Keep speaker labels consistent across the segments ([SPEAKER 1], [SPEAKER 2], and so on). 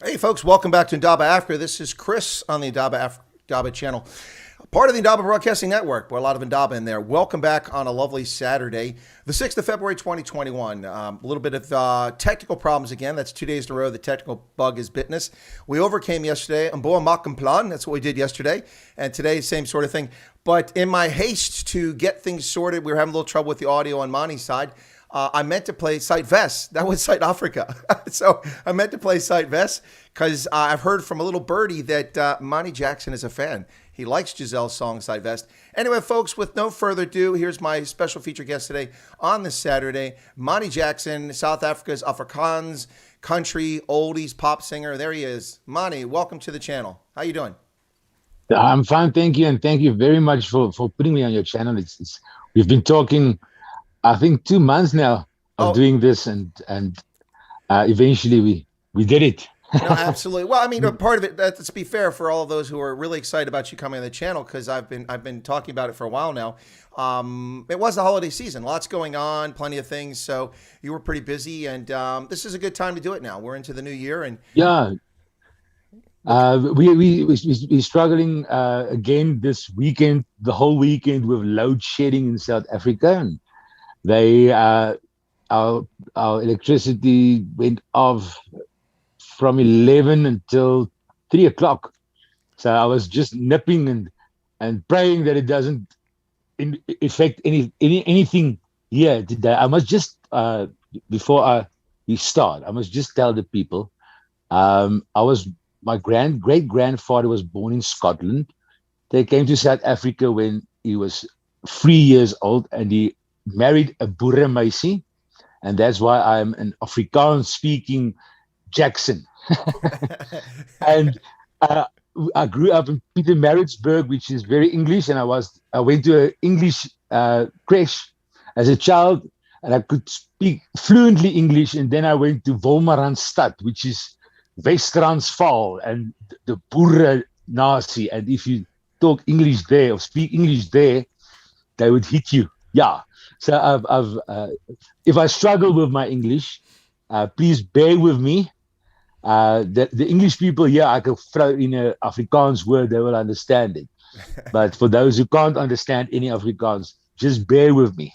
[SPEAKER 1] Hey, folks, welcome back to Indaba Africa. This is Chris on the Indaba channel, part of the Indaba Broadcasting Network, but a lot of Indaba in there. Welcome back on a lovely Saturday, the 6th of February, 2021. A little bit of technical problems again. That's 2 days in a row. The technical bug has bitten us. We overcame yesterday. Boa plan. That's what we did yesterday. And today, same sort of thing. But in my haste to get things sorted, we were having a little trouble with the audio on Manie's side. I meant to play Sight Vest. That was Sight Africa. So I meant to play Sight Vest because I've heard from a little birdie that Manie Jackson is a fan. He likes Giselle's song Sight Vest. Anyway, folks, with no further ado, here's my special feature guest today on this Saturday. Manie Jackson, South Africa's Afrikaans, country, oldies, pop singer. There he is. Manie, welcome to the channel. How you doing?
[SPEAKER 2] I'm fine, thank you, and thank you very much for putting me on your channel. We've been talking, I think, 2 months now of doing this, and eventually we did it.
[SPEAKER 1] No, absolutely. Well, I mean, a part of it. Let's be fair for all of those who are really excited about you coming on the channel, because I've been talking about it for a while now. It was the holiday season, lots going on, plenty of things. So you were pretty busy, and this is a good time to do it now. We're into the new year, and
[SPEAKER 2] Yeah, we're struggling again this weekend, the whole weekend, with load shedding in South Africa, and they our electricity went off from 11 until 3 o'clock. So I was just nipping and praying that it doesn't affect anything here today. I must just we start, I must just tell the people, my great grandfather was born in Scotland. They came to South Africa when he was 3 years old, and he married a boerenmeisie, and that's why I'm an Afrikaans speaking Jackson. And I grew up in Pietermaritzburg, which is very English, and I went to an English creche as a child, and I could speak fluently English. And then I went to Wolmaranstad, which is West-Transvaal and the Boere Nazi. And if you talk English there or speak English there, they would hit you. Yeah. So if I struggle with my English, please bear with me. The English people here, I can throw in an Afrikaans word, they will understand it. But for those who can't understand any Afrikaans, just bear with me.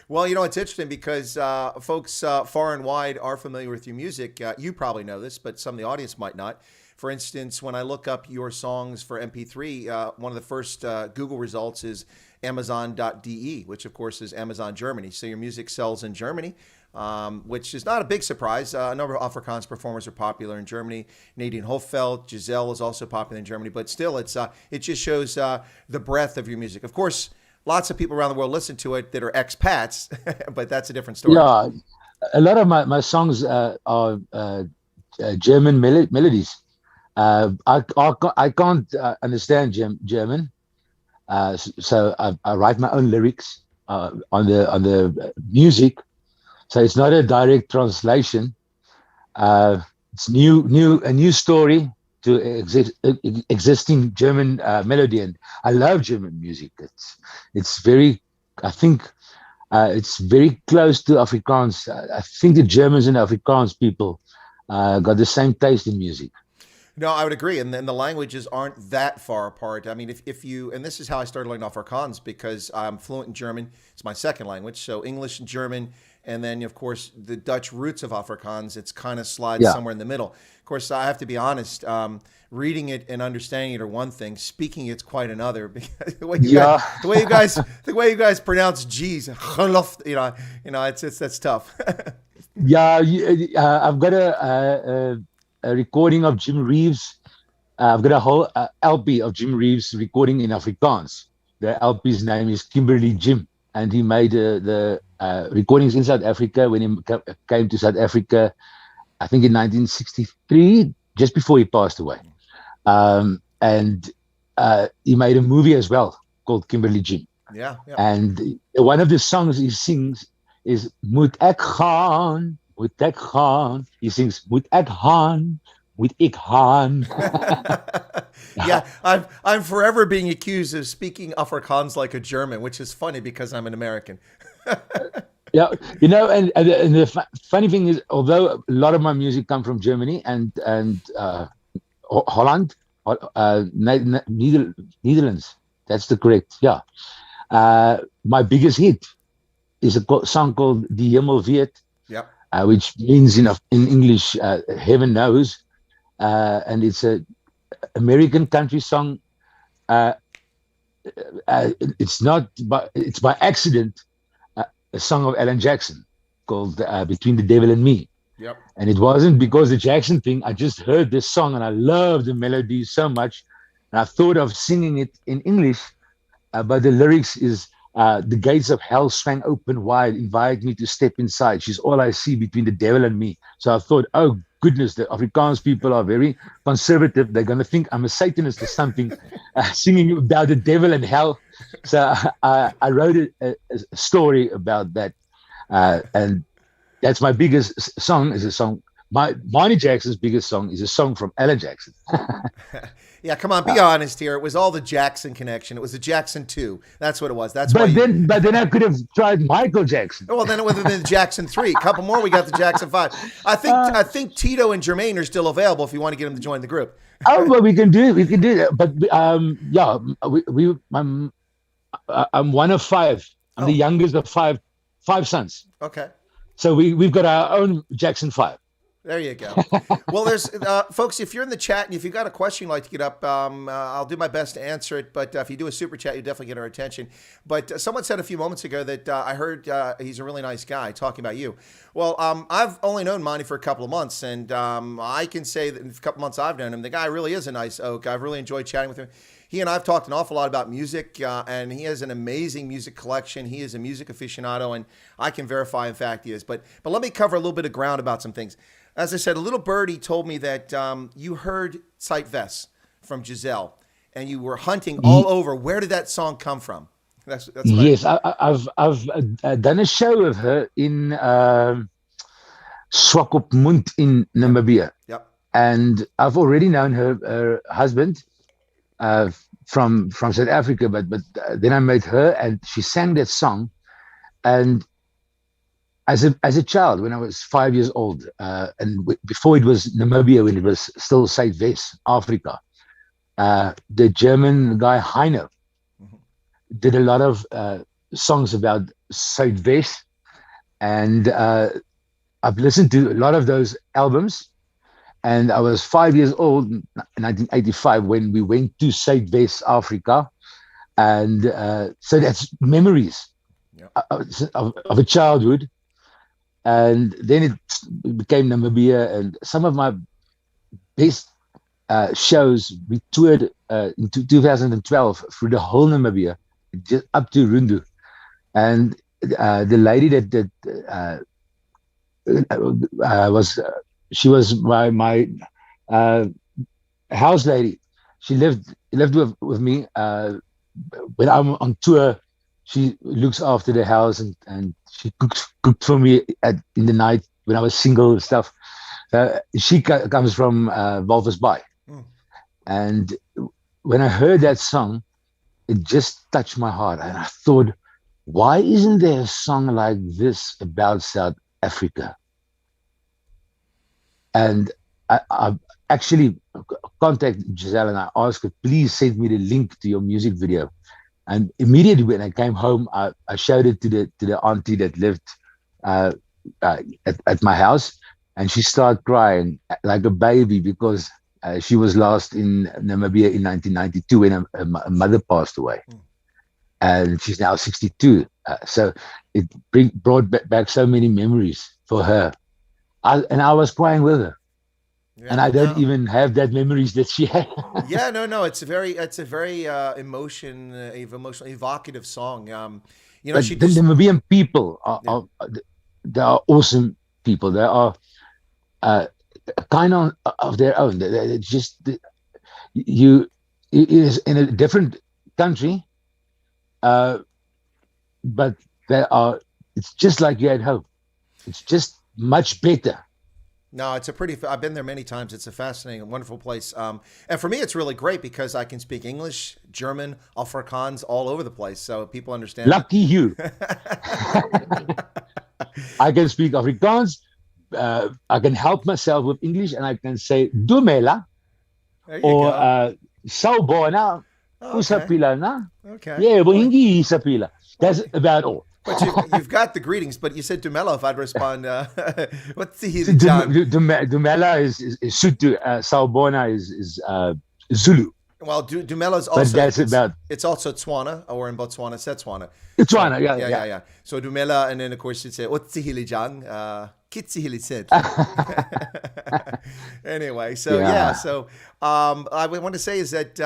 [SPEAKER 1] Well, it's interesting because folks far and wide are familiar with your music. You probably know this, but some of the audience might not. For instance, when I look up your songs for MP3, one of the first Google results is Amazon.de, which of course is Amazon Germany. So your music sells in Germany, which is not a big surprise. A number of Afrikaans performers are popular in Germany. Nadine Hofeld, Giselle is also popular in Germany, but still, it just shows the breadth of your music. Of course, lots of people around the world listen to it that are expats, but that's a different story.
[SPEAKER 2] Yeah, a lot of my songs are German melodies. I can't understand German, so I write my own lyrics on the music. So it's not a direct translation. It's a new story to existing German melody, and I love German music. It's very, I think, it's very close to Afrikaans. I think the Germans and Afrikaans people got the same taste in music.
[SPEAKER 1] No, I would agree. And then the languages aren't that far apart. I mean, if you, and this is how I started learning Afrikaans, because I'm fluent in German. It's my second language. So English and German. And then, of course, the Dutch roots of Afrikaans, it's kind of slides somewhere in the middle. Of course, I have to be honest, reading it and understanding it are one thing. Speaking it's quite another. Because the way you guys pronounce G's, it's that's tough.
[SPEAKER 2] Yeah, I've got a recording of Jim Reeves. I've got a whole LP of Jim Reeves recording in Afrikaans. The LP's name is Kimberly Jim, and he made the recordings in South Africa when he came to South Africa, I think in 1963, just before he passed away. And he made a movie as well called Kimberly Jim.
[SPEAKER 1] Yeah.
[SPEAKER 2] And one of the songs he sings is Moet ek gaan, moet ek gaan. He sings Moet ek gaan, moet ek gaan.
[SPEAKER 1] Yeah, I'm forever being accused of speaking Afrikaans like a German, which is funny because I'm an American.
[SPEAKER 2] Yeah, and the funny thing is, although a lot of my music come from Germany and Holland, Netherlands, that's the correct, yeah. My biggest hit is a song called Die Hemel Weet,
[SPEAKER 1] Yep.
[SPEAKER 2] which means in English, heaven knows, and it's a American country song. Uh, it's by accident a song of Alan Jackson called Between the Devil and Me.
[SPEAKER 1] Yep.
[SPEAKER 2] And it wasn't because the Jackson thing. I just heard this song and I loved the melody so much. And I thought of singing it in English, but the lyrics is the gates of hell swang open wide, invite me to step inside. She's all I see between the devil and me. So I thought, oh goodness, the Afrikaans people are very conservative. They're going to think I'm a Satanist or something, singing about the devil and hell. So I wrote a story about that. And that's my biggest song is a song. Manie Jackson's biggest song is a song from Alan Jackson.
[SPEAKER 1] Yeah, come on, be honest here. It was all the Jackson connection. It was the Jackson 2. That's what it was. That's
[SPEAKER 2] but
[SPEAKER 1] why.
[SPEAKER 2] Then I could have tried Michael Jackson.
[SPEAKER 1] Well, then it would have been the Jackson 3. A couple more, we got the Jackson 5. I think Tito and Jermaine are still available if you want to get them to join the group.
[SPEAKER 2] Oh, well, we can do it. We can do it. But yeah, I'm one of five. I'm the youngest of five sons.
[SPEAKER 1] Okay.
[SPEAKER 2] So we've got our own Jackson 5.
[SPEAKER 1] There you go. Well, there's folks, if you're in the chat and if you've got a question you'd like to get up, I'll do my best to answer it. But if you do a super chat, you definitely get our attention. But someone said a few moments ago that I heard he's a really nice guy talking about you. Well, I've only known Manie for a couple of months, and I can say that in the couple of months I've known him, the guy really is a nice oak. I've really enjoyed chatting with him. He and I have talked an awful lot about music, and he has an amazing music collection. He is a music aficionado, and I can verify, in fact, he is. But let me cover a little bit of ground about some things. As I said, a little birdie told me that you heard Sight Vest from Giselle, and you were hunting all over. Where did that song come from? That's
[SPEAKER 2] yes, I've done a show of her in Swakopmund in Namibia.
[SPEAKER 1] Yep.
[SPEAKER 2] And I've already known her husband from South Africa, but then I met her and she sang that song. And as a child, when I was 5 years old, and before it was Namibia, when it was still Zuidwest Africa, the German guy Heino did a lot of songs about Zuidwest, and I've listened to a lot of those albums. And I was 5 years old in 1985 when we went to Zuidwest Africa, and so that's memories of a childhood. And then it became Namibia, and some of my best shows, we toured in 2012 through the whole Namibia, just up to Rundu. And the lady that she was my house lady. She lived with me when I'm on tour. She looks after the house and she cooked for me in the night when I was single and stuff. She comes from Walvis Bay. And when I heard that song, it just touched my heart. And I thought, why isn't there a song like this about South Africa? And I actually contacted Giselle and I asked her, please send me the link to your music video. And immediately when I came home, I showed it to the auntie that lived at my house, and she started crying like a baby because she was lost in Namibia in 1992 when her mother passed away, and she's now 62. So it brought back so many memories for her, and I was crying with her. Yeah, and I don't even have that memories that she had.
[SPEAKER 1] Yeah, no. It's a very emotionally evocative song.
[SPEAKER 2] The Namibian people they are awesome people. They are kind of their own. They're just it is in a different country, but they are. It's just like you're at home. It's just much better.
[SPEAKER 1] No, I've been there many times. It's a fascinating, wonderful place. And for me, it's really great because I can speak English, German, Afrikaans all over the place. So people understand.
[SPEAKER 2] Lucky you. I can speak Afrikaans. I can help myself with English, and I can say Dumela
[SPEAKER 1] There you
[SPEAKER 2] or
[SPEAKER 1] go.
[SPEAKER 2] Sawubona,
[SPEAKER 1] Oh, okay.
[SPEAKER 2] usapila na.
[SPEAKER 1] Okay.
[SPEAKER 2] Yeah,
[SPEAKER 1] Well,
[SPEAKER 2] bohingi isapila.
[SPEAKER 1] well,
[SPEAKER 2] That's about all.
[SPEAKER 1] but you've got the greetings. But you said Dumelo. If I'd respond, what's the Hili John?
[SPEAKER 2] Dumela is Sutu. Sawubona is Zulu.
[SPEAKER 1] Well, Dumelo's
[SPEAKER 2] But
[SPEAKER 1] also
[SPEAKER 2] that's about
[SPEAKER 1] it's also Tswana, or in Botswana, Setswana. So
[SPEAKER 2] Tswana. Yeah,
[SPEAKER 1] yeah, yeah,
[SPEAKER 2] yeah.
[SPEAKER 1] yeah. So Dumela, and then of course you'd say Otsihili Jang, Kitsihili Sid. Anyway, so yeah,
[SPEAKER 2] Yeah.
[SPEAKER 1] so I want to say is that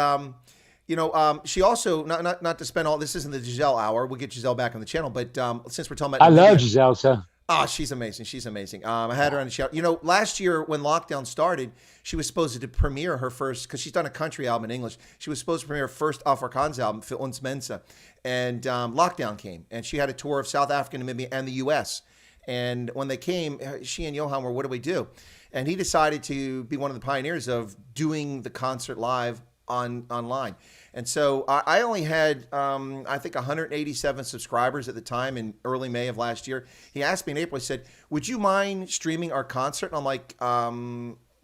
[SPEAKER 1] she also not to spend all this isn't the Giselle hour. We'll get Giselle back on the channel, but since we're talking
[SPEAKER 2] I
[SPEAKER 1] about
[SPEAKER 2] love
[SPEAKER 1] NVIDIA,
[SPEAKER 2] Giselle, sir.
[SPEAKER 1] oh, she's amazing. She's amazing. I had her on the show. Last year when lockdown started, she was supposed to premiere her first, because she's done a country album in English. She was supposed to premiere her first Afrikaans album, Für uns Mensa. And lockdown came, and she had a tour of South Africa, Namibia, and the U.S. And when they came, she and Johan were, what do we do? And he decided to be one of the pioneers of doing the concert live online. And so I only had, I think, 187 subscribers at the time in early May of last year. He asked me in April, he said, would you mind streaming our concert? And I'm like,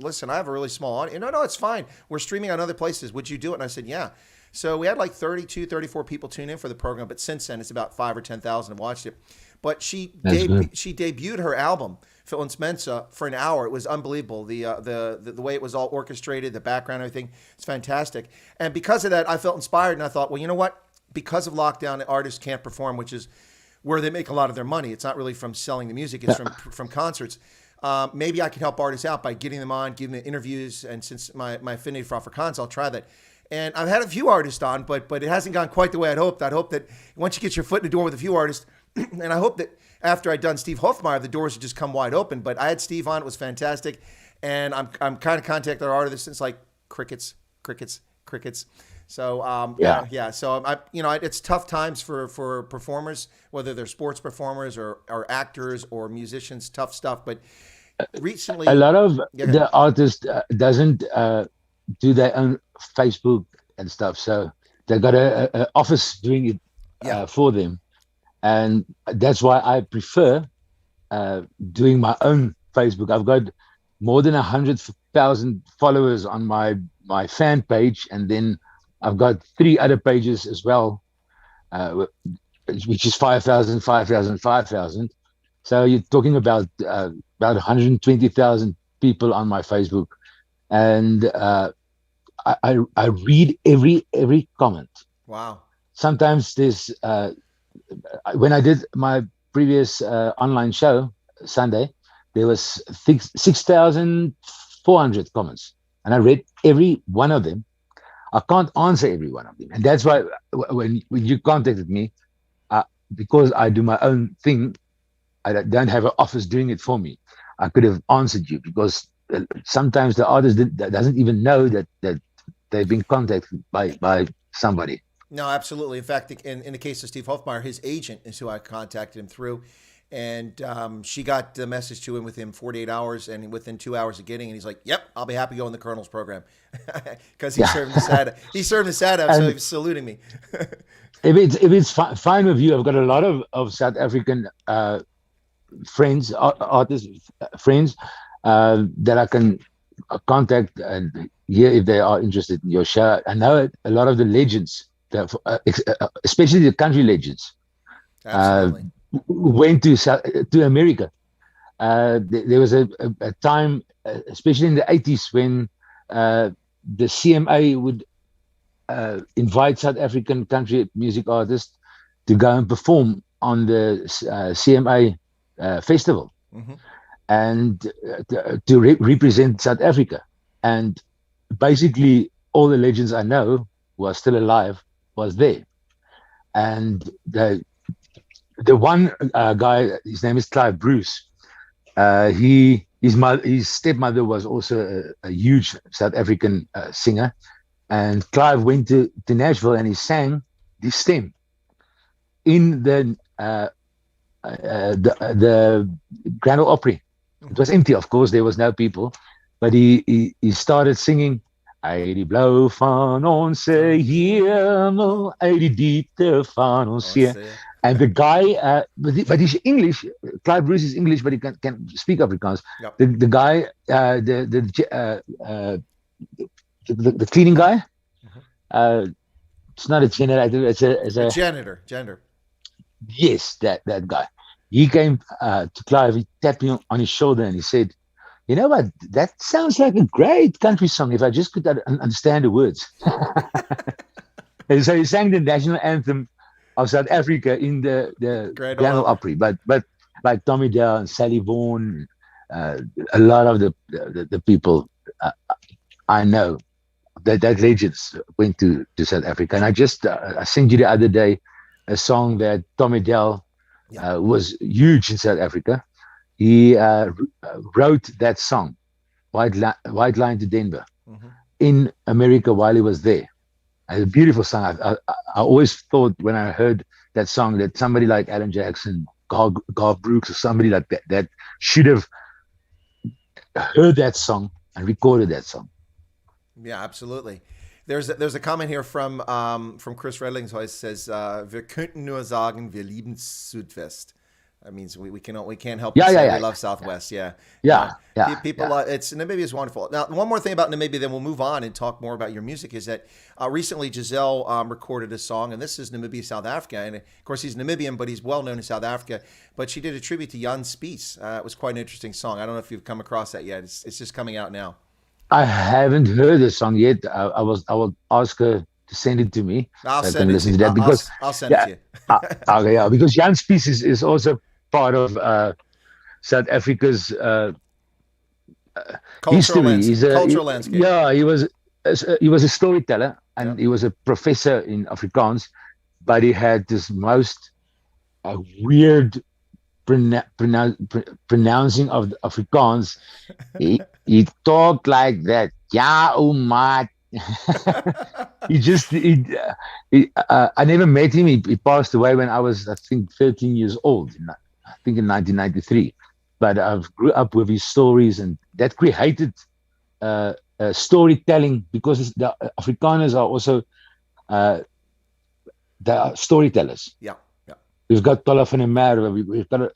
[SPEAKER 1] listen, I have a really small audience. No, it's fine. We're streaming on other places. Would you do it? And I said, yeah. So we had like 32, 34 people tune in for the program. But since then, it's about 5 or 10,000 have watched it. But she debuted her album, Für uns Mensa, for an hour. It was unbelievable. The way it was all orchestrated, the background, everything. It's fantastic. And because of that, I felt inspired, and I thought, well, you know what? Because of lockdown, the artists can't perform, which is where they make a lot of their money. It's not really from selling the music; it's from concerts. Maybe I can help artists out by getting them on, giving them interviews. And since my affinity for Afrikaans, I'll try that. And I've had a few artists on, but it hasn't gone quite the way I'd hoped. I'd hope that once you get your foot in the door with a few artists, and I hope that after I'd done Steve Hofmeyer, the doors would just come wide open. But I had Steve on; it was fantastic, and I'm kind of contacting our artists since like crickets. So yeah. So it's tough times for performers, whether they're sports performers or actors or musicians. Tough stuff. But recently,
[SPEAKER 2] A lot of the artists doesn't do their own Facebook and stuff, so they got a office doing it for them. And that's why I prefer doing my own Facebook. I've got more than 100,000 followers on my fan page, and then I've got 3 other pages as well, which is 5,000, 5,000, 5,000. So you're talking about 120,000 people on my Facebook, and I read every comment.
[SPEAKER 1] Wow.
[SPEAKER 2] Sometimes there's when I did my previous online show Sunday, there was 6,400 comments, and I read every one of them. I can't answer every one of them, and that's why when you contacted me, because I do my own thing, I don't have an office doing it for me. I could have answered you, because sometimes the artist doesn't even know that they've been contacted by somebody.
[SPEAKER 1] No, absolutely. In fact, in the case of Steve Hofmeyer, his agent is who I contacted him through. And she got the message to him within 48 hours, and within 2 hours of getting it, he's like, yep, I'll be happy to go in the Colonel's program. Because he's serving the SADA. He's serving the SADA, so he's saluting me.
[SPEAKER 2] If it's fine with you, I've got a lot of South African friends, artists, friends, that I can contact and hear if they are interested in your show. I know a lot of the legends, especially the country legends, went to America. There was a time, especially in the 80s, when the CMA would invite South African country music artists to go and perform on the CMA festival, and to represent South Africa. And basically all the legends I know who are still alive was there. And the one guy, his name is Clive Bruce. His stepmother was also a huge South African singer, and Clive went to Nashville and he sang the stem in the Grand Ole Opry. It was empty, of course, there was no people, but he started singing. Hy die blou van ons hemel, uit die diepte van ons see. And the guy, but he's English. Clive Bruce is English, but he can speak Afrikaans.
[SPEAKER 1] Yep.
[SPEAKER 2] The guy, the cleaning guy. It's not a generator. It's a
[SPEAKER 1] janitor.
[SPEAKER 2] Yes, that guy. He came to Clive. He tapped me on his shoulder and he said, "You know what? That sounds like a great country song. If I just could understand the words." And so he sang the national anthem of South Africa in the Grand Ole Opry. But like Tommy Dale and Sally Vaughan, a lot of the people I know that legends went to South Africa. And I just I sent you the other day a song that Tommy Dale was huge in South Africa. He wrote that song, White Line to Denver, in America while he was there. It's a beautiful song. I always thought when I heard that song that somebody like Alan Jackson, Garth Brooks, or somebody like that should have heard that song and recorded that song.
[SPEAKER 1] Yeah, absolutely. There's a comment here from Chris Redlingshuis says, "Wir könnten nur sagen, wir lieben Südwest." That means we can't help but say we love Southwest. People, Namibia is wonderful. Now, one more thing about Namibia, then we'll move on and talk more about your music. Is that recently Giselle recorded a song, and this is Namibia, South Africa, and of course he's Namibian, but he's well known in South Africa. But she did a tribute to Jan Spies. It was quite an interesting song. I don't know if you've come across that yet. It's just coming out now.
[SPEAKER 2] I haven't heard the song yet. I will ask her to send it to me.
[SPEAKER 1] I'll send it to you. Because I'll send it to you.
[SPEAKER 2] Okay, because Jan Spies is also part of South Africa's
[SPEAKER 1] cultural
[SPEAKER 2] history.
[SPEAKER 1] Cultural landscape.
[SPEAKER 2] Yeah, he was a storyteller and he was a professor in Afrikaans, but he had this most weird pronouncing of Afrikaans. He talked like that. Ja, maat. I never met him. He passed away when I was, I think, 13 years old. I think in 1993. But I grew up with his stories, and that created storytelling, because the Afrikaners are also they are storytellers.
[SPEAKER 1] Yeah.
[SPEAKER 2] We've got Tola van der Merwe. We've got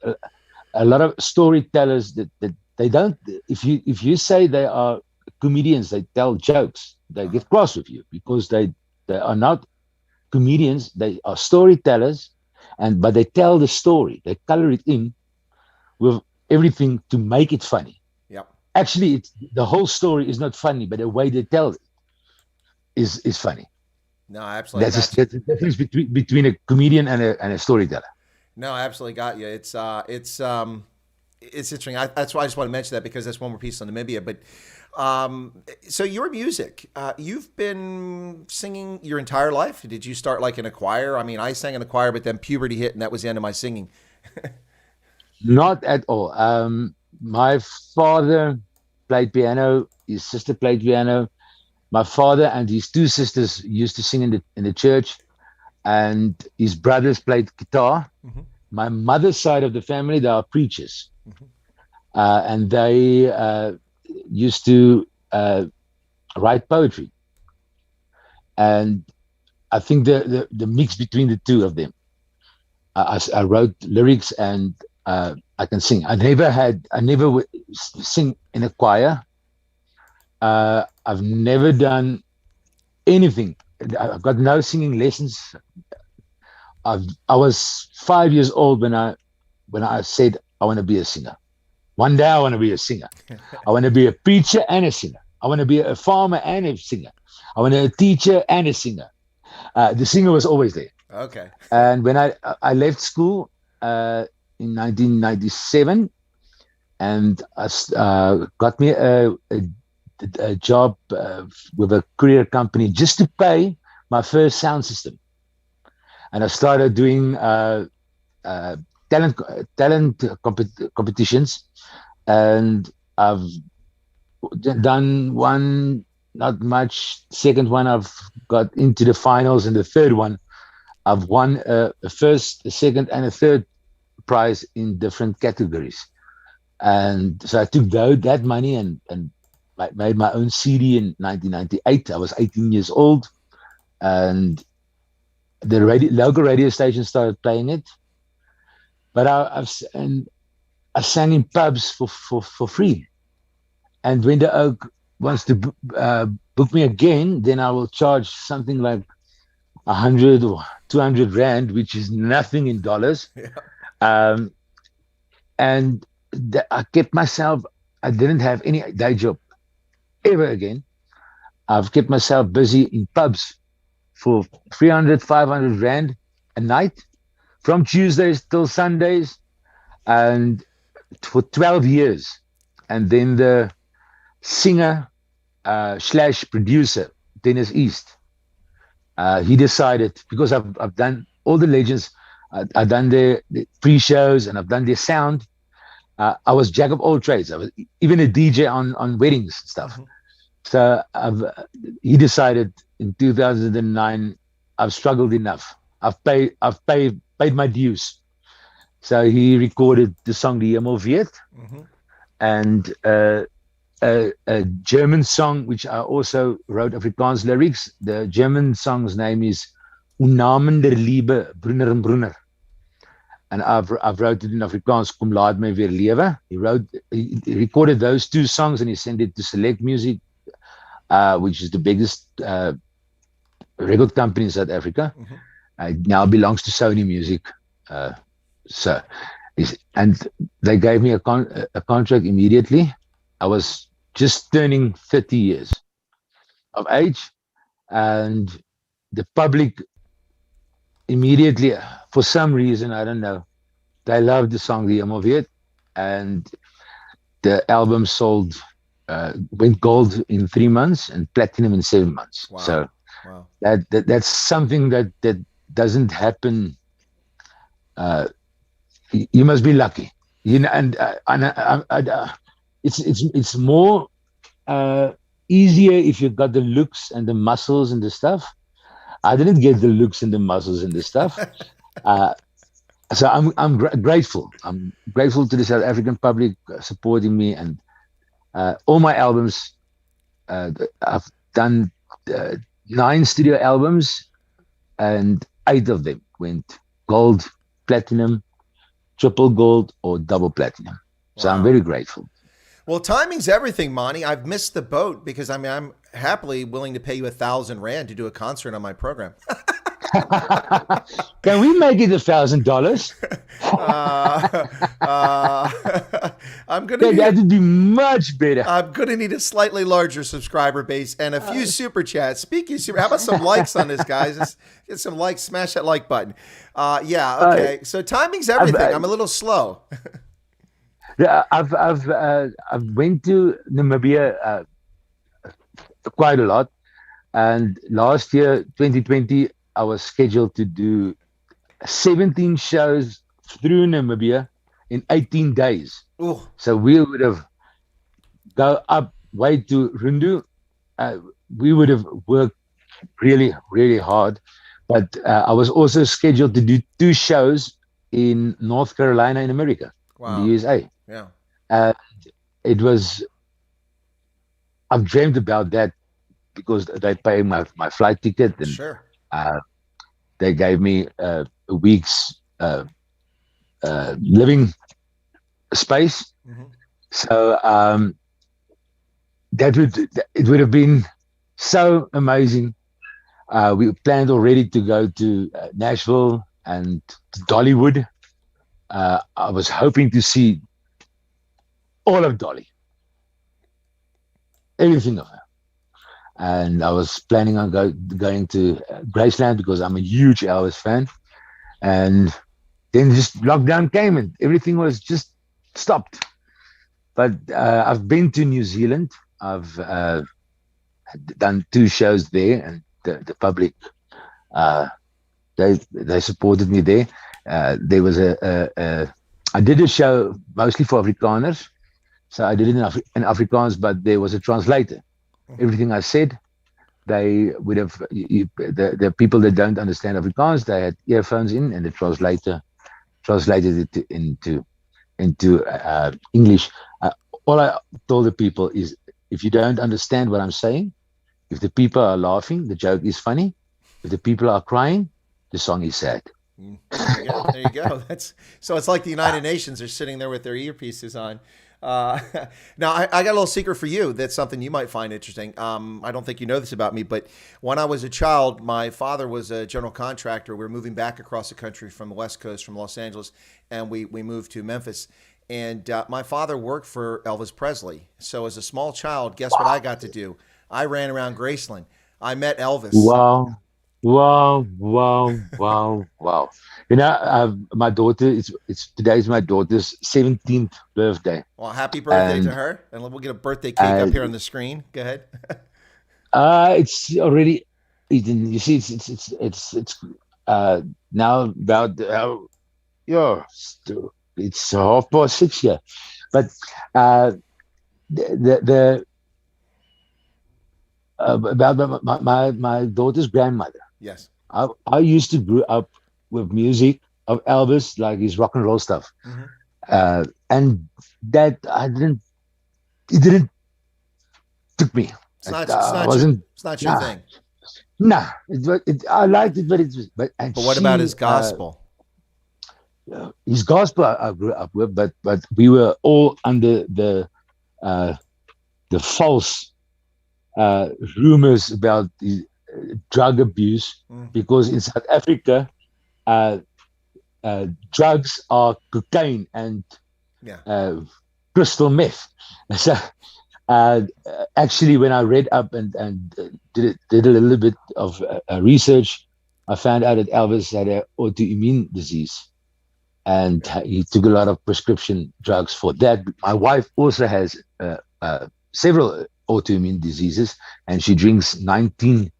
[SPEAKER 2] a lot of storytellers that they don't. If you say they are comedians, they tell jokes, they get cross with you because they are not comedians. They are storytellers, but they tell the story. They color it in with everything to make it funny.
[SPEAKER 1] Yeah.
[SPEAKER 2] Actually, the whole story is not funny, but the way they tell it is funny.
[SPEAKER 1] No, absolutely.
[SPEAKER 2] That's the difference between a comedian and a storyteller.
[SPEAKER 1] No, I absolutely got you. It's interesting. That's why I just want to mention that, because that's one more piece on Namibia. But so your music, you've been singing your entire life. Did you start like in a choir? I mean, I sang in a choir, but then puberty hit, and that was the end of my singing.
[SPEAKER 2] Not at all. My father played piano. His sister played piano. My father and his two sisters used to sing in the church, and his brothers played guitar. Mm-hmm. My mother's side of the family, they are preachers. Mm-hmm. And they used to write poetry. And I think the mix between the two of them, I wrote lyrics and I can sing. I never sing in a choir. I've never done anything. I've got no singing lessons. I was 5 years old when I said I want to be a singer. One day I want to be a singer. I want to be a preacher and a singer. I want to be a farmer and a singer. I want to be a teacher and a singer. The singer was always there.
[SPEAKER 1] Okay.
[SPEAKER 2] And when I left school in 1997, and I got me a job with a courier company just to pay my first sound system. And I started doing talent competitions, and I've done one, not much. Second one, I've got into the finals, and the third one, I've won a first, a second, and a third prize in different categories. And so I took that money and made my own CD in 1998. I was 18 years old, and local radio station started playing it. But I sang in pubs for free. And when the Oak wants to book me again, then I will charge something like 100 or 200 rand, which is nothing in dollars.
[SPEAKER 1] Yeah.
[SPEAKER 2] And I kept myself, I didn't have any day job ever again. I've kept myself busy in pubs for 300, 500 rand a night from Tuesdays till Sundays, and for 12 years. And then the singer slash producer, Dennis East, he decided, because I've done all the legends, I've done the pre-shows and I've done their sound. I was jack of all trades. I was even a DJ on weddings and stuff. So he decided in 2009, I've struggled enough. I've paid my dues. So he recorded the song "Die Hemel Weet," and a German song which I also wrote Afrikaans lyrics. The German song's name is "Unamen der Liebe, Brunner en Brunner," and I've wrote it in Afrikaans. "Kom laat my weer lewe." He recorded those two songs and he sent it to Select Music, which is the biggest record company in South Africa. It now belongs to Sony Music. And they gave me a contract immediately. I was just turning 30 years of age, and the public immediately, for some reason, I don't know, they loved the song "Die Hemel Weet," and the album went gold in 3 months and platinum in 7 months.
[SPEAKER 1] Wow.
[SPEAKER 2] So
[SPEAKER 1] Wow.
[SPEAKER 2] that's something that doesn't happen. You must be lucky, and it's more easier if you got the looks and the muscles and the stuff. I didn't get the looks and the muscles and the stuff. So I'm grateful. I'm grateful to the South African public supporting me, and all my albums. I've done 9 studio albums, and 8 of them went gold, platinum, triple gold, or double platinum. So I'm very grateful.
[SPEAKER 1] Well, timing's everything, Manie. I've missed the boat because I'm happily willing to pay you 1,000 rand to do a concert on my program.
[SPEAKER 2] Can we make it $1,000?
[SPEAKER 1] I'm gonna
[SPEAKER 2] That would be much better.
[SPEAKER 1] I'm gonna need a slightly larger subscriber base and a few super chats. Speaking of super, how about some likes on this, guys? Let's get some likes. Smash that like button. Yeah. Okay. So timing's everything. I'm a little slow.
[SPEAKER 2] Yeah, I've went to Namibia quite a lot, and last year, 2020, I was scheduled to do 17 shows through Namibia in 18 days.
[SPEAKER 1] Ooh.
[SPEAKER 2] So we would have go up way to Rundu. We would have worked really, really hard, but I was also scheduled to do 2 shows in North Carolina in America, in the USA.
[SPEAKER 1] Yeah.
[SPEAKER 2] It was, I've dreamed about that because they paid my flight ticket, and
[SPEAKER 1] Sure.
[SPEAKER 2] They gave me a week's living space. So it would have been so amazing. We planned already to go to Nashville and to Dollywood. I was hoping to see all of Dolly, everything of her. And I was planning on going to Graceland because I'm a huge Elvis fan. And then just lockdown came and everything was just stopped. But I've been to New Zealand. I've done 2 shows there, and the public, they supported me there. There was I did a show mostly for Afrikaners. So I did it in Afrikaans, but there was a translator. Everything I said, they would have, the people that don't understand Afrikaans, they had earphones in, and the translator translated it into English. All I told the people is, if you don't understand what I'm saying, if the people are laughing, the joke is funny. If the people are crying, the song is sad.
[SPEAKER 1] There you go. There you go. That's so. It's like the United Nations are sitting there with their earpieces on. Uh, now, I got a little secret for you. That's something you might find interesting. I don't think you know this about me, but when I was a child, my father was a general contractor. We were moving back across the country from the West Coast, from Los Angeles, and we moved to Memphis. And my father worked for Elvis Presley. So as a small child, guess what I got to do? I ran around Graceland. I met Elvis.
[SPEAKER 2] Wow. Wow, wow, wow, wow. You know, my daughter, today is my daughter's 17th birthday.
[SPEAKER 1] Well, happy birthday to
[SPEAKER 2] And
[SPEAKER 1] her. And we'll get a birthday cake up here on the screen. Go ahead.
[SPEAKER 2] it's already eaten. You see, it's now about, yeah, it's 6:30 here. But the about my daughter's grandmother.
[SPEAKER 1] Yes.
[SPEAKER 2] I used to grow up with music of Elvis, like his rock and roll stuff, and that it didn't took me.
[SPEAKER 1] It's not your thing.
[SPEAKER 2] Nah, I liked it, but but
[SPEAKER 1] what about his gospel?
[SPEAKER 2] His gospel I grew up with, but we were all under the false rumors about the drug abuse, because in South Africa, drugs are cocaine and crystal meth. So actually, when I read up and did a little bit of research, I found out that Elvis had an autoimmune disease, and he took a lot of prescription drugs for that. My wife also has several autoimmune diseases, and she drinks 19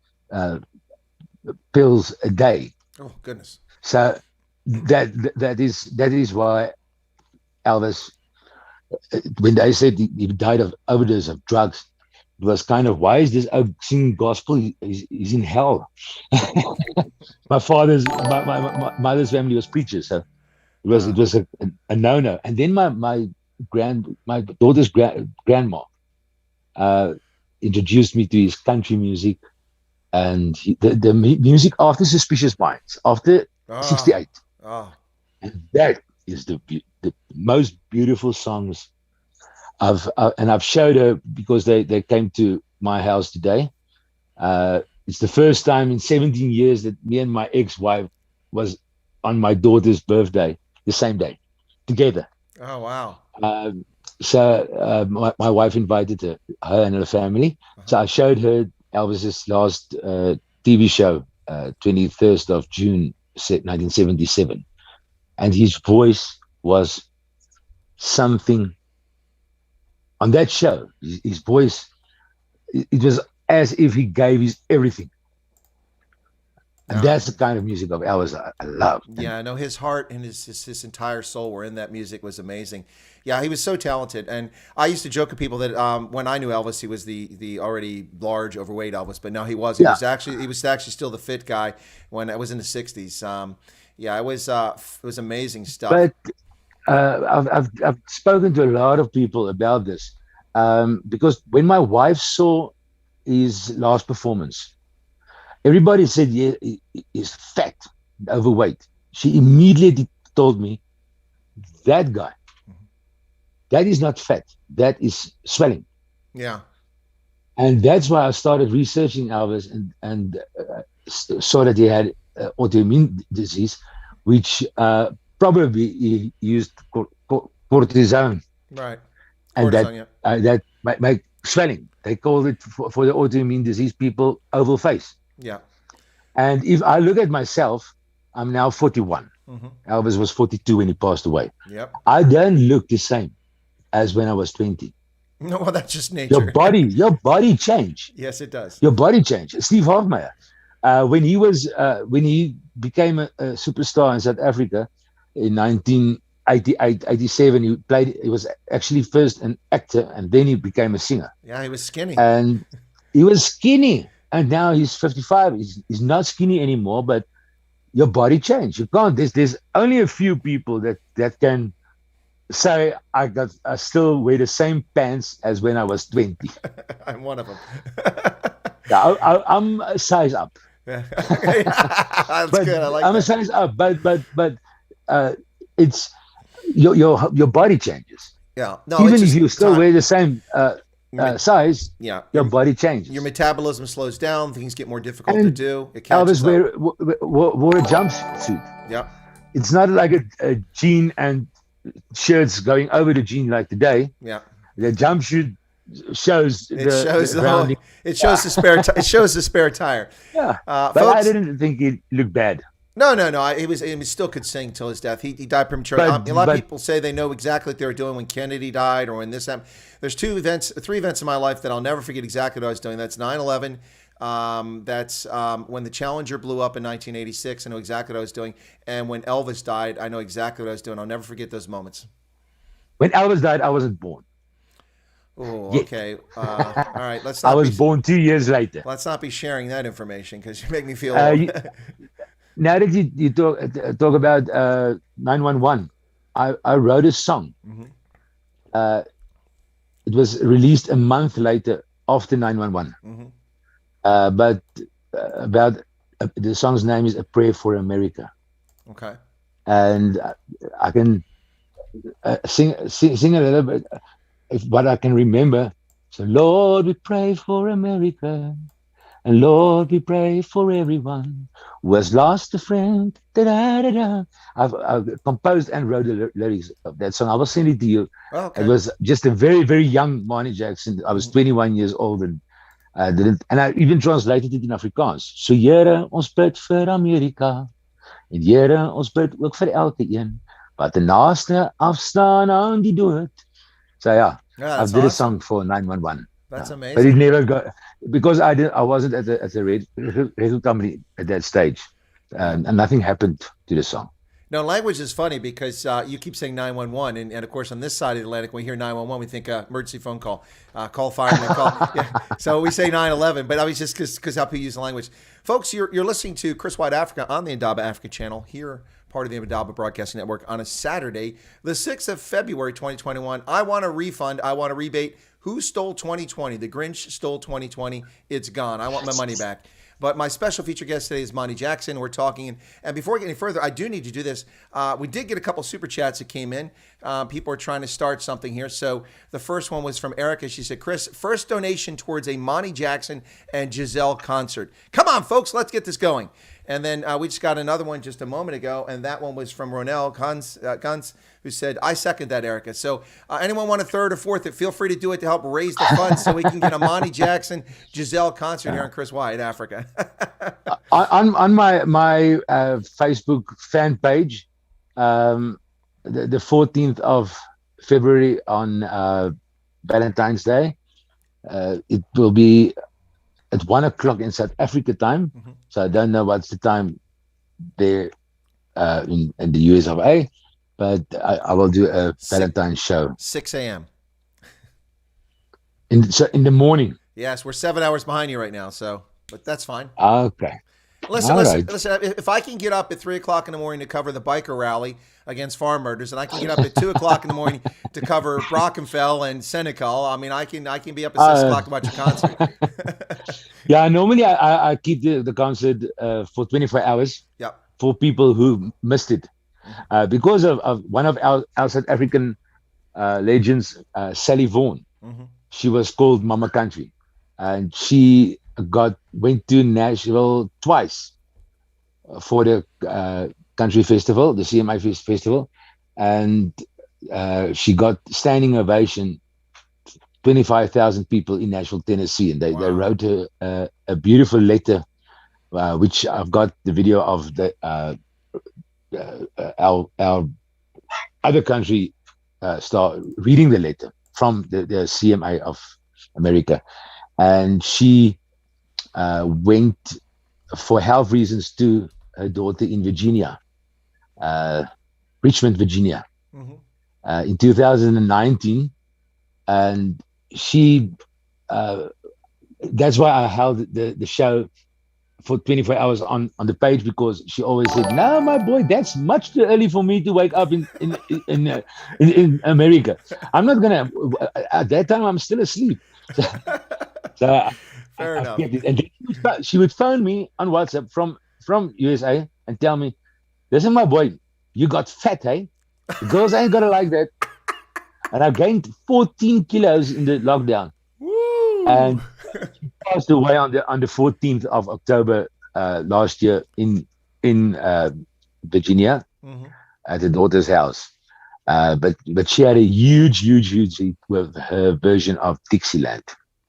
[SPEAKER 2] pills a day.
[SPEAKER 1] Oh goodness!
[SPEAKER 2] So that is why Elvis, when they said he died of overdose of drugs, it was kind of, why is this singing gospel? He's in hell. my mother's family was preachers, so it was a no-no. And then my daughter's grandma introduced me to his country music, and the music after Suspicious Minds, after 68. And that is the most beautiful songs and I've showed her, because they came to my house today. It's the first time in 17 years that me and my ex-wife was on my daughter's birthday, the same day, together.
[SPEAKER 1] Oh, wow.
[SPEAKER 2] So my wife invited her and her family. So I showed her Elvis's last TV show, 21st of June, 1977. And his voice was something on that show. His voice, it was as if he gave his everything. And that's the kind of music of Elvis I love.
[SPEAKER 1] Yeah, I know his heart and his entire soul were in that music. Was amazing. Yeah, he was so talented. And I used to joke with people that when I knew Elvis, he was the already large, overweight Elvis, but no, he wasn't. He was actually still the fit guy when I was in the '60s. It was amazing stuff.
[SPEAKER 2] But I've spoken to a lot of people about this, because when my wife saw his last performance, everybody said, yeah, he's fat, overweight. She immediately told me, that guy, that is not fat, that is swelling.
[SPEAKER 1] Yeah.
[SPEAKER 2] And that's why I started researching Elvis and saw that he had autoimmune disease, which probably he used cortisone.
[SPEAKER 1] Right.
[SPEAKER 2] And that might make swelling. They call it, for the autoimmune disease people, oval face.
[SPEAKER 1] Yeah.
[SPEAKER 2] And if I look at myself, I'm now 41. Elvis was 42 when he passed away.
[SPEAKER 1] Yep.
[SPEAKER 2] I don't look the same as when I was 20.
[SPEAKER 1] No, well, that's just nature.
[SPEAKER 2] Your body changed.
[SPEAKER 1] Yes, it does.
[SPEAKER 2] Your body changed. Steve Hofmeyer, when he became a superstar in South Africa in 1988, 87, he was actually first an actor, and then he became a singer.
[SPEAKER 1] Yeah, he was skinny.
[SPEAKER 2] And he was skinny. And now he's 55. He's not skinny anymore, but your body changed. You can't. There's only a few people that can say I still wear the same pants as when I was 20.
[SPEAKER 1] I'm one of them.
[SPEAKER 2] Yeah, I'm a size up.
[SPEAKER 1] That's
[SPEAKER 2] But
[SPEAKER 1] good. I like
[SPEAKER 2] I'm a
[SPEAKER 1] that.
[SPEAKER 2] size up. But it's your body changes.
[SPEAKER 1] Yeah. No, it's
[SPEAKER 2] Even if
[SPEAKER 1] just
[SPEAKER 2] you still
[SPEAKER 1] time.
[SPEAKER 2] wear the same size,
[SPEAKER 1] Yeah.
[SPEAKER 2] your body
[SPEAKER 1] Your
[SPEAKER 2] changes.
[SPEAKER 1] metabolism slows down. Things get more difficult to
[SPEAKER 2] And
[SPEAKER 1] do. It
[SPEAKER 2] Elvis
[SPEAKER 1] catches up.
[SPEAKER 2] wore a jumpsuit.
[SPEAKER 1] Yeah.
[SPEAKER 2] It's not like a jean and shirts going over the jean like today.
[SPEAKER 1] Yeah.
[SPEAKER 2] The jumpsuit shows
[SPEAKER 1] It shows
[SPEAKER 2] the
[SPEAKER 1] the whole.
[SPEAKER 2] rounding.
[SPEAKER 1] It shows the spare. It shows the spare tire.
[SPEAKER 2] Yeah, but I
[SPEAKER 1] Folks.
[SPEAKER 2] didn't think it looked bad.
[SPEAKER 1] No, no, no. He still could sing till his death. He died prematurely. A lot of
[SPEAKER 2] But
[SPEAKER 1] people say they know exactly what they were doing when Kennedy died or when this happened. There's three events in my life that I'll never forget exactly what I was doing. That's 9/11. That's when the Challenger blew up in 1986. I know exactly what I was doing. And when Elvis died, I know exactly what I was doing. I'll never forget those moments.
[SPEAKER 2] when Elvis died, I wasn't born.
[SPEAKER 1] Oh,
[SPEAKER 2] Yet.
[SPEAKER 1] okay. All right.
[SPEAKER 2] I was born 2 years later.
[SPEAKER 1] Let's not be sharing that information because you make me feel.
[SPEAKER 2] Now that you talk about 911, I wrote a song.
[SPEAKER 1] Mhm.
[SPEAKER 2] It was released a month later after 911.
[SPEAKER 1] Mhm.
[SPEAKER 2] But about the song's name is "A Prayer for America,"
[SPEAKER 1] Okay.
[SPEAKER 2] and I can sing a little bit. If what I can remember, so Lord, we pray for America, and Lord, we pray for everyone who has lost a friend. Da, da, da, da. I've composed and wrote the lyrics of that song. I will send it to you.
[SPEAKER 1] Oh, okay.
[SPEAKER 2] It was just a very, very young Manie Jackson. I was 21 years old and I even translated it in Afrikaans. So Here, ons bid vir Amerika. En Here, ons bid ook vir elke een wat de naaste afstaan aan die dood. So yeah, I did a song for 911.
[SPEAKER 1] That's amazing.
[SPEAKER 2] But it never got because I wasn't at the record company at that stage, and nothing happened to the song.
[SPEAKER 1] No, language is funny because you keep saying 911, and of course on this side of the Atlantic, when we hear 911, we think emergency phone call, call fireman, call. Yeah. So we say 911, but I was just because how people use the language. Folks, you're listening to Chris White Africa on the Indaba Africa channel here, part of the Indaba Broadcasting Network, on a Saturday, the 6th of February, 2021. I want a refund. I want a rebate. Who stole 2020? The Grinch stole 2020. It's gone. I want my money back. But my special feature guest today is Manie Jackson. We're talking, and before we get any further, I do need to do this. We did get a couple super chats that came in. People are trying to start something here. So the first one was from Erica. She said, Chris, first donation towards a Manie Jackson and Giselle concert. Come on, folks, let's get this going. And then we just got another one just a moment ago, and that one was from Ronell Guns, who said, I second that, Erica. So anyone want a third or fourth, feel free to do it to help raise the funds so we can get a Manie Jackson, Giselle concert here on Chris White Africa.
[SPEAKER 2] On my Facebook fan page, the 14th of February on Valentine's Day, it will be at 1 o'clock in South Africa time. Mm-hmm. So I don't know what's the time there in the US of A, but I will do a Valentine's show.
[SPEAKER 1] 6 a.m.
[SPEAKER 2] In the morning.
[SPEAKER 1] Yes, we're 7 hours behind you right now, but that's fine.
[SPEAKER 2] Okay.
[SPEAKER 1] Listen, if I can get up at 3 o'clock in the morning to cover the biker rally against farm murders, and I can get up at 2 o'clock in the morning to cover Brockenfell and Senecal, I mean, I can be up at 6 o'clock to watch a concert.
[SPEAKER 2] Yeah, normally I keep the concert for 24 hours.
[SPEAKER 1] Yep.
[SPEAKER 2] For people who missed it. Because of one of our South African legends, Sally Vaughan. Mm-hmm. She was called Mama Country. And she went to Nashville twice for the country festival, the CMA festival, and she got standing ovation. 25,000 people in Nashville, Tennessee, and they wrote her a beautiful letter, which I've got the video of our other country star reading the letter from the CMA of America. And she went for health reasons to her daughter in Virginia, Richmond, Virginia, in 2019. And she, that's why I held the show for 24 hours on the page, because she always said, "No, my boy, that's much too early for me to wake up in America. I'm not gonna. At that time, I'm still asleep." So
[SPEAKER 1] Fair
[SPEAKER 2] I
[SPEAKER 1] enough.
[SPEAKER 2] get it. And then she would phone me on WhatsApp from USA and tell me, "Listen, my boy, you got fat, hey? The girls ain't gonna like that." And I gained 14 kilos in the lockdown,
[SPEAKER 1] Woo!
[SPEAKER 2] and passed away on the 14th of October last year in Virginia
[SPEAKER 1] Hmm.
[SPEAKER 2] at her daughter's house. But she had a huge hit with her version of Dixieland,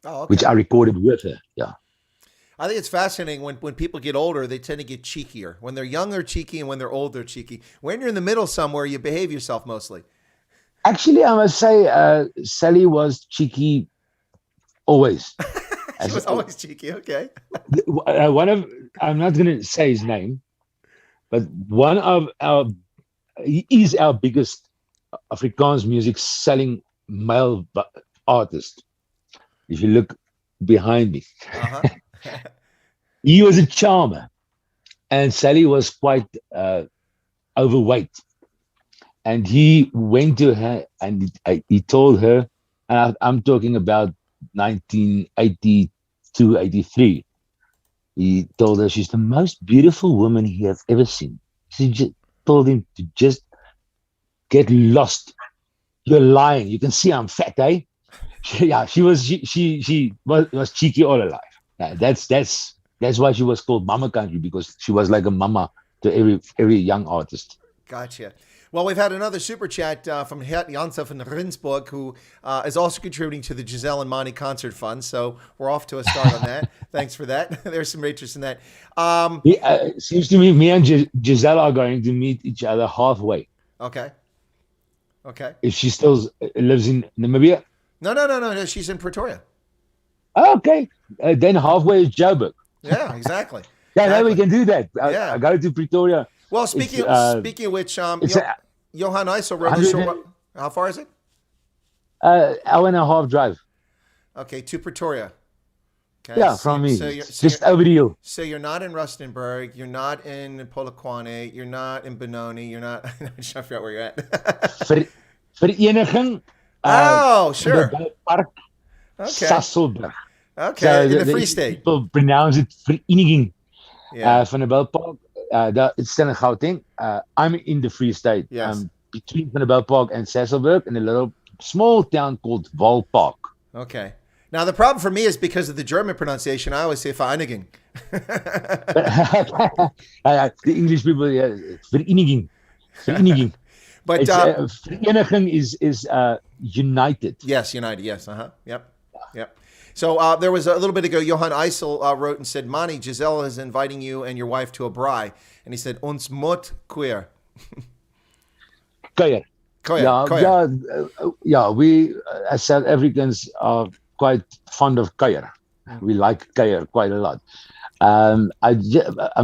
[SPEAKER 1] Oh,
[SPEAKER 2] which
[SPEAKER 1] okay.
[SPEAKER 2] I recorded with her. Yeah.
[SPEAKER 1] I think it's fascinating when people get older, they tend to get cheekier. When they're young, they're cheeky, and when they're old, they're cheeky. When you're in the middle somewhere, you behave yourself mostly.
[SPEAKER 2] Actually, I must say, Sally was cheeky always.
[SPEAKER 1] She
[SPEAKER 2] As
[SPEAKER 1] was always cheeky. Okay.
[SPEAKER 2] one of, I'm not going to say his name, but one of he is our biggest Afrikaans music selling male artist. If you look behind me,
[SPEAKER 1] Uh huh.
[SPEAKER 2] he was a charmer, and Sally was quite overweight. And he went to her and he told her, and I'm talking about 1982, 83. He told her she's the most beautiful woman he has ever seen. She just told him to just get lost. You're lying. You can see I'm fat, eh? Yeah, she was cheeky all her life. That's why she was called Mama Country, because she was like a mama to every young artist.
[SPEAKER 1] Gotcha. Well, we've had another super chat from Gert Janssen from Rinsburg, who is also contributing to the Giselle and Manie Concert Fund. So we're off to a start on that. Thanks for that. There's some interest in that.
[SPEAKER 2] Seems to me and Giselle are going to meet each other halfway.
[SPEAKER 1] Okay. Okay.
[SPEAKER 2] If she still lives in Namibia.
[SPEAKER 1] No. She's in Pretoria.
[SPEAKER 2] Okay. Then halfway is Joburg.
[SPEAKER 1] Yeah, exactly.
[SPEAKER 2] Yeah,
[SPEAKER 1] Exactly.
[SPEAKER 2] then we can do that.
[SPEAKER 1] Yeah.
[SPEAKER 2] I go to Pretoria.
[SPEAKER 1] Well,
[SPEAKER 2] It's
[SPEAKER 1] speaking of which,
[SPEAKER 2] it's
[SPEAKER 1] Johan Eisel wrote the
[SPEAKER 2] 100
[SPEAKER 1] short. How far is it?
[SPEAKER 2] hour and a half drive.
[SPEAKER 1] Okay, to Pretoria. Okay,
[SPEAKER 2] Yeah, from me.
[SPEAKER 1] So
[SPEAKER 2] Just over the hill.
[SPEAKER 1] so you're not in Rustenburg. You're not in Polokwane. You're not in Benoni. You're not. I'm just trying to figure out where you're at.
[SPEAKER 2] Vereniging.
[SPEAKER 1] Oh, sure.
[SPEAKER 2] Park
[SPEAKER 1] Okay.
[SPEAKER 2] Sasolburg.
[SPEAKER 1] Okay,
[SPEAKER 2] So
[SPEAKER 1] in the Free State.
[SPEAKER 2] People pronounce it Vereniging.
[SPEAKER 1] Yeah.
[SPEAKER 2] Van der Belpark. It's still in Gauteng. I'm in the Free State.
[SPEAKER 1] Yes.
[SPEAKER 2] Between Van der Belpark and Sasolburg, in a little small town called Valpark.
[SPEAKER 1] Okay. Now the problem for me is because of the German pronunciation. I always say Vereniging.
[SPEAKER 2] The English people, yeah, Vereniging. Vereniging.
[SPEAKER 1] But
[SPEAKER 2] Vereniging is united.
[SPEAKER 1] yes, United. Yes. Yep. Yep. So there was a little bit ago, Johan Eisel wrote and said, Manie, Giselle is inviting you and your wife to a braai. And he said, ons moet queer.
[SPEAKER 2] Kuier. Yeah, we as South Africans are quite fond of kuier. We like kuier quite a lot. I'm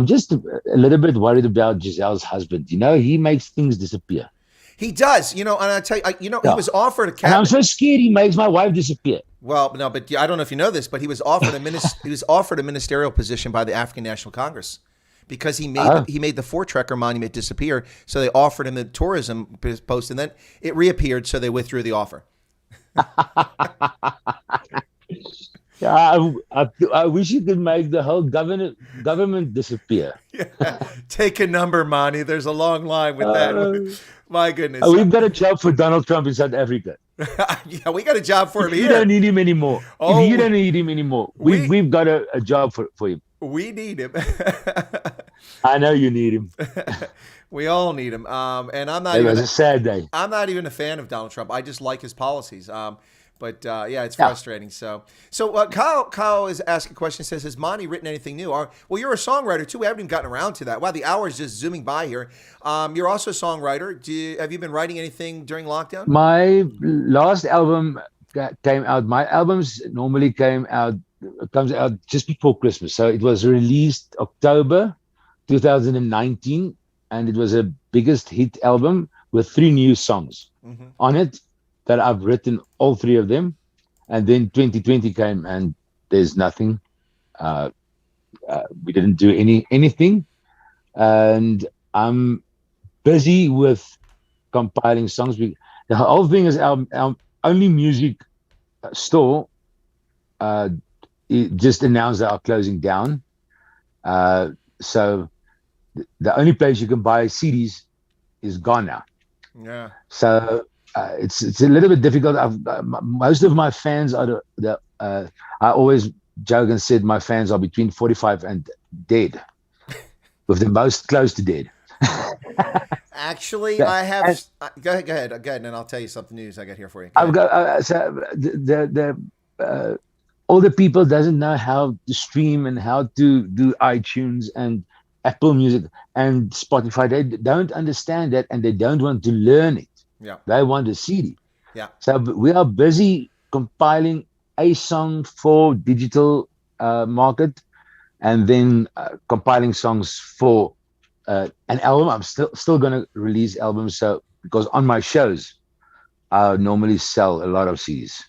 [SPEAKER 2] just a little bit worried about Giselle's husband. He makes things disappear.
[SPEAKER 1] He does, and I tell you, he was offered a
[SPEAKER 2] And
[SPEAKER 1] cabinet.
[SPEAKER 2] I'm so scared he makes my wife disappear.
[SPEAKER 1] Well, no, but I don't know if you know this, but he was offered a ministerial position by the African National Congress because he made the Voortrekker monument disappear. So they offered him the tourism post, and then it reappeared. So they withdrew the offer.
[SPEAKER 2] Yeah, I wish you could make the whole government disappear.
[SPEAKER 1] Yeah. Take a number, Manie. There's a long line with that. My goodness.
[SPEAKER 2] We've got a job for Donald Trump in South Africa.
[SPEAKER 1] Yeah, we got a job for him here.
[SPEAKER 2] You don't need him anymore.
[SPEAKER 1] Oh,
[SPEAKER 2] if you don't need him anymore, we've got a job for him.
[SPEAKER 1] We need him.
[SPEAKER 2] I know you need him.
[SPEAKER 1] We all need him. And I'm not.
[SPEAKER 2] It was a sad day.
[SPEAKER 1] I'm not even a fan of Donald Trump. I just like his policies. But it's frustrating. So Kyle is asking a question. Says, has Manie written anything new? Well, you're a songwriter too. We haven't even gotten around to that. Wow, the hour is just zooming by here. You're also a songwriter. Have you been writing anything during lockdown?
[SPEAKER 2] My last album came out. My albums normally comes out just before Christmas. So it was released October 2019, and it was a biggest hit album with 3 new songs on it that I've written, all 3 of them. And then 2020 came and there's nothing. We didn't do anything. And I'm busy with compiling songs. The whole thing is our only music store it just announced they are closing down. So the only place you can buy CDs is gone now.
[SPEAKER 1] Yeah.
[SPEAKER 2] So it's a little bit difficult. Most of my fans are I always joke and said my fans are between 45 and dead, with the most close to dead.
[SPEAKER 1] Actually,
[SPEAKER 2] Yeah,
[SPEAKER 1] I have.
[SPEAKER 2] and
[SPEAKER 1] Go ahead, and I'll tell you something news I got here for you. Go
[SPEAKER 2] I've
[SPEAKER 1] ahead.
[SPEAKER 2] got so older people doesn't know how to stream and how to do iTunes and Apple Music and Spotify. They don't understand that, and they don't want to learn it.
[SPEAKER 1] Yeah.
[SPEAKER 2] They want a CD.
[SPEAKER 1] Yeah.
[SPEAKER 2] So we are busy compiling a song for digital market, and then compiling songs for an album. I'm still going to release albums, so because on my shows I normally sell a lot of CDs.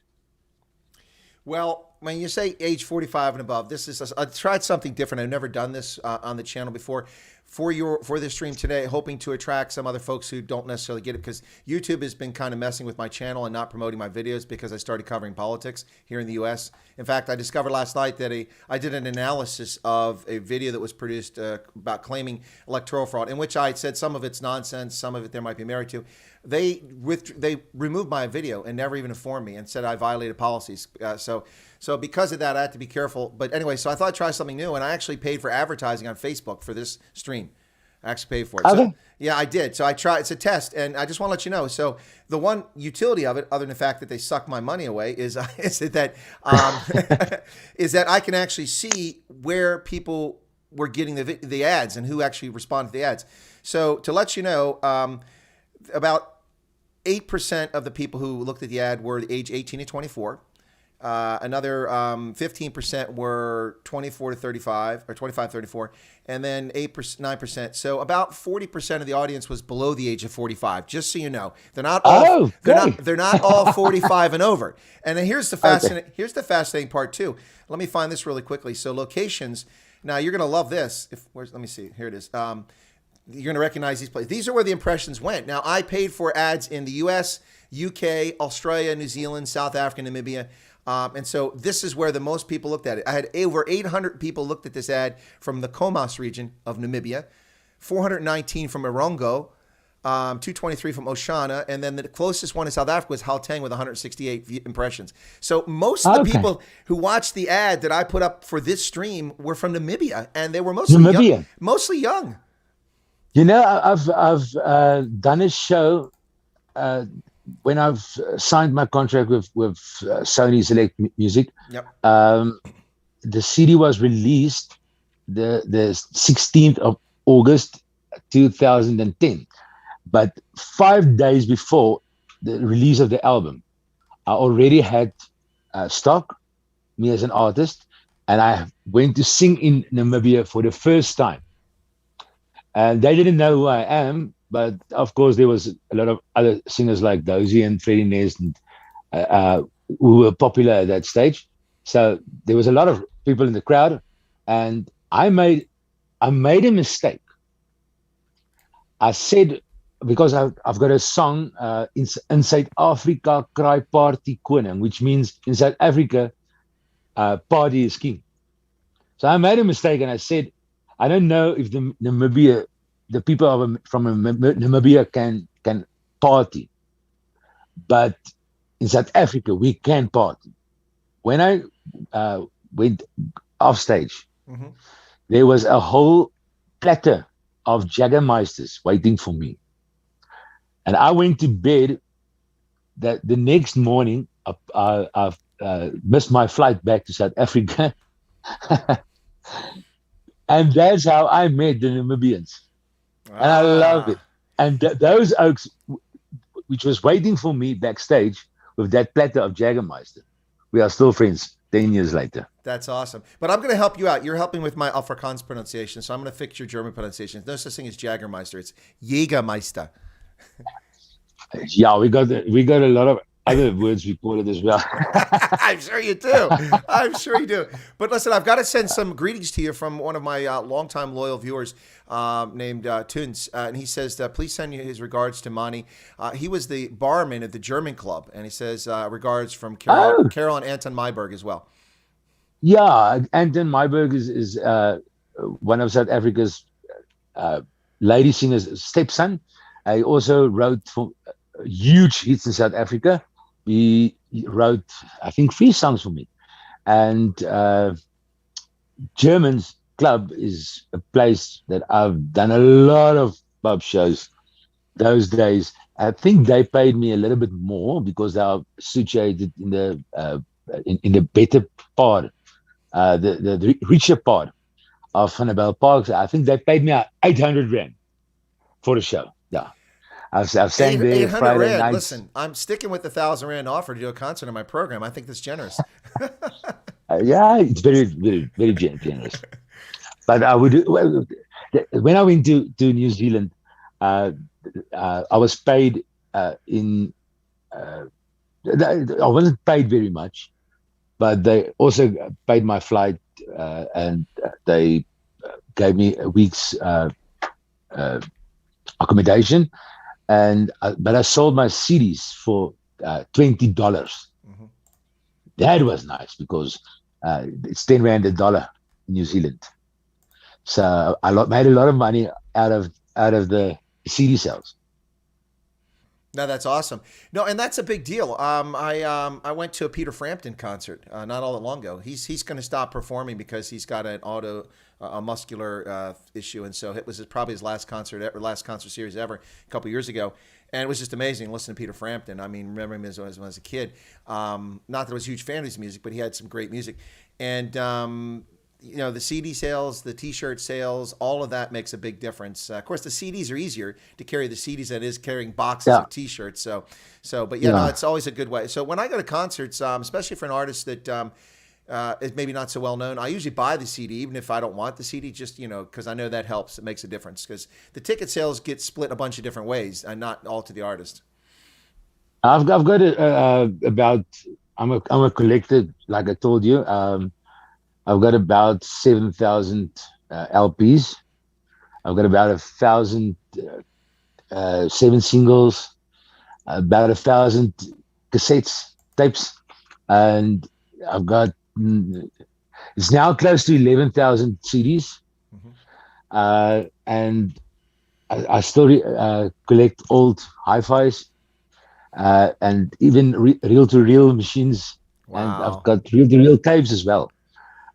[SPEAKER 1] Well, when you say age 45 and above, I tried something different. I've never done this on the channel before. For this stream today, hoping to attract some other folks who don't necessarily get it, because YouTube has been kind of messing with my channel and not promoting my videos because I started covering politics here in the U.S. In fact, I discovered last night that I did an analysis of a video that was produced about claiming electoral fraud, in which I said some of it's nonsense, some of it there might be merit to. They removed my video and never even informed me and said I violated policies. So because of that, I had to be careful. But anyway, so I thought I'd try something new, and I actually paid for advertising on Facebook for this stream. I actually paid for it.
[SPEAKER 2] Okay.
[SPEAKER 1] So, yeah, I did. So I tried. It's a test, and I just want to let you know. So the one utility of it, other than the fact that they suck my money away, is that is that I can actually see where people were getting the ads and who actually responded to the ads. So to let you know, about 8% of the people who looked at the ad were age 18 to 24. Another 15% were 24 to 35 or 25 to 34, and then 9%. So about 40% of the audience was below the age of 45. Just so you know, they're not all they're not all 45 and over. And then here's the fascinating part too. Let me find this really quickly. So locations. Now you're gonna love this. Let me see. Here it is. You're going to recognize these places. These are where the impressions went. Now, I paid for ads in the U.S., UK, Australia, New Zealand, South Africa, Namibia. And so this is where the most people looked at it. I had over 800 people looked at this ad from the Comas region of Namibia, 419 from Erongo, 223 from Oshana, and then the closest one in South Africa was Gauteng with 168 impressions. So most of the people who watched the ad that I put up for this stream were from Namibia, and they were mostly young.
[SPEAKER 2] You know, I've done a show when I've signed my contract with Sony Select Music.
[SPEAKER 1] Yep.
[SPEAKER 2] The CD was released the 16th of August 2010, but 5 days before the release of the album, I already had stock, me as an artist, and I went to sing in Namibia for the first time. And they didn't know who I am, but of course there was a lot of other singers like Dozy and Freddie Nest and who were popular at that stage. So there was a lot of people in the crowd, and I made a mistake. I said, because I've got a song in South Africa, cry party koning, which means in South Africa, party is king. So I made a mistake and I said, I don't know if the people from Namibia can party, but in South Africa we can party. When I went off stage, there was a whole platter of Jägermeisters waiting for me, and I went to bed. That the next morning, I missed my flight back to South Africa. And that's how I met the Namibians. And I love it. And those oaks, which was waiting for me backstage with that platter of Jägermeister, we are still friends 10 years later.
[SPEAKER 1] That's awesome. But I'm going to help you out. You're helping with my Afrikaans pronunciation, so I'm going to fix your German pronunciation. No such thing as Jägermeister. It's Jägermeister.
[SPEAKER 2] Yeah, we got a lot of other words we call it as well.
[SPEAKER 1] I'm sure you do. I'm sure you do. But listen, I've got to send some greetings to you from one of my longtime loyal viewers named Tuns. And he says, please send you his regards to Manie. He was the barman at the German club. And he says, regards from Carol and Anton Myberg as well.
[SPEAKER 2] Yeah, Anton Myburgh is one of South Africa's uh, lady singers' stepson. I also wrote for huge hits in South Africa. He wrote, I think, 3 songs for me. And German's Club is a place that I've done a lot of pub shows those days. I think they paid me a little bit more because they are situated in the better part, the richer part of Vanderbilt Park. I think they paid me 800 rand for the show. Yeah, I've sang there
[SPEAKER 1] 800
[SPEAKER 2] Friday
[SPEAKER 1] rand.
[SPEAKER 2] nights.
[SPEAKER 1] Listen, I'm sticking with the 1,000 rand offer to do a concert in my program. I think that's generous.
[SPEAKER 2] Yeah, it's very generous. But I would when I went to New Zealand, uh, I was paid in. I wasn't paid very much, but they also paid my flight and they gave me a week's uh, accommodation. And but I sold my CDs for $20.
[SPEAKER 1] Mhm.
[SPEAKER 2] That was nice because it's 10 rand a dollar in New Zealand. So I made a lot of money out of the CD sales.
[SPEAKER 1] No, that's awesome. No, and that's a big deal. I went to a Peter Frampton concert not all that long ago. He's going to stop performing because he's got an a muscular issue, and so it was probably his last concert ever, last concert series ever a couple years ago. And it was just amazing listening to Peter Frampton. I mean, remembering him as a kid. Not that I was a huge fan of his music, but he had some great music. And the CD sales, the T-shirt sales, all of that makes a big difference. Of course, the CDs are easier to carry the CDs than it is carrying boxes
[SPEAKER 2] Yeah,
[SPEAKER 1] of T-shirts. But yeah, no,
[SPEAKER 2] yeah.
[SPEAKER 1] it's always a good way. So when I go to concerts, especially for an artist that is maybe not so well known, I usually buy the CD, even if I don't want the CD, just because I know that helps. It makes a difference because the ticket sales get split a bunch of different ways, and not all to the artist.
[SPEAKER 2] I've got about. I'm a collector, like I told you. I've got about 7,000 LPs. I've got about 1,000 seven singles, about 1,000 cassettes, tapes, and I've got it's now close to 11,000 CDs.
[SPEAKER 1] Hmm.
[SPEAKER 2] And I still collect old hi-fis and even reel-to-reel machines, and I've
[SPEAKER 1] Wow.
[SPEAKER 2] got reel-to-reel tapes as well.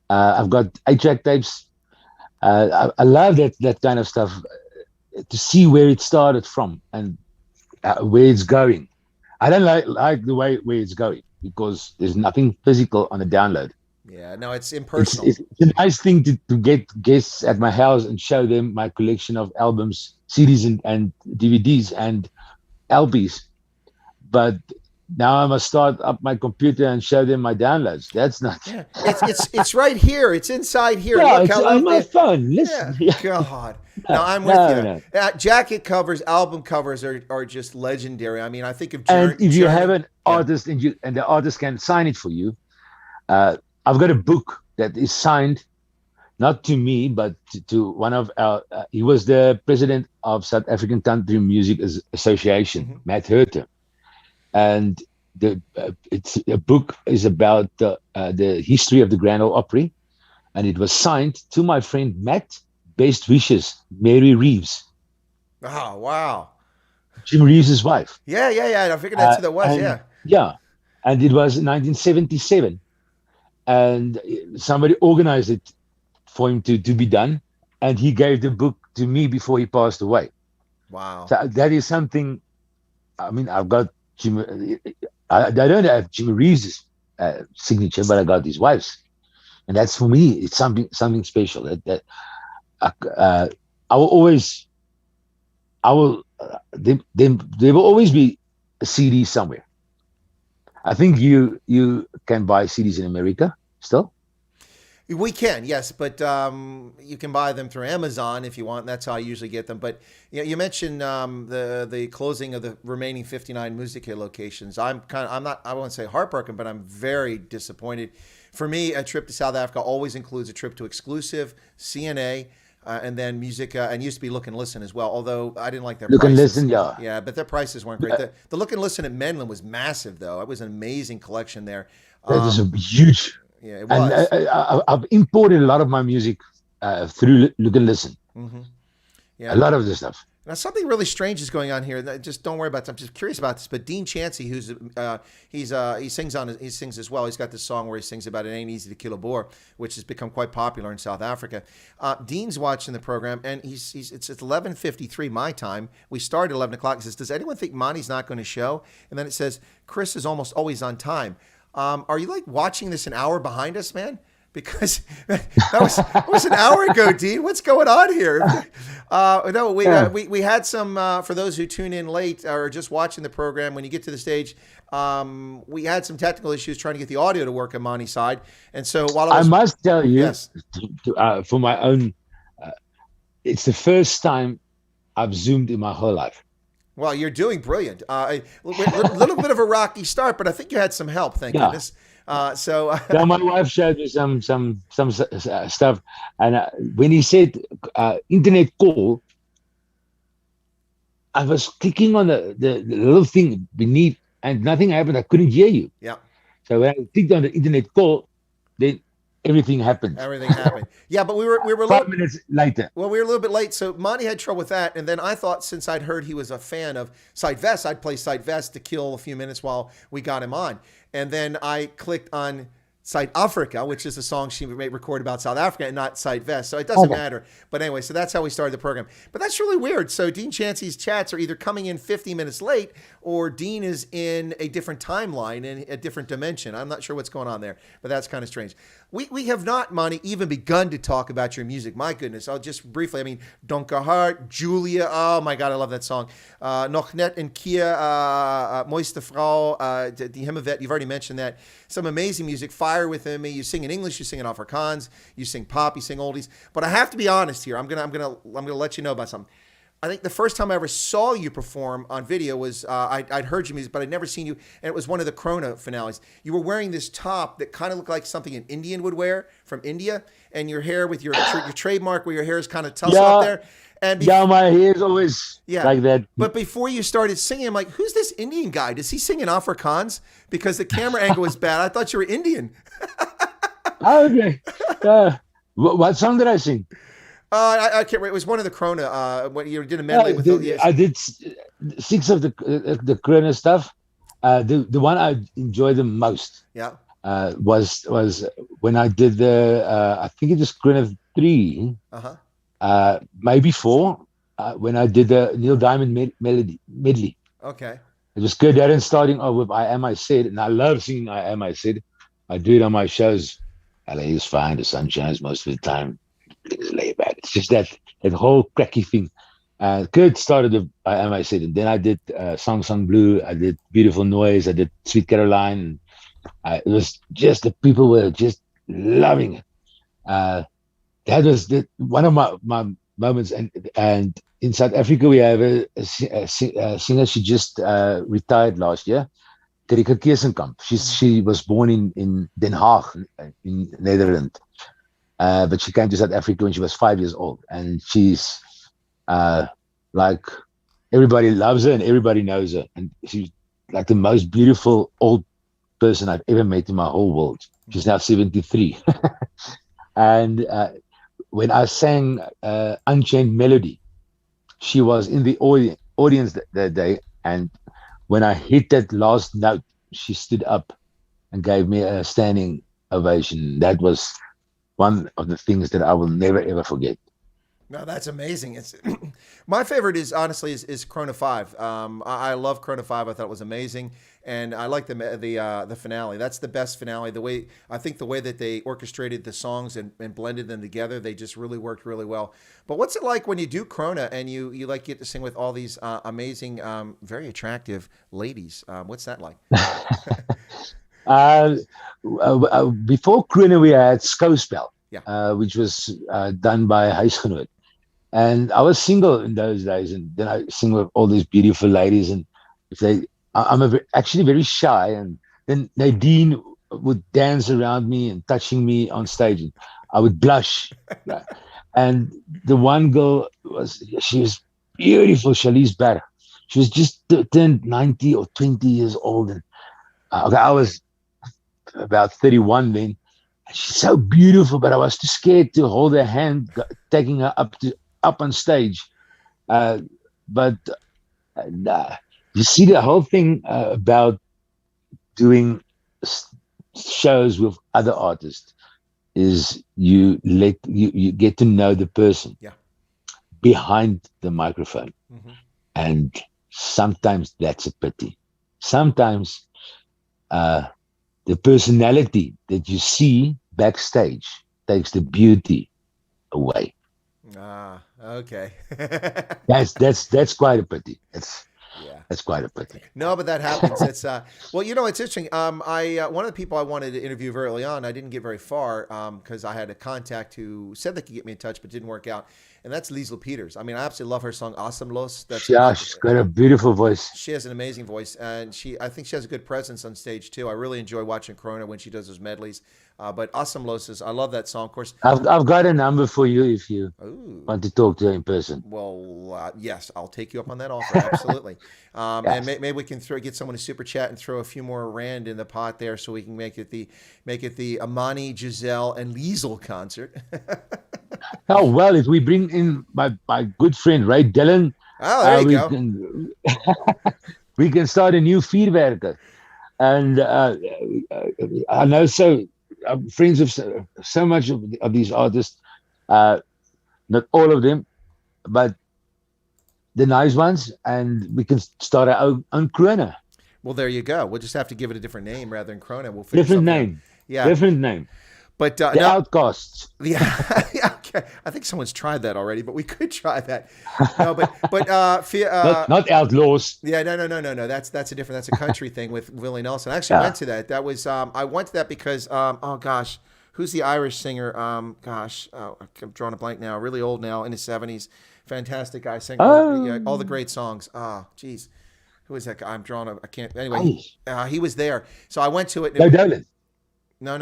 [SPEAKER 2] I've got 8-track tapes. I love that kind of stuff to see where it started from and where it's going. I don't like the way where it's going because there's nothing physical on the download.
[SPEAKER 1] Yeah. No, it's
[SPEAKER 2] It's
[SPEAKER 1] impersonal.
[SPEAKER 2] it's, it's a nice thing to get guests at my house and show them my collection of albums, CDs, and DVDs and LPs. But now I must start up my computer and show them my downloads. That's not.
[SPEAKER 1] Yeah, it's right here. It's inside here.
[SPEAKER 2] Yeah,
[SPEAKER 1] Look
[SPEAKER 2] it's
[SPEAKER 1] how
[SPEAKER 2] on my
[SPEAKER 1] lovely.
[SPEAKER 2] phone.
[SPEAKER 1] Yeah,
[SPEAKER 2] Listen. Yeah.
[SPEAKER 1] God.
[SPEAKER 2] No,
[SPEAKER 1] Now I'm with
[SPEAKER 2] no,
[SPEAKER 1] you.
[SPEAKER 2] no.
[SPEAKER 1] Jacket covers, album covers are just legendary. I mean, I think of
[SPEAKER 2] And if you have
[SPEAKER 1] Journey.
[SPEAKER 2] an
[SPEAKER 1] Yeah.
[SPEAKER 2] artist and the artist can sign it for you, uh, I've got a book that is signed not to me but to one of our. He was the president of South African Country Music Association,
[SPEAKER 1] Hmm.
[SPEAKER 2] Matt Herter, and it's a book is about the history of the Grand Ole Opry, and it was signed to my friend Matt. Best wishes, Mary Reeves,
[SPEAKER 1] Oh, wow.
[SPEAKER 2] Jim Reeves' wife.
[SPEAKER 1] Yeah. I figured that's who that was.
[SPEAKER 2] And
[SPEAKER 1] Yeah.
[SPEAKER 2] yeah, and it was 1977, and somebody organized it for him to be done, and he gave the book to me before he passed away.
[SPEAKER 1] Wow.
[SPEAKER 2] So that is something. I mean, I've got Jim. I don't have Jim Reeves' signature, but I got his wife's, and that's for me. It's something special. That I will always. I will. There will always be a CD somewhere. I think you can buy CDs in America still.
[SPEAKER 1] We can, yes, but you can buy them through Amazon if you want. And that's how I usually get them. But you mentioned the closing of the remaining 59 Musica locations. I'm not, I won't say heartbroken, but I'm very disappointed. For me, a trip to South Africa always includes a trip to Exclusive, CNA, and then Musica, and used to be Look and Listen as well. Although I didn't like their
[SPEAKER 2] Look and
[SPEAKER 1] prices.
[SPEAKER 2] listen, yeah.
[SPEAKER 1] Yeah, but their prices weren't great. The Look and Listen at Menlyn was massive, though. It was an amazing collection there.
[SPEAKER 2] That is a
[SPEAKER 1] Um,
[SPEAKER 2] huge.
[SPEAKER 1] Yeah, it
[SPEAKER 2] And
[SPEAKER 1] was.
[SPEAKER 2] I've imported a lot of my music through Look and Listen.
[SPEAKER 1] Mm-hmm.
[SPEAKER 2] A
[SPEAKER 1] Yeah.
[SPEAKER 2] lot of the stuff.
[SPEAKER 1] Now something really strange is going on here. Just don't worry about it. I'm just curious about this. But Dean Chancey, who's he sings as well. He's got this song where he sings about it ain't easy to kill a boar, which has become quite popular in South Africa. Dean's watching the program, and it's 11:53 my time. We started at 11 o'clock. He says, "Does anyone think Manie's not going to show?" And then it says, "Chris is almost always on time." Are you like watching this an hour behind us, man? Because that was an hour ago, Dean. What's going on here? No, we had some for those who tune in late or just watching the program. When you get to the stage, we had some technical issues trying to get the audio to work on Manie's side, and so while
[SPEAKER 2] I must tell you,
[SPEAKER 1] yes,
[SPEAKER 2] for my own, it's the first time I've Zoomed in my whole life.
[SPEAKER 1] well, you're doing brilliant. A little bit of a rocky start, but I think you had some help. Thank goodness.
[SPEAKER 2] Yeah, my wife showed me some stuff, and when he said internet call, I was clicking on the little thing beneath, and nothing happened. I couldn't hear you.
[SPEAKER 1] Yeah.
[SPEAKER 2] So when I clicked on the internet call, then everything happened.
[SPEAKER 1] Everything happened. Yeah, but we were
[SPEAKER 2] 5 minutes later.
[SPEAKER 1] Well, we were a little bit late, so Manie had trouble with that, and then I thought since I'd heard he was a fan of Side Vest, I'd play Side Vest to kill a few minutes while we got him on. And then I clicked on Side Africa, which is a song she may record about South Africa and not Side Vest, so it doesn't matter. But anyway, so that's how we started the program. But that's really weird. So Dean Chancey's chats are either coming in 50 minutes late or Dean is in a different timeline, in a different dimension. I'm not sure what's going on there, but that's kind of strange. We have not, Manie, even begun to talk about your music. My goodness. I'll just briefly, I mean, Donker Hart, Julia. Oh my God, I love that song. Nog net een keer, Mooiste Frau, Die Himmelwet. You've already mentioned that. Some amazing music. Fire Within Me. You sing in English, you sing in Afrikaans, you sing pop, you sing oldies. But I have to be honest here. I'm gonna let you know about something. I think the first time I ever saw you perform on video was I'd heard your music, but I'd never seen you, and it was one of the Corona finales. You were wearing this top that kind of looked like something an Indian would wear from India, and your hair with your trademark where your hair is kind of tousled up there. And
[SPEAKER 2] my hair is always like that.
[SPEAKER 1] But before you started singing, I'm like, who's this Indian guy? Does he sing in Afrikaans? Because the camera angle was bad. I thought you were Indian.
[SPEAKER 2] Okay. What song did I sing?
[SPEAKER 1] I can't remember. It was one of the Corona. When you did a medley with
[SPEAKER 2] I did 6 of the Corona stuff. The one I enjoyed the most, was when I did the I think it was Corona 3, maybe 4, when I did the Neil Diamond medley.
[SPEAKER 1] Okay.
[SPEAKER 2] It was good. Darren starting off with I Am I Said, and I love singing I Am I Said. I do it on my shows. LA is fine. The sun shines most of the time. It's laid back. It's just that whole cracky thing. Kurt started the I Am I Said, and then I did Song Blue. I did Beautiful Noise. I did Sweet Caroline. It was just the people were just loving it. That was one of my moments. And in South Africa we have a singer. She just retired last year. Terika Keesenkamp. She was born in Den Haag in Netherlands. But she came to South Africa when she was 5 years old, and she's like everybody loves her and everybody knows her, and she's like the most beautiful old person I've ever met in my whole world. She's now 73, and when I sang Unchained Melody, she was in the audience that day, and when I hit that last note, she stood up and gave me a standing ovation. That was one of the things that I will never ever forget.
[SPEAKER 1] No, that's amazing. It's my favorite is honestly is Corona 5. I love Corona 5. I thought it was amazing, and I like the finale. That's the best finale. The way that they orchestrated the songs and blended them together, they just really worked really well. But what's it like when you do Corona and you like get to sing with all these amazing, very attractive ladies? What's that like?
[SPEAKER 2] Before Corona, we had Skouspel, which was done by Huisgenoot. And I was single in those days, and then I sing with all these beautiful ladies. And I'm actually very shy, and then Nadine would dance around me and touching me on stage, and I would blush. And the one girl she was beautiful, Charlize Barr. She was just turned 90 or 20 years old, and I was about 31 then, She's so beautiful, but I was too scared to hold her hand, taking her up on stage. But you see, the whole thing about doing shows with other artists is you get to know the person behind the microphone, and sometimes that's a pity. Sometimes the personality that you see backstage takes the beauty away.
[SPEAKER 1] Okay.
[SPEAKER 2] That's quite a pity. That's quite a pity.
[SPEAKER 1] No, but that happens. It's well, you know, it's interesting. I one of the people I wanted to interview very early on, I didn't get very far because I had a contact who said they could get me in touch, but didn't work out. And that's Liesl Peters. I mean, I absolutely love her song "Asamlos."
[SPEAKER 2] She's got a beautiful voice.
[SPEAKER 1] She has an amazing voice, and I think she has a good presence on stage too. I really enjoy watching Corona when she does those medleys. But "Asamlos" I love that song. Of course,
[SPEAKER 2] I've got a number for you if you want to talk to her in person.
[SPEAKER 1] Well, yes, I'll take you up on that offer. Absolutely. Yes. And maybe we can get someone to super chat and throw a few more rand in the pot there, so we can make it the Manie, Giselle, and Liesl concert.
[SPEAKER 2] Oh well, if we bring in my good friend Ray Dillon,
[SPEAKER 1] there you go.
[SPEAKER 2] We can start a new Vuurwerker, and I know I'm friends of so much of these artists, not all of them, but the nice ones, and we can start our own Corona.
[SPEAKER 1] Well, there you go. We'll just have to give it a different name rather than Corona. We'll
[SPEAKER 2] figure different name. Yeah, different name.
[SPEAKER 1] But
[SPEAKER 2] the Outcasts.
[SPEAKER 1] Yeah, okay. I think someone's tried that already, but we could try that. No, but
[SPEAKER 2] not Outlaws.
[SPEAKER 1] Yeah, no. That's a different. That's a country thing with Willie Nelson. I actually went to that. That was I went to that because oh gosh, who's the Irish singer? I'm drawing a blank now. Really old now, in his 70s. Fantastic guy, singing all the great songs. Oh, geez, who is that guy? I can't. Anyway, he was there, so I went to it. No.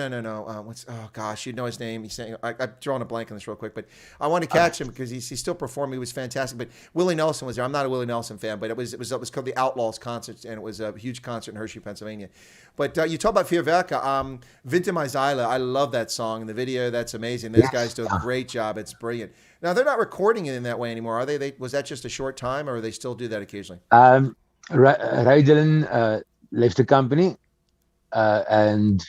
[SPEAKER 1] Oh gosh, you know his name. He's saying I'm drawing a blank on this real quick, but I want to catch him because he's still performing. He was fantastic. But Willie Nelson was there. I'm not a Willie Nelson fan, but it was called the Outlaws concert, and it was a huge concert in Hershey, Pennsylvania. But you talk about Vuurwerker, Winter My Zeile. I love that song and the video. That's amazing. Those guys do a great job. It's brilliant. Now they're not recording it in that way anymore, are they? Was that just a short time, or they still do that occasionally?
[SPEAKER 2] Ray Dillon left the company, and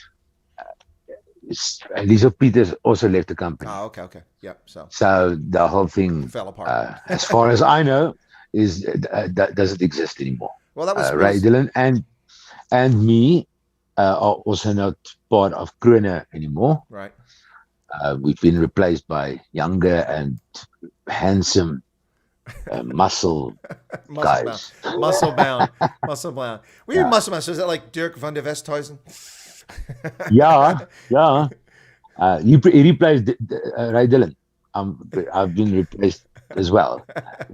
[SPEAKER 2] Liesl Peters also left the company.
[SPEAKER 1] Oh, okay. Yep.
[SPEAKER 2] So the whole thing
[SPEAKER 1] fell apart.
[SPEAKER 2] As far as I know, that doesn't exist anymore.
[SPEAKER 1] Well, that was
[SPEAKER 2] Ray Dillon and me are also not part of Corona anymore.
[SPEAKER 1] Right.
[SPEAKER 2] We've been replaced by younger and handsome muscle guys.
[SPEAKER 1] Muscle bound. We were muscle bound. So is that like Dirk van der Westhuizen?
[SPEAKER 2] Yeah. He replaced Ray Dillon. I've been replaced as well.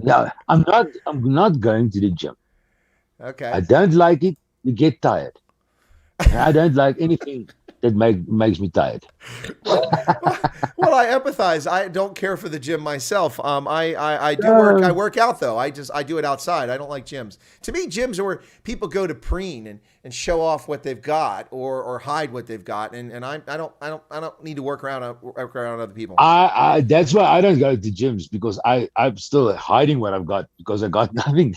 [SPEAKER 2] No, I'm not going to the gym.
[SPEAKER 1] Okay.
[SPEAKER 2] I don't like it. You get tired. I don't like anything that makes me tired.
[SPEAKER 1] Well, I empathize. I don't care for the gym myself. I do work. I work out though. I do it outside. I don't like gyms. To me, gyms are where people go to preen and show off what they've got or hide what they've got. And I don't need to work around other people.
[SPEAKER 2] That's why I don't go to gyms, because I'm still hiding what I've got because I got nothing.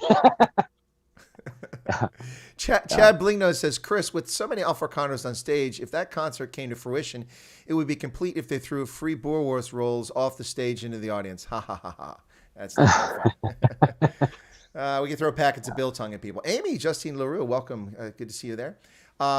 [SPEAKER 1] Chad Blingno says, Chris, with so many Afrikaners on stage, if that concert came to fruition, it would be complete if they threw free Boerewors rolls off the stage into the audience. Ha ha ha ha. That's not fun. We can throw packets of biltong at people. Amy Justine LaRue, welcome. Good to see you there.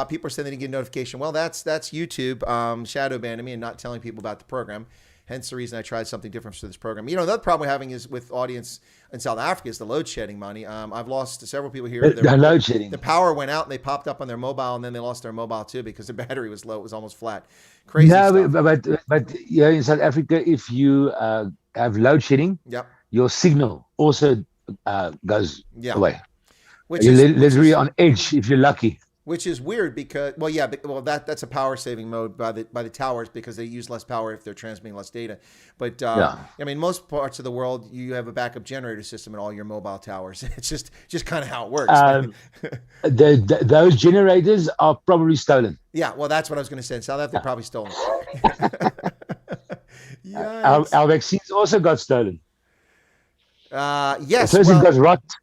[SPEAKER 1] People are saying they didn't get a notification. Well, that's YouTube shadow banning me and not telling people about the program. Hence the reason I tried something different for this program. You know, another problem we're having is with audience in South Africa is the load shedding, Manie. I've lost several people here.
[SPEAKER 2] The load shedding.
[SPEAKER 1] The power went out and they popped up on their mobile, and then they lost their mobile too because the battery was low. It was almost flat. Crazy stuff.
[SPEAKER 2] But yeah, in South Africa, if you have load shedding, your signal also goes away. You're literally on edge if you're lucky.
[SPEAKER 1] Which is weird because, that's a power saving mode by the towers because they use less power if they're transmitting less data. But I mean, most parts of the world, you have a backup generator system in all your mobile towers. It's just kind of how it works.
[SPEAKER 2] Those generators are probably stolen.
[SPEAKER 1] Yeah, well, that's what I was going to say. In South Africa, probably stolen.
[SPEAKER 2] Our vaccines also got stolen.
[SPEAKER 1] Yes.
[SPEAKER 2] First it got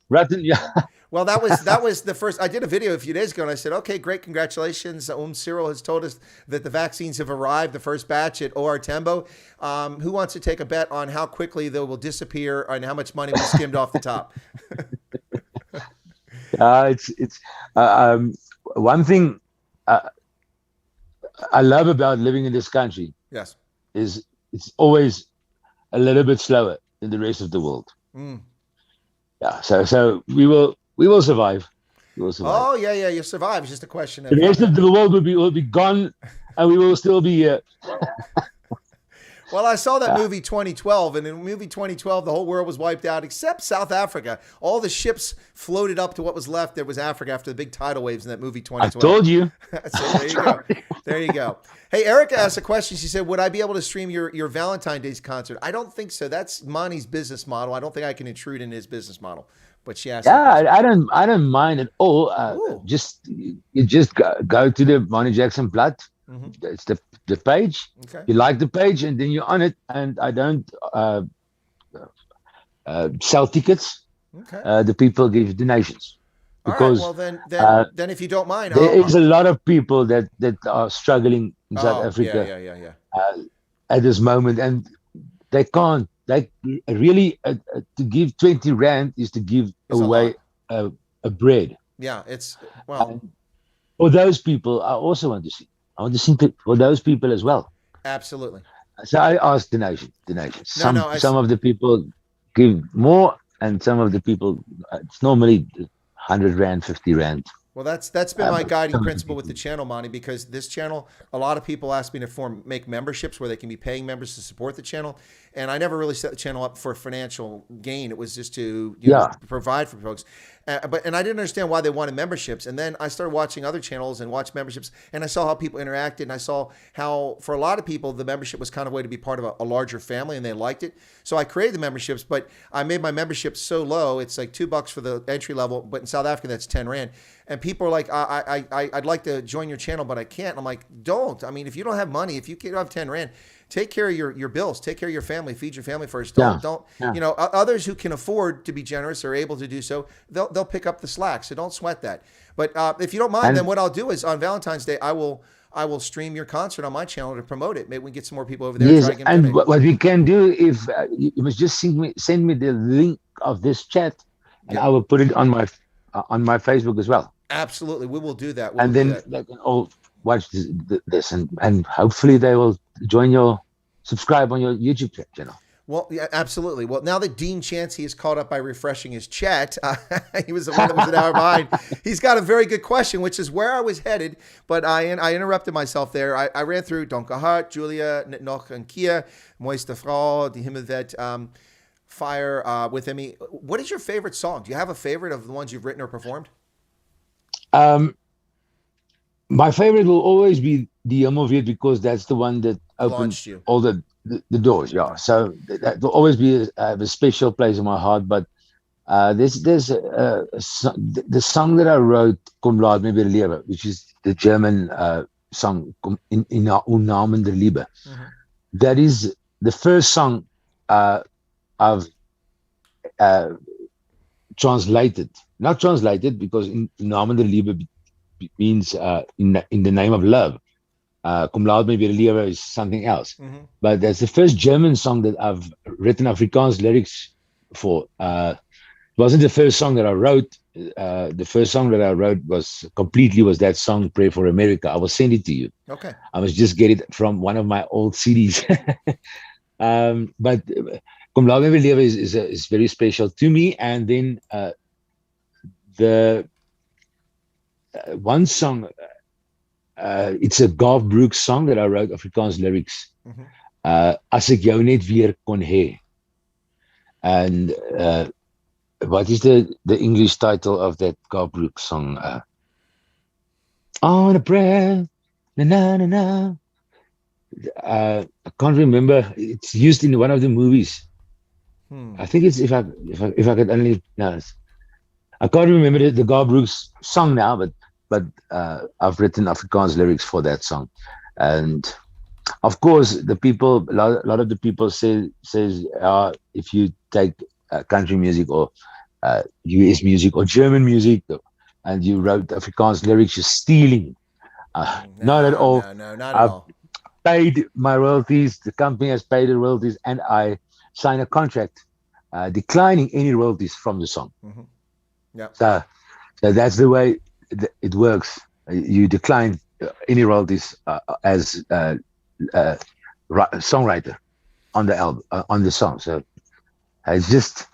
[SPEAKER 2] rotten. Yeah.
[SPEAKER 1] Well, that was the first. I did a video a few days ago, and I said, "Okay, great, congratulations." Cyril has told us that the vaccines have arrived, the first batch at OR Tembo. Who wants to take a bet on how quickly they will disappear and how much money we skimmed off the top?
[SPEAKER 2] It's one thing I love about living in this country.
[SPEAKER 1] Yes,
[SPEAKER 2] is it's always a little bit slower than the rest of the world. Yeah, so we will survive. We will survive.
[SPEAKER 1] Oh yeah, you survive. It's just a question of
[SPEAKER 2] the rest of the world will be gone, and we will still be here.
[SPEAKER 1] Well, I saw that movie 2012, and in movie 2012, the whole world was wiped out except South Africa. All the ships floated up to what was left. There was Africa after the big tidal waves in that movie 2012.
[SPEAKER 2] I told you.
[SPEAKER 1] So there you go. There you go. Hey, Erica asked a question. She said, would I be able to stream your Valentine's Day concert? I don't think so. That's Manie's business model. I don't think I can intrude in his business model. But she asked.
[SPEAKER 2] Yeah, I don't mind at all. You just go to the Manie Jackson Blood. Mm-hmm. It's the page. Okay. You like the page, and then you're on it. And I don't sell tickets. Okay. The people give donations. Because,
[SPEAKER 1] all right, well then if you don't mind,
[SPEAKER 2] there is a lot of people that are struggling in South Africa.
[SPEAKER 1] Yeah.
[SPEAKER 2] At this moment, and they can't. They really to give 20 rand is to give away a bread.
[SPEAKER 1] Yeah, it's
[SPEAKER 2] for those people, I also want to see. I want to see for those people as well.
[SPEAKER 1] Absolutely.
[SPEAKER 2] So I ask donations. Some of the people give more, and some of the people it's normally 100 rand, 50 rand.
[SPEAKER 1] Well, that's been my guiding principle with the channel, Manie, because this channel, a lot of people ask me to make memberships where they can be paying members to support the channel. And I never really set the channel up for financial gain. It was just to provide for folks. And I didn't understand why they wanted memberships. And then I started watching other channels and watched memberships. And I saw how people interacted. And I saw how, for a lot of people, the membership was kind of a way to be part of a larger family. And they liked it. So I created the memberships. But I made my membership so low. It's like $2 for the entry level. But in South Africa, that's 10 rand. And people are like, I'd like to join your channel, but I can't. And I'm like, don't. I mean, if you don't have money, if you can't have 10 rand, take care of your bills, take care of your family, feed your family first. Don't. You know, others who can afford to be generous are able to do so. They'll pick up the slack. So don't sweat that. But if you don't mind, then what I'll do is on Valentine's Day, I will stream your concert on my channel to promote it. Maybe we can get some more people over there.
[SPEAKER 2] Yes, and what we can do, if you must just send me the link of this chat, and I will put it on my Facebook as well.
[SPEAKER 1] Absolutely, we will do that.
[SPEAKER 2] And then they can all watch this and hopefully they will subscribe on your YouTube channel.
[SPEAKER 1] Well, yeah, absolutely. Well, now that Dean Chansey is caught up by refreshing his chat, he was the one that was an hour behind. He's got a very good question, which is where I was headed, but I interrupted myself there. I ran through Donker Hart, Julia, Noch and Kia, Mooiste Frau, Die Himmelwelt, Fire with Emmy. What is your favorite song? Do you have a favorite of the ones you've written or performed?
[SPEAKER 2] My favorite will always be the Himmelwelt because that's the one that opened all the doors. Yeah, so that will always be a special place in my heart. But there's the song that I wrote, Kom laat my weer lewe, which is the German song in Namen der Liebe. Mm-hmm. That is the first song I've translated. Not translated because in Namen der Liebe means in the name of love. Kom laat my weer lewe is something else. Mm-hmm. But that's the first German song that I've written Afrikaans lyrics for. It wasn't the first song that I wrote. The first song that I wrote was that song, Pray for America. I will send it to you. Okay. I must just get it from one of my old CDs. But Kom laat my weer lewe is very special to me. And then the one song, it's a Garth Brooks song that I wrote, Afrikaans lyrics. Mm-hmm. As ek jou net weer kon hê. And what is the English title of that Garth Brooks song? On a prayer, na na na na. I can't remember. It's used in one of the movies. I think it's if I could only know. I can't remember the Garth Brooks song now, but but I've written Afrikaans lyrics for that song, and of course a lot of the people says if you take country music or US music or German music and you wrote Afrikaans lyrics, you're stealing. Not at all.
[SPEAKER 1] No, not at
[SPEAKER 2] I've
[SPEAKER 1] all.
[SPEAKER 2] paid my royalties. The company has paid the royalties, and I sign a contract declining any royalties from the song.
[SPEAKER 1] Mm-hmm. Yeah.
[SPEAKER 2] So that's the way it works. You decline any royalties as songwriter on the album, on the song. So it's just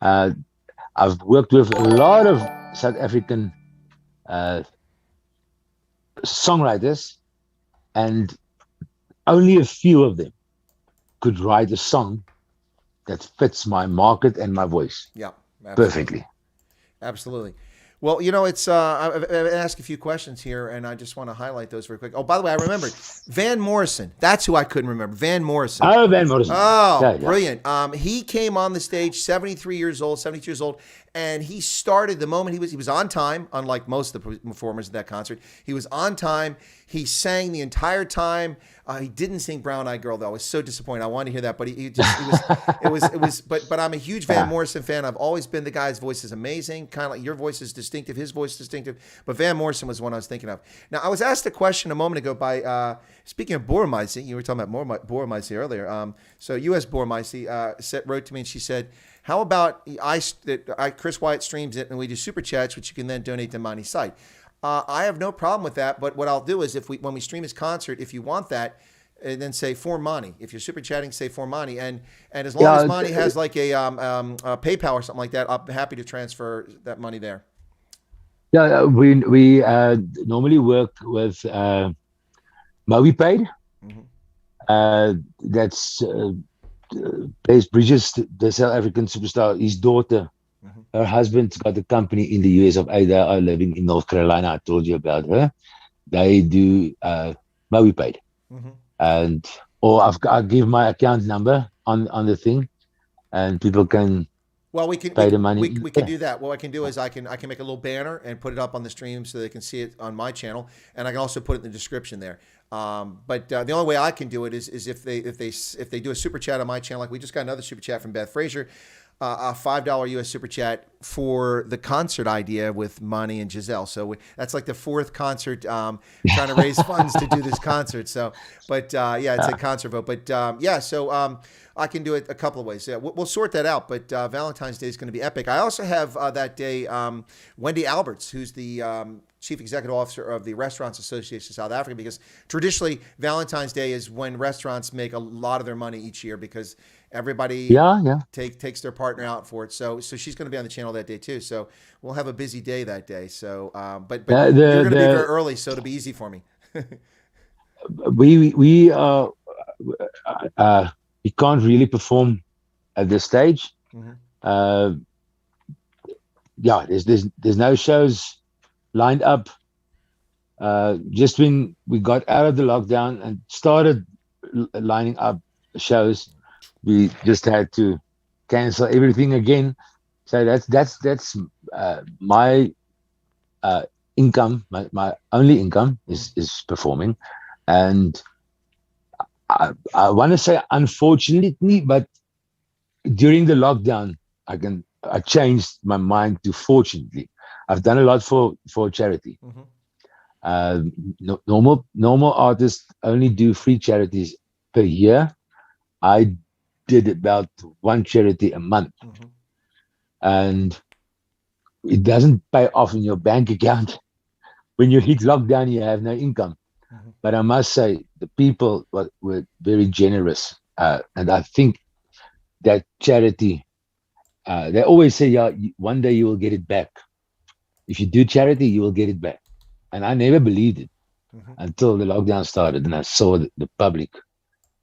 [SPEAKER 2] I've worked with a lot of South African songwriters, and only a few of them could write a song that fits my market and my voice.
[SPEAKER 1] Yeah,
[SPEAKER 2] perfectly.
[SPEAKER 1] Absolutely. Well, it's I've asked a few questions here, and I just want to highlight those very quick. Oh, by the way, I remembered Van Morrison. That's who I couldn't remember. Van Morrison.
[SPEAKER 2] Oh, Van Morrison.
[SPEAKER 1] Oh, yeah. Brilliant. He came on the stage, 72 years old, and he started the moment he was on time. Unlike most of the performers at that concert, he was on time. He sang the entire time. He didn't sing "Brown Eyed Girl" though. I was so disappointed. I wanted to hear that, but it was. But I'm a huge Van Morrison fan. I've always been. The guy's voice is amazing. Kind of like your voice is distinctive. His voice is distinctive. But Van Morrison was one I was thinking of. Now I was asked a question a moment ago by speaking of Boermeise. You were talking about Boermeise earlier. So U.S. Boermeise wrote to me and she said, "How about Chris Wyatt streams it and we do super chats, which you can then donate to Manie's site." I have no problem with that, but what I'll do is when we stream his concert, if you want that, and then say for Manie. If you're super chatting, say for Manie, and as long as Manie has like a PayPal or something like that, I'm happy to transfer that money there.
[SPEAKER 2] Yeah, we normally work with MobiPay. Mm-hmm. That's Blaze Bridges, the South African superstar. His daughter. Her husband's got a company in the US of A. They are living in North Carolina. I told you about her. They do MobiPay. Mm-hmm. I'll give my account number on the thing, and people can pay the money.
[SPEAKER 1] We can do that. What I can do is I can make a little banner and put it up on the stream so they can see it on my channel, and I can also put it in the description there. But the only way I can do it is if they do a super chat on my channel. Like we just got another super chat from Beth Frazier. A $5 US super chat for the concert idea with Manie and Giselle. So that's like the fourth concert trying to raise funds to do this concert. So, but it's a concert vote. But so I can do it a couple of ways. Yeah, we'll sort that out. But Valentine's Day is going to be epic. I also have that day Wendy Alberts, who's the Chief Executive Officer of the Restaurants Association of South Africa, because traditionally Valentine's Day is when restaurants make a lot of their money each year because everybody takes their partner out for it. So she's going to be on the channel that day too. So we'll have a busy day that day. So, but you're going to be very early, so it'll be easy for me.
[SPEAKER 2] we can't really perform at this stage. Mm-hmm. There's no shows lined up. Just when we got out of the lockdown and started lining up shows, we just had to cancel everything again. So that's my income. My only income is performing, and I want to say unfortunately, but during the lockdown, I changed my mind to fortunately. I've done a lot for charity. Mm-hmm. Normal artists only do 3 charities per year. I did about 1 charity a month. Mm-hmm. And it doesn't pay off in your bank account. When you hit lockdown, you have no income. Mm-hmm. But I must say, the people were very generous. And I think that charity, they always say, one day you will get it back. If you do charity, you will get it back. And I never believed it until the lockdown started. And I saw the public,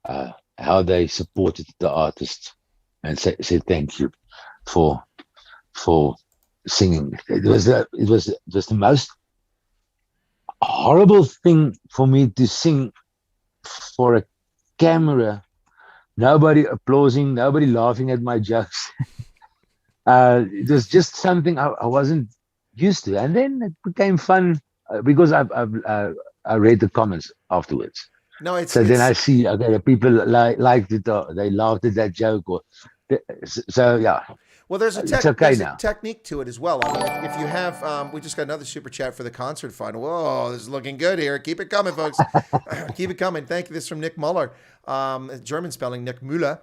[SPEAKER 2] how they supported the artists and said thank you for singing. It was the most horrible thing for me to sing for a camera, nobody applauding, nobody laughing at my jokes. It was just something I wasn't used to, and then it became fun because I read the comments afterwards.
[SPEAKER 1] No,
[SPEAKER 2] So then I see, okay, the people liked it, or they laughed at that joke, or so yeah.
[SPEAKER 1] Well, there's
[SPEAKER 2] It's okay
[SPEAKER 1] there's a
[SPEAKER 2] now.
[SPEAKER 1] technique to it as well. I mean, if you have, we just got another super chat for the concert fund. Whoa, this is looking good here. Keep it coming, folks. Keep it coming. Thank you. This is from Nick Muller, German spelling, Nick Müller.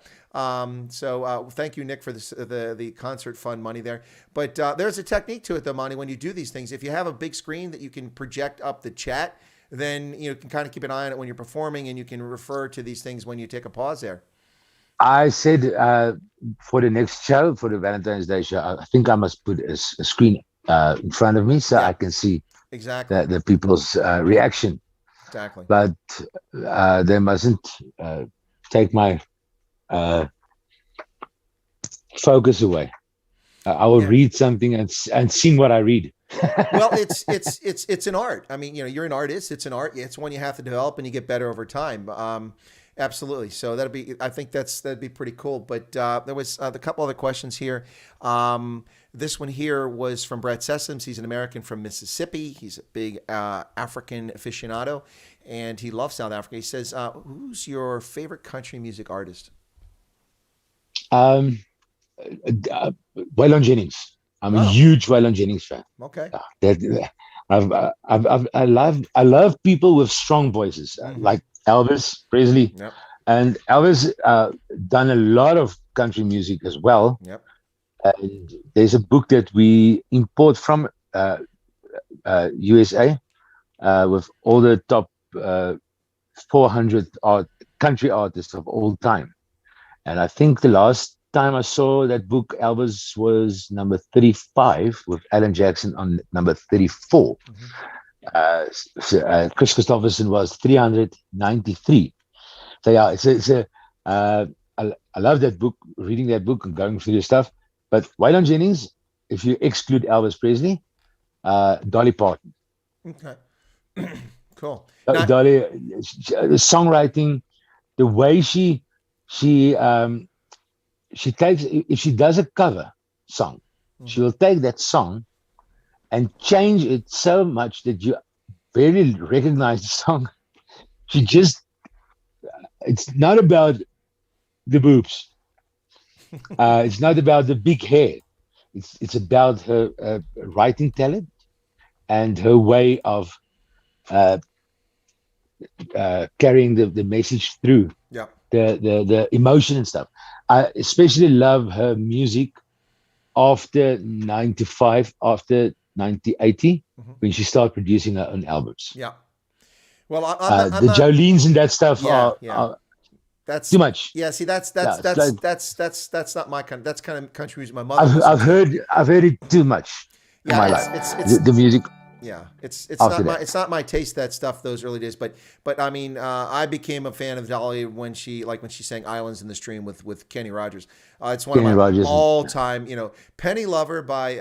[SPEAKER 1] So thank you, Nick, for this, the concert fund money there. But there's a technique to it, though, Manie. When you do these things, if you have a big screen that you can project up the chat, then you can kind of keep an eye on it when you're performing, and you can refer to these things when you take a pause there.
[SPEAKER 2] I said for the next show, for the Valentine's Day show, I think I must put a screen in front of me so I can see
[SPEAKER 1] exactly
[SPEAKER 2] the people's reaction.
[SPEAKER 1] Exactly.
[SPEAKER 2] But they mustn't take my focus away. I will read something and sing what I read.
[SPEAKER 1] Well, it's an art. I mean, you're an artist. It's an art. It's one you have to develop, and you get better over time. Absolutely. So I think that'd be pretty cool. But there was a couple other questions here. This one here was from Brett Sessoms. He's an American from Mississippi. He's a big African aficionado, and he loves South Africa. He says, "Who's your favorite country music artist?"
[SPEAKER 2] Waylon Jennings. I'm a huge Waylon Jennings fan.
[SPEAKER 1] Okay.
[SPEAKER 2] I love people with strong voices, like Elvis Presley.
[SPEAKER 1] Yep.
[SPEAKER 2] And Elvis done a lot of country music as well.
[SPEAKER 1] Yep.
[SPEAKER 2] And there's a book that we import from USA with all the top 400 country artists of all time. And I think the last time I saw that book, Elvis was number 35 with Manie Jackson on number 34. Chris Christopherson was 393. So yeah, I love that book, reading that book and going through the stuff. But Waylon Jennings, if you exclude Elvis Presley, Dolly Parton.
[SPEAKER 1] Okay. Cool.
[SPEAKER 2] Dolly, the songwriting, the way she takes, if she does a cover song, she will take that song and change it so much that you barely recognize the song. It's not about the boobs. It's not about the big hair. It's about her writing talent and her way of carrying the message through.
[SPEAKER 1] Yeah.
[SPEAKER 2] The emotion and stuff. I especially love her music after 95, after 1980, when she started producing her own albums.
[SPEAKER 1] Yeah. Well,
[SPEAKER 2] the Jolene's and that stuff are
[SPEAKER 1] that's
[SPEAKER 2] too much.
[SPEAKER 1] Yeah. See, that's not my kind. That's kind of country music. My mother.
[SPEAKER 2] I've heard it too much in my life.
[SPEAKER 1] It's
[SPEAKER 2] the music.
[SPEAKER 1] Yeah, it's not my taste, that stuff, those early days. But I mean, I became a fan of Dolly when she sang "Islands in the Stream" with Kenny Rogers. It's one of my all time. Penny Lover by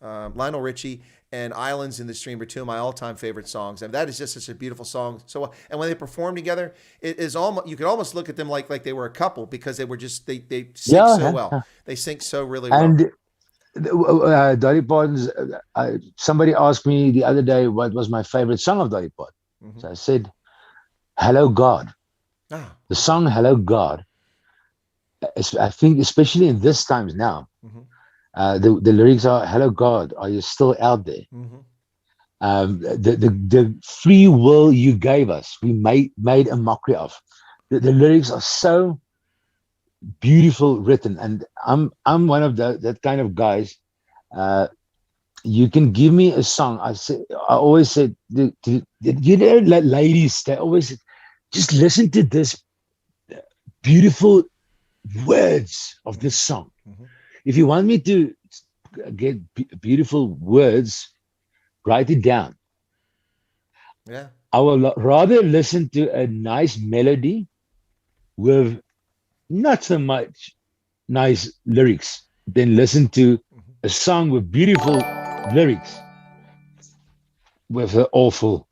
[SPEAKER 1] Lionel Richie and "Islands in the Stream" are two of my all time favorite songs, and that is just such a beautiful song. So, and when they perform together, it is almost, you could almost look at them like they were a couple, because they were just they sing so well. They sing so really well.
[SPEAKER 2] And Dolly Parton's. Somebody asked me the other day what was my favorite song of Dolly Parton. So I said, "Hello God." The song "Hello God." I think, especially in this times now, the lyrics are, "Hello God, are you still out there?" The free will you gave us, we made a mockery of. The lyrics are so beautiful written, and I'm one of that kind of guys. You can give me a song. I always said, ladies, they always said, just listen to this beautiful words of this song. If you want me to get beautiful words, write it down.
[SPEAKER 1] Yeah,
[SPEAKER 2] I will rather listen to a nice melody with not so much nice lyrics than listen to a song with beautiful lyrics with an awful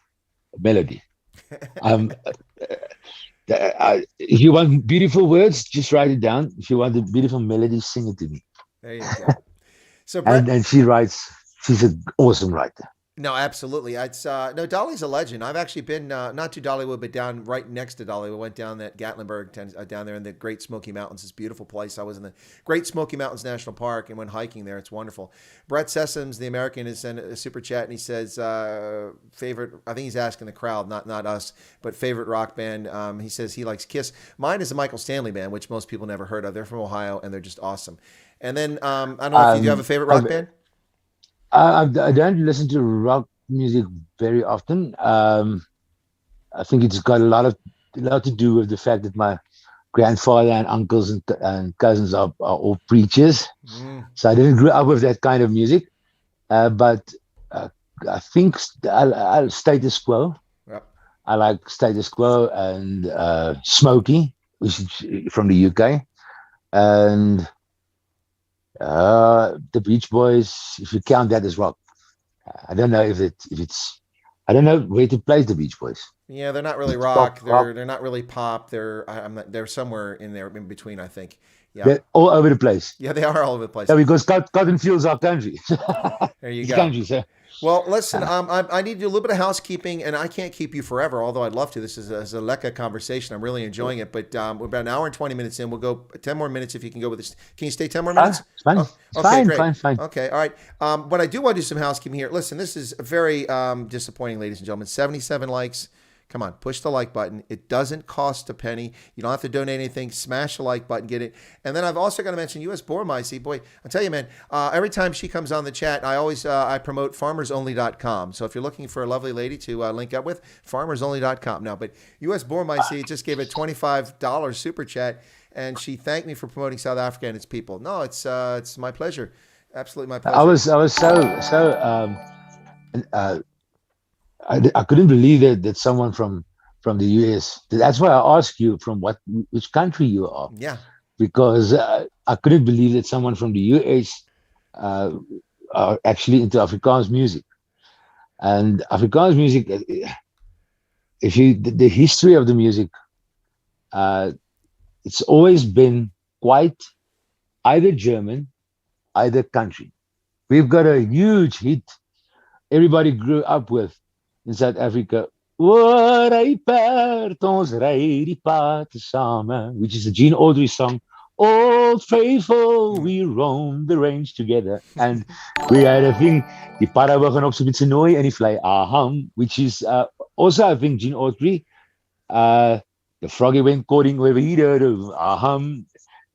[SPEAKER 2] melody. If you want beautiful words, just write it down. If you want a beautiful melody, sing it to me.
[SPEAKER 1] There you go. So Brett,
[SPEAKER 2] and she's an awesome writer.
[SPEAKER 1] No, absolutely. It's no, Dolly's a legend. I've actually been not to Dollywood, but down right next to Dollywood. Went down that Gatlinburg, down there in the Great Smoky Mountains. It's a beautiful place. I was in the Great Smoky Mountains National Park and went hiking there. It's wonderful. Brett Sessoms, the American, has sent a super chat and he says favorite. I think he's asking the crowd, not us, but favorite rock band. He says he likes Kiss. Mine is the Michael Stanley Band, which most people never heard of. They're from Ohio and they're just awesome. And then I don't know if you do have a favorite rock band.
[SPEAKER 2] I don't listen to rock music very often. I think it's got a lot to do with the fact that my grandfather and uncles and cousins are all preachers. So I didn't grow up with that kind of music. But I think I'll Status Quo. Yep. I like Status Quo and Smokey, which is from the UK. And the Beach Boys, if you count that as rock. I don't know if it's I don't know where to place the Beach Boys.
[SPEAKER 1] Yeah, they're not really rock. They're not really pop. They're somewhere in there in between, I think. Yeah.
[SPEAKER 2] They're all over the place.
[SPEAKER 1] Yeah, they are all over the place.
[SPEAKER 2] Yeah, because cotton fields our country.
[SPEAKER 1] There you go.
[SPEAKER 2] Country, so.
[SPEAKER 1] Well, listen, I need to do a little bit of housekeeping, and I can't keep you forever, although I'd love to. This is a Leka conversation. I'm really enjoying it, but we're about an hour and 20 minutes in. We'll go 10 more minutes if you can go with this. Can you stay 10 more minutes?
[SPEAKER 2] Fine.
[SPEAKER 1] Oh, okay, great.
[SPEAKER 2] Fine.
[SPEAKER 1] Okay, all right. But I do want to do some housekeeping here. Listen, this is very disappointing, ladies and gentlemen. 77 likes. Come on, push the like button. It doesn't cost a penny. You don't have to donate anything. Smash the like button, get it. And then I've also got to mention U.S. Bormaisie. Boy, I'll tell you, man, every time she comes on the chat, I always I promote farmersonly.com. So if you're looking for a lovely lady to link up with, farmersonly.com. Now, but U.S. Bormaisie just gave a $25 super chat, and she thanked me for promoting South Africa and its people. No, it's my pleasure. Absolutely my pleasure.
[SPEAKER 2] I was so I couldn't believe that someone from the US. That's why I asked you from which country you are.
[SPEAKER 1] Yeah.
[SPEAKER 2] Because I couldn't believe that someone from the US are actually into Afrikaans music. And Afrikaans music, the history of the music, it's always been quite either German, either country. We've got a huge hit everybody grew up with in South Africa, which is a Gene Autry song. Old faithful, we roam the range together. And we had a thing, die para begin op so met sy nooi in die vlei, aham, which is also, I think, Gene Autry. The froggy went courting over here, aham,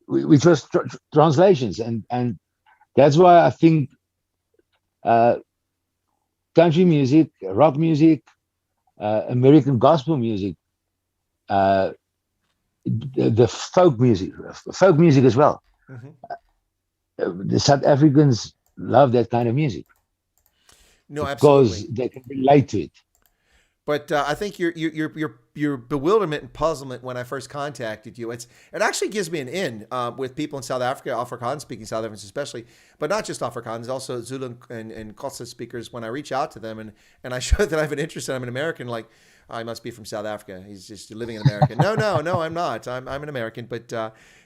[SPEAKER 2] which was translations. And that's why I think country music, rock music, American gospel music, the folk music as well. Mm-hmm. The South Africans love that kind of music.
[SPEAKER 1] No,
[SPEAKER 2] because
[SPEAKER 1] absolutely.
[SPEAKER 2] They can relate to it.
[SPEAKER 1] But I think your bewilderment and puzzlement when I first contacted you, it actually gives me an in with people in South Africa, Afrikaans speaking South Africans especially, but not just Afrikaans, also Zulu and Xhosa speakers. When I reach out to them and I show that I have an interest and I'm an American, like, I must be from South Africa. He's just living in America. No, I'm not. I'm an American, but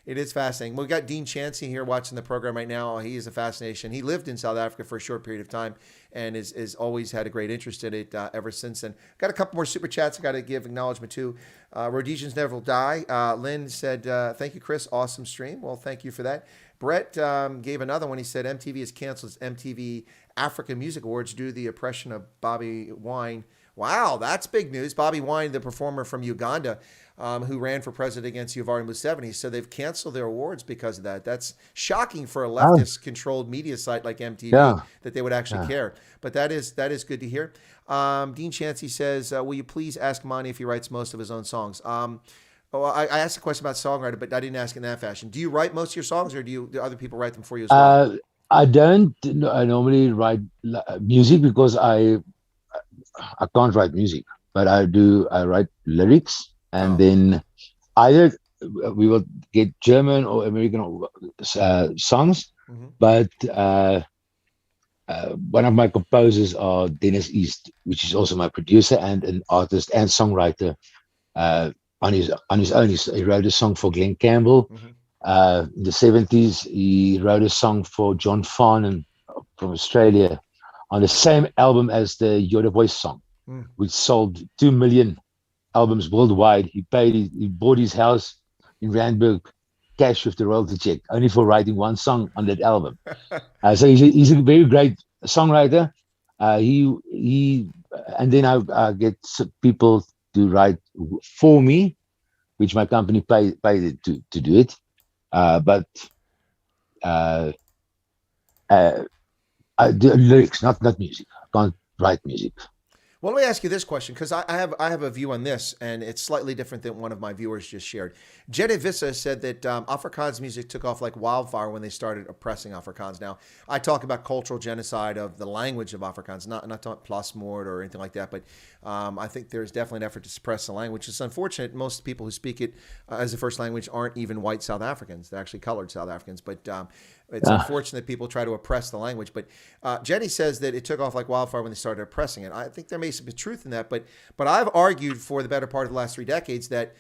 [SPEAKER 1] it is fascinating. We've got Dean Chancey here watching the program right now. He is a fascination. He lived in South Africa for a short period of time and is always had a great interest in it ever since then. Got a couple more super chats I got to give acknowledgement to. Rhodesians Never Will Die. Lynn said, thank you, Chris. Awesome stream. Well, thank you for that. Brett gave another one. He said, MTV has canceled its MTV African Music Awards due to the oppression of Bobby Wine. Wow, that's big news. Bobby Wine, the performer from Uganda, who ran for president against Yoweri Museveni. So they've canceled their awards because of that. That's shocking for a leftist-controlled media site like MTV that they would actually care. But that is good to hear. Dean Chancey says, will you please ask Manie if he writes most of his own songs? I asked a question about songwriter, but I didn't ask in that fashion. Do you write most of your songs, or do other people write them for you as well?
[SPEAKER 2] I don't. I normally write music because I can't write music, but I write lyrics, and then either we will get German or American songs. Mm-hmm. But one of my composers are Dennis East, which is also my producer and an artist and songwriter. On his own, he wrote a song for Glenn Campbell. Mm-hmm. In the 70s. He wrote a song for John Farnan from Australia on the same album as the You're the Voice song, which sold 2 million albums worldwide. He bought his house in Randburg cash with the royalty check, only for writing one song on that album. So he's a very great songwriter. And then I get people to write for me, which my company paid it to do it. But I do lyrics, not music. I can't write music.
[SPEAKER 1] Well, let me ask you this question, because I have a view on this, and it's slightly different than one of my viewers just shared. Jede Vissa said that Afrikaans music took off like wildfire when they started oppressing Afrikaans. Now, I talk about cultural genocide of the language of Afrikaans, not talking plasmoord or anything like that, but I think there's definitely an effort to suppress the language. It's unfortunate most people who speak it as a first language aren't even white South Africans. They're actually colored South Africans, but it's unfortunate people try to oppress the language. But Jenny says that it took off like wildfire when they started oppressing it. I think there may be some truth in that, but I've argued for the better part of the last 3 decades that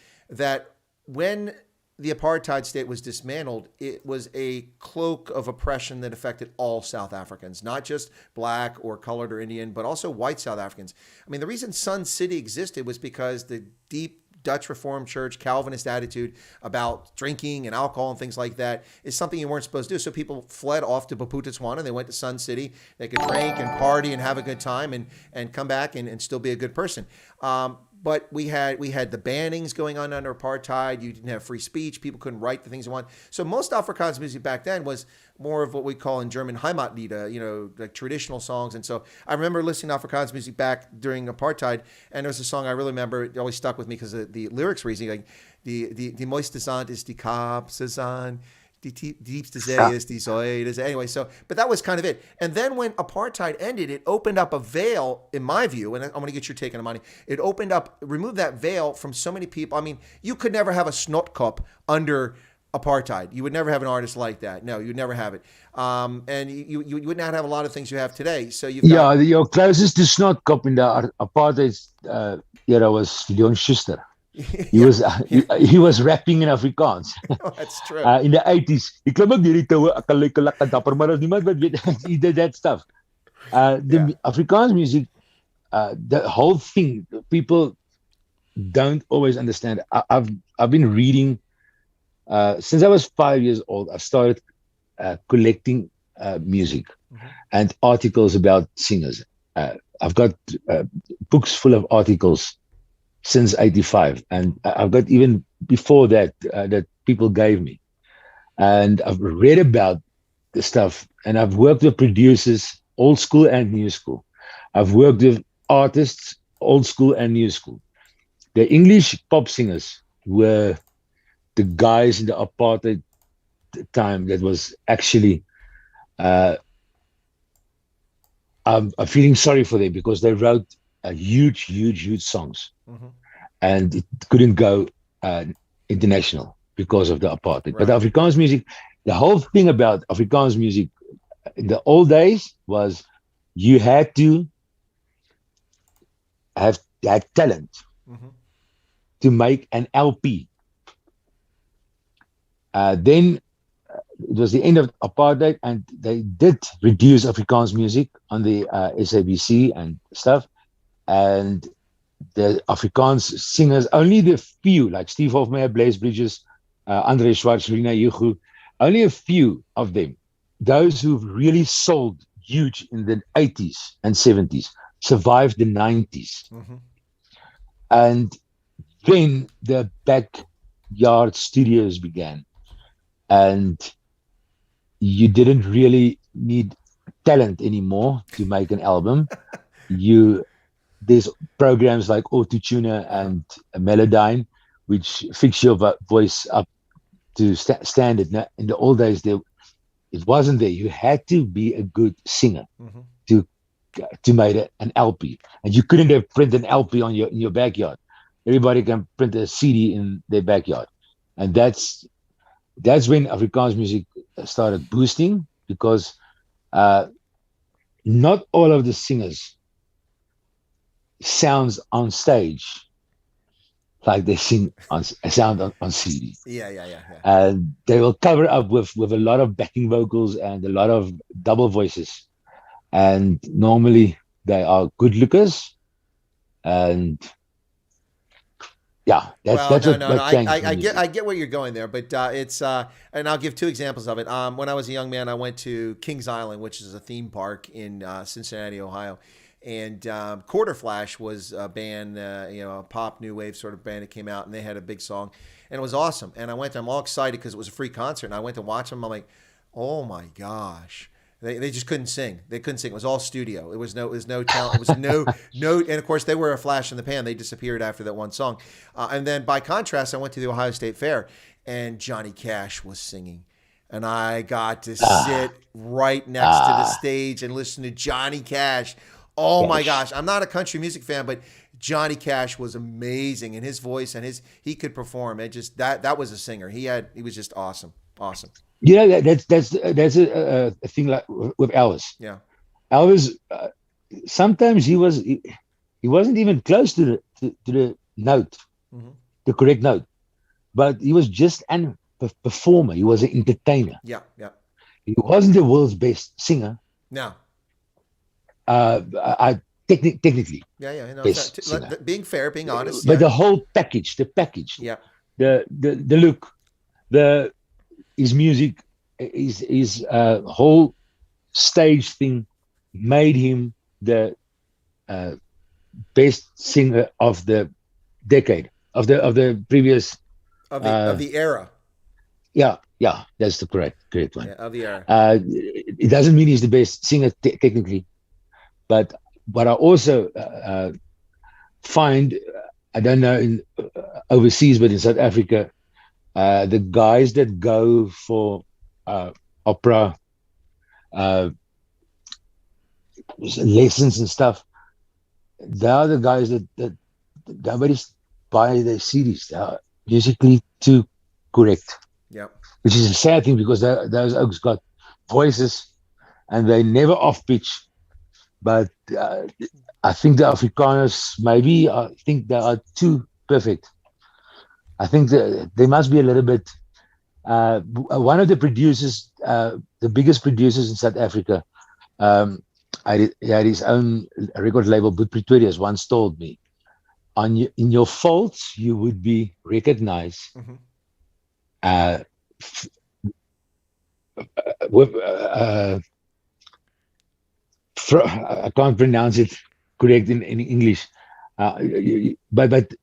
[SPEAKER 1] when the apartheid state was dismantled, it was a cloak of oppression that affected all South Africans, not just black or colored or Indian, but also white South Africans. I mean, the reason Sun City existed was because the deep Dutch Reformed Church Calvinist attitude about drinking and alcohol and things like that is something you weren't supposed to do. So people fled off to Bophuthatswana. They went to Sun City. They could drink and party and have a good time and come back and still be a good person. But we had the bannings going on under apartheid. You didn't have free speech. People couldn't write the things they want. So most Afrikaans music back then was more of what we call in German Heimatlieder, like traditional songs. And so I remember listening to Afrikaans music back during apartheid, and there was a song I really remember. It always stuck with me because of the lyrics reason, like die mooiste zand is die Kaapse zand. Die diepste zee is die Zuid. Anyway, but that was kind of it. And then when apartheid ended, it opened up a veil, in my view, and I'm going to get your take on it, Manie. It removed that veil from so many people. I mean, you could never have a snotkop under apartheid. You would never have an artist like that. No, you'd never have it. And you would not have a lot of things you have today. So
[SPEAKER 2] your closest to snotkop in the apartheid era was Leon Schuster. He was rapping in Afrikaans.
[SPEAKER 1] That's true.
[SPEAKER 2] In the 80s. He did that stuff. Afrikaans music, the whole thing, people don't always understand. I've been reading since I was 5 years old. I started collecting music and articles about singers. I've got books full of articles since 85, and I've got even before that that people gave me, and I've read about the stuff, and I've worked with producers, old school and new school. I've worked with artists, old school and new school. The English pop singers were the guys in the apartheid time that was actually I'm feeling sorry for them, because they wrote huge songs, and it couldn't go international because of the apartheid. Right. But Afrikaans music, the whole thing about Afrikaans music in the old days was you had to have that talent to make an LP. Then it was the end of apartheid, and they did reduce Afrikaans music on the SABC and stuff. And the Afrikaans singers, only the few, like Steve Hofmeyer, Blaise Bridges, Andre Schwartz, Rina Yugu, only a few of them, those who really sold huge in the 80s and 70s, survived the 90s. And then the backyard studios began. And you didn't really need talent anymore to make an album. There's programs like Autotuner and Melodyne, which fix your voice up to standard. Now, in the old days, it wasn't there. You had to be a good singer to make an LP, and you couldn't have printed an LP in your backyard. Everybody can print a CD in their backyard, and that's when Afrikaans music started boosting, because not all of the singers sounds on stage like they sound on CD.
[SPEAKER 1] Yeah.
[SPEAKER 2] And they will cover up with a lot of backing vocals and a lot of double voices. and normally they are good lookers, and yeah,
[SPEAKER 1] Well,
[SPEAKER 2] that's
[SPEAKER 1] no,
[SPEAKER 2] what
[SPEAKER 1] no, no.
[SPEAKER 2] changed the
[SPEAKER 1] I
[SPEAKER 2] music.
[SPEAKER 1] get where you're going there, but it's and I'll give two examples of it. When I was a young man, I went to Kings Island, which is a theme park in Cincinnati, Ohio, and Quarter Flash was a band, a pop new wave sort of band that came out, and they had a big song, and it was awesome. And I went there, I'm all excited because it was a free concert, and I went to watch them. I'm like, oh my gosh. They just couldn't sing. They couldn't sing. It was all studio. It was no talent. It was no. And of course, they were a flash in the pan. They disappeared after that one song. And then by contrast, I went to the Ohio State Fair, and Johnny Cash was singing, and I got to sit right next to the stage and listen to Johnny Cash. Oh my gosh! I'm not a country music fan, but Johnny Cash was amazing, and his voice and he could perform. It just that was a singer. He was just awesome, awesome.
[SPEAKER 2] Yeah, that's a thing like with Elvis.
[SPEAKER 1] Yeah.
[SPEAKER 2] Elvis, sometimes he wasn't even close to the note,
[SPEAKER 1] Mm-hmm.
[SPEAKER 2] the correct note, but he was just an performer. He was an entertainer.
[SPEAKER 1] Yeah, yeah.
[SPEAKER 2] He wasn't the world's best singer.
[SPEAKER 1] No.
[SPEAKER 2] Technically,
[SPEAKER 1] Yeah. No,
[SPEAKER 2] best singer.
[SPEAKER 1] being fair, being honest.
[SPEAKER 2] But
[SPEAKER 1] Yeah.
[SPEAKER 2] the whole package, the package,
[SPEAKER 1] Yeah.
[SPEAKER 2] the look, his music, his whole stage thing made him the best singer of the decade, of the previous
[SPEAKER 1] of the era.
[SPEAKER 2] Yeah, that's the correct one.
[SPEAKER 1] Yeah, of the era.
[SPEAKER 2] It doesn't mean he's the best singer technically, but what I also find, I don't know in overseas, but in South Africa, the guys that go for opera lessons and stuff, they are the guys that nobody's buy their CDs. They are musically too correct.
[SPEAKER 1] Yep.
[SPEAKER 2] Which is a sad thing because those oaks got voices and they never off pitch. But I think the Afrikaners, maybe, I think they are too perfect. I think there must be a little bit. One of the producers, the biggest producers in South Africa, he had his own record label, but Pretorius once told me, in your faults, you would be recognized.
[SPEAKER 1] Mm-hmm.
[SPEAKER 2] I can't pronounce it correct in English, but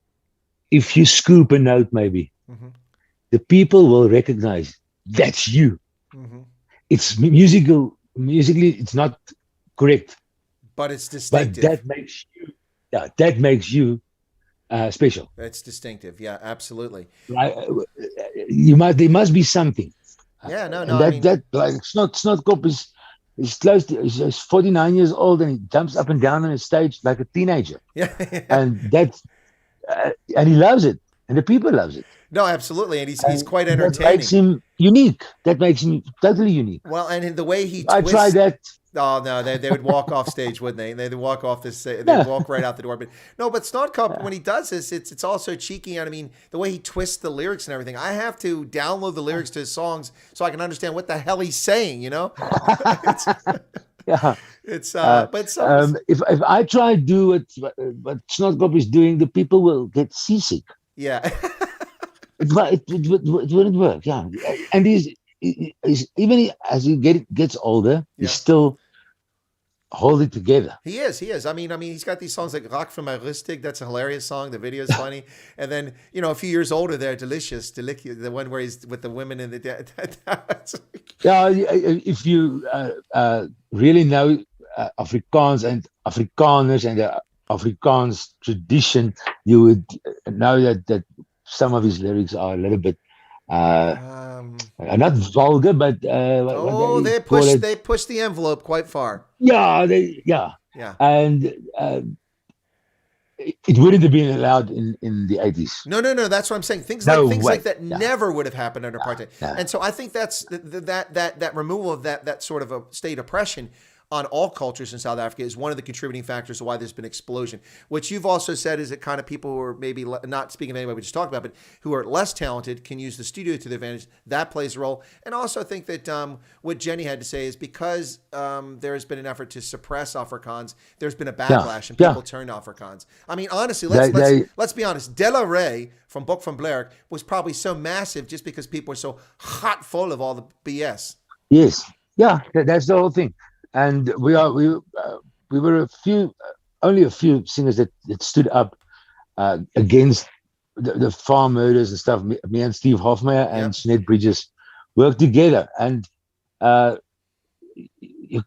[SPEAKER 2] if you scoop a note, maybe
[SPEAKER 1] Mm-hmm.
[SPEAKER 2] the people will recognize that's you.
[SPEAKER 1] Mm-hmm.
[SPEAKER 2] It's musically, it's not correct,
[SPEAKER 1] but it's distinctive.
[SPEAKER 2] But that makes you special.
[SPEAKER 1] It's distinctive. Yeah, absolutely.
[SPEAKER 2] There must be something.
[SPEAKER 1] Yeah, no.
[SPEAKER 2] That like Snot Cop is close to, he's 49 years old and he jumps up and down on a stage like a teenager.
[SPEAKER 1] Yeah.
[SPEAKER 2] And that's and he loves it, and the people loves it.
[SPEAKER 1] No, absolutely, and he's quite entertaining.
[SPEAKER 2] That makes him unique. That makes him totally unique.
[SPEAKER 1] Well, and the way he
[SPEAKER 2] I tried that.
[SPEAKER 1] Oh no, they would walk off stage, wouldn't they? They'd walk off this. They'd walk right out the door. But no, but Snot Cup, when he does this, it's also cheeky. And I mean, the way he twists the lyrics and everything. I have to download the lyrics to his songs so I can understand what the hell he's saying. You know?
[SPEAKER 2] Yeah.
[SPEAKER 1] If
[SPEAKER 2] I try to do what Snot Cup is doing, the people will get seasick.
[SPEAKER 1] Yeah.
[SPEAKER 2] It wouldn't work. Yeah, and he's even as he gets older, he's still hold it together.
[SPEAKER 1] He is. I mean, he's got these songs like "Rock from my Rustig." That's a hilarious song. The video is funny. And then, a few years older, they're delicious. The one where he's with the women in the.
[SPEAKER 2] Yeah, if you really know Afrikaans and Afrikaners and the Afrikaans tradition, you would know that some of his lyrics are a little bit not vulgar, but
[SPEAKER 1] they push the envelope quite far.
[SPEAKER 2] Yeah, and it wouldn't have been allowed in the 80s.
[SPEAKER 1] No. That's what I'm saying. Things like that never would have happened under apartheid. And so I think that's that removal of that sort of a state oppression on all cultures in South Africa is one of the contributing factors to why there's been explosion. What you've also said is that kind of people who are maybe not speaking of anybody we just talked about, but who are less talented can use the studio to their advantage. That plays a role. And also I think that what Jenny had to say is because there has been an effort to suppress Afrikaans, there's been a backlash and people turned Afrikaans. I mean, honestly, let's be honest. De La Rey from Boek van Blerk was probably so massive just because people were so hot full of all the BS.
[SPEAKER 2] Yes. Yeah, that's the whole thing. And we were only a few singers that stood up against the farm murders and stuff. Me and Steve Hofmeyer and Jeanette Bridges worked together, and you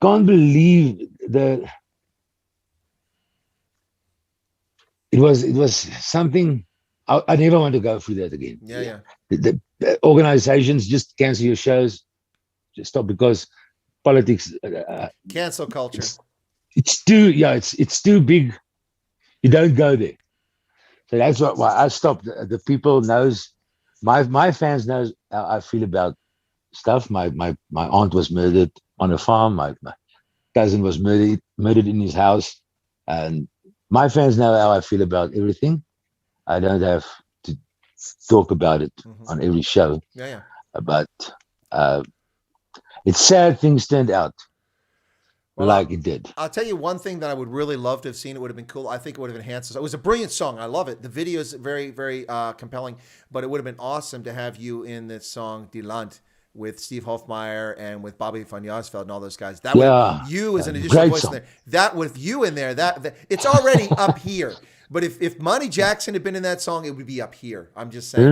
[SPEAKER 2] can't believe it was something. I never want to go through that again. The organizations just cancel your shows, just stop because politics,
[SPEAKER 1] cancel culture.
[SPEAKER 2] It's too big. You don't go there. So that's why I stopped. The people knows, my fans knows how I feel about stuff. My aunt was murdered on a farm. My cousin was murdered in his house, and my fans know how I feel about everything. I don't have to talk about it on every show. But it's sad things turned out like it did.
[SPEAKER 1] I'll tell you one thing that I would really love to have seen. It would have been cool. I think it would have enhanced it. It was a brilliant song. I love it. The video is very, very compelling, but it would have been awesome to have you in this song, Die Land, with Steve Hofmeyer and with Bobby van Jaarsveld and all those guys. That would, you as an additional voice in there. That with you in there, that it's already up here. But if Manie Jackson had been in that song, it would be up here. I'm just saying. It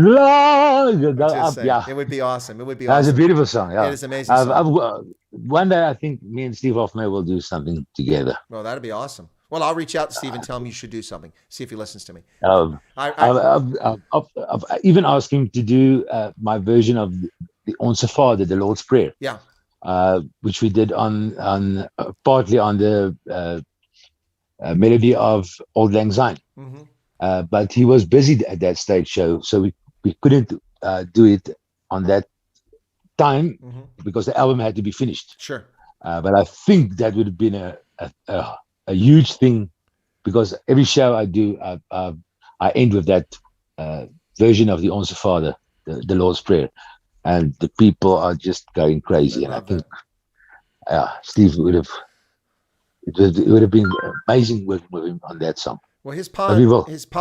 [SPEAKER 1] would be awesome. It would be awesome.
[SPEAKER 2] That's a beautiful song. Yeah,
[SPEAKER 1] it is an amazing song.
[SPEAKER 2] One day, I think me and Steve Hofmeyer will do something together.
[SPEAKER 1] Well, that'd be awesome. Well, I'll reach out to Steve and tell him you should do something. See if he listens to me.
[SPEAKER 2] I've even asked him to do my version of the Onze Vader, the Lord's Prayer.
[SPEAKER 1] Yeah.
[SPEAKER 2] Which we did on partly on the melody of Auld Lang Syne. But he was busy at that stage show, so we couldn't do it on that time because the album had to be finished.
[SPEAKER 1] Sure.
[SPEAKER 2] But I think that would have been a huge thing, because every show I do, I end with that version of the Onze Vader, the Lord's Prayer, and the people are just going crazy. And I think Steve would have. It would have been amazing working with him on that song.
[SPEAKER 1] Well, his Pa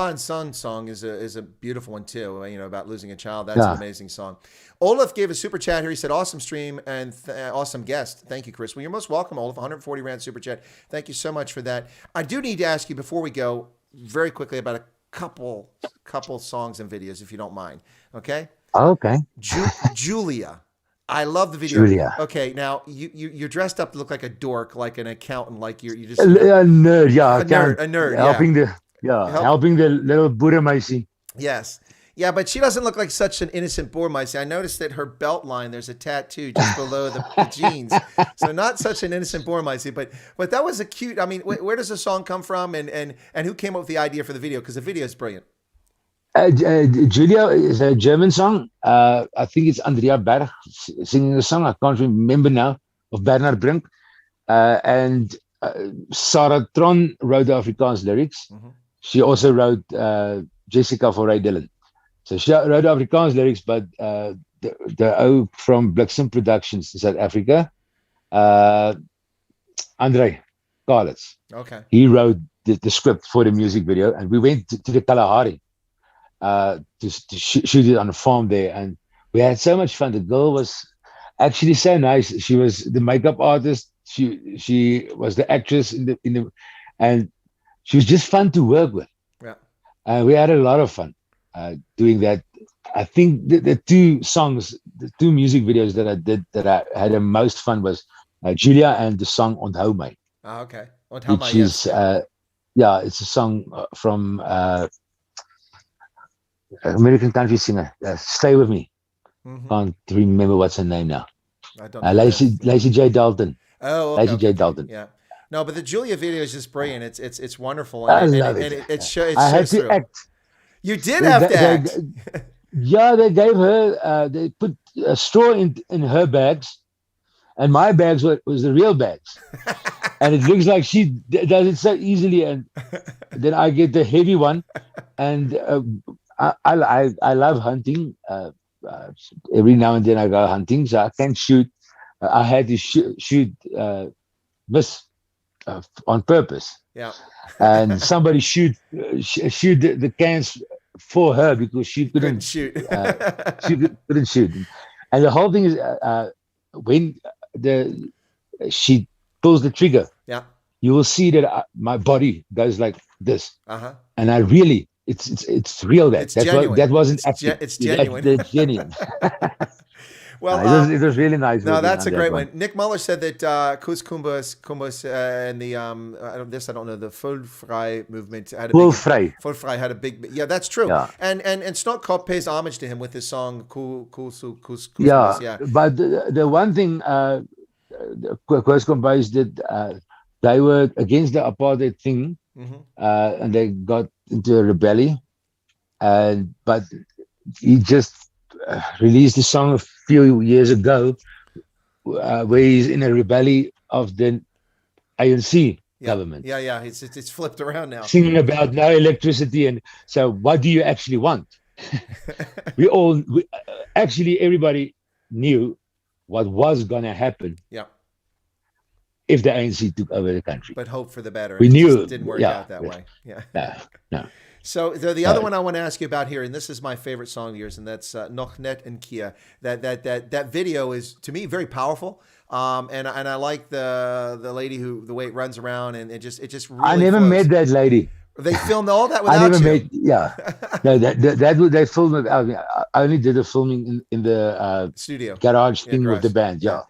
[SPEAKER 1] and Son song is a beautiful one too. You know, about losing a child. That's an amazing song. Olaf gave a super chat here. He said, "Awesome stream and awesome guest." Thank you, Chris. Well, you're most welcome, Olaf. 140 rand super chat. Thank you so much for that. I do need to ask you before we go very quickly about a couple songs and videos, if you don't mind. Okay.
[SPEAKER 2] Okay.
[SPEAKER 1] Julia. I love the video.
[SPEAKER 2] Julia.
[SPEAKER 1] Okay, now you're dressed up to look like a dork, like an accountant, like you're just
[SPEAKER 2] a nerd. Yeah,
[SPEAKER 1] a nerd.
[SPEAKER 2] Helping the little boeremeissie.
[SPEAKER 1] Yes, yeah, but she doesn't look like such an innocent boeremeissie. I noticed that her belt line, there's a tattoo just below the jeans, so not such an innocent boeremeissie. But that was a cute. I mean, where does the song come from, and who came up with the idea for the video? Because the video is brilliant.
[SPEAKER 2] Julia is a German song. I think it's Andrea Berg singing the song. I can't remember now, of Bernard Brink. And Sarah Tron wrote the Afrikaans lyrics. She also wrote Jessica for Ray Dillon. So she wrote the Afrikaans lyrics, but the O from Bliksem Productions in South Africa, Andre Karlitz.
[SPEAKER 1] Okay.
[SPEAKER 2] He wrote the script for the music video, and we went to the Kalahari to shoot it on a farm there, and we had so much fun. The girl was actually so nice. She was the makeup artist. She was the actress in the and she was just fun to work with.
[SPEAKER 1] Yeah,
[SPEAKER 2] and we had a lot of fun doing that. I think the two songs, the two music videos that I did that I had the most fun was Julia and the song Onthou My.
[SPEAKER 1] Oh, okay. Onthou My,
[SPEAKER 2] which is it's a song from American country singer. Stay With Me. Can't remember what's her name now.
[SPEAKER 1] I don't know.
[SPEAKER 2] Lacey J. Dalton.
[SPEAKER 1] Oh, okay.
[SPEAKER 2] Lacey J. Dalton.
[SPEAKER 1] Yeah. No, but the Julia video is just brilliant. It's wonderful.
[SPEAKER 2] I love it.
[SPEAKER 1] It shows
[SPEAKER 2] I had to
[SPEAKER 1] through.
[SPEAKER 2] act.
[SPEAKER 1] You did have to act.
[SPEAKER 2] They gave her. They put a straw in her bags, and my bags was the real bags. And it looks like she does it so easily, and then I get the heavy one. And I love hunting. Every now and then I go hunting, so I can shoot. I had to shoot miss on purpose.
[SPEAKER 1] Yeah.
[SPEAKER 2] And somebody shoot the cans for her because she couldn't
[SPEAKER 1] shoot.
[SPEAKER 2] She couldn't shoot. And the whole thing is when she pulls the trigger,
[SPEAKER 1] yeah,
[SPEAKER 2] you will see that my body goes like this.
[SPEAKER 1] Uh-huh.
[SPEAKER 2] And I really, it's real. That's
[SPEAKER 1] genuine.
[SPEAKER 2] That wasn't acting.
[SPEAKER 1] It's genuine.
[SPEAKER 2] That's genuine.
[SPEAKER 1] Well,
[SPEAKER 2] it was really nice.
[SPEAKER 1] No, that's a great one. Nick Muller said that Koos Kumbus and the I don't know, the Vollfrei movement had a Vollfrei had a big, yeah, that's true. Yeah. And Snotkop pays homage to him with his song Koos.
[SPEAKER 2] Yeah, but the one thing Koos Kumbus did, they were against the apartheid thing, and they got into a rebellion, but he just released a song a few years ago where he's in a rebellion of the ANC government.
[SPEAKER 1] Yeah. It's flipped around now.
[SPEAKER 2] Singing about no electricity, and so what do you actually want? Actually everybody knew what was going to happen.
[SPEAKER 1] Yeah.
[SPEAKER 2] If the ANC took over the country,
[SPEAKER 1] but hope for the better.
[SPEAKER 2] We knew
[SPEAKER 1] it didn't work out that way. Yeah.
[SPEAKER 2] No.
[SPEAKER 1] So the other one I want to ask you about here, and this is my favorite song of yours, and that's Noch Net and Kia. That video is, to me, very powerful. And I like the lady the way it runs around, and it just really
[SPEAKER 2] I never met that lady.
[SPEAKER 1] They filmed all that without
[SPEAKER 2] I never
[SPEAKER 1] you.
[SPEAKER 2] met. Yeah. No, they filmed without me. I only did the filming in the
[SPEAKER 1] studio
[SPEAKER 2] garage thing with the band. Yeah.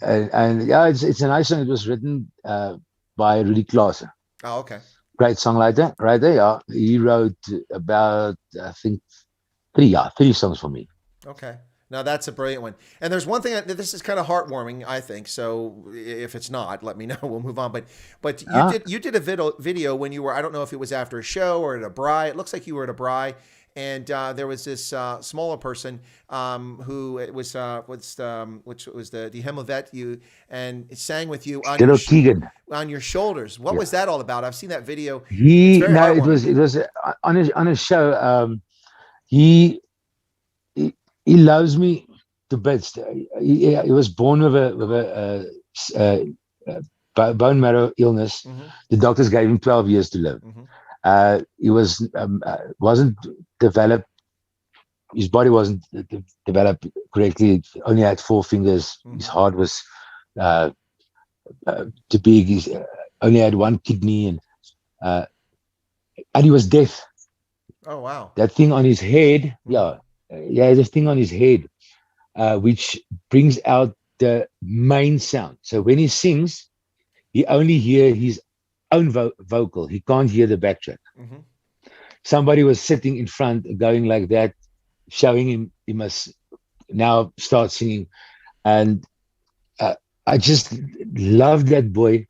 [SPEAKER 2] And it's a nice song. It was written by Rudy Klaasen.
[SPEAKER 1] Oh, okay.
[SPEAKER 2] Great songwriter, right there. Yeah, he wrote about I think three songs for me.
[SPEAKER 1] Okay, now that's a brilliant one. And there's one thing this is kind of heartwarming, I think. So if it's not, let me know. We'll move on. But you did a video when you were, I don't know if it was after a show or at a braai. It looks like you were at a braai. And there was this smaller person who it was which was the Hemelvet you and sang with you on your shoulders. What was that all about? I've seen that video.
[SPEAKER 2] It was on a show. He loves me to bits. He was born with a bone marrow illness. Mm-hmm. The doctors gave him 12 years to live. Mm-hmm. He wasn't developed. His body wasn't developed correctly. He only had 4 fingers. Mm-hmm. His heart was too big. He only had 1 kidney, and he was deaf.
[SPEAKER 1] Oh wow!
[SPEAKER 2] That thing on his head, this thing on his head, which brings out the main sound. So when he sings, he only hears his own vocal. He can't hear the backtrack. Mm-hmm. Somebody was sitting in front going like that, showing him he must now start singing. And I just loved that boy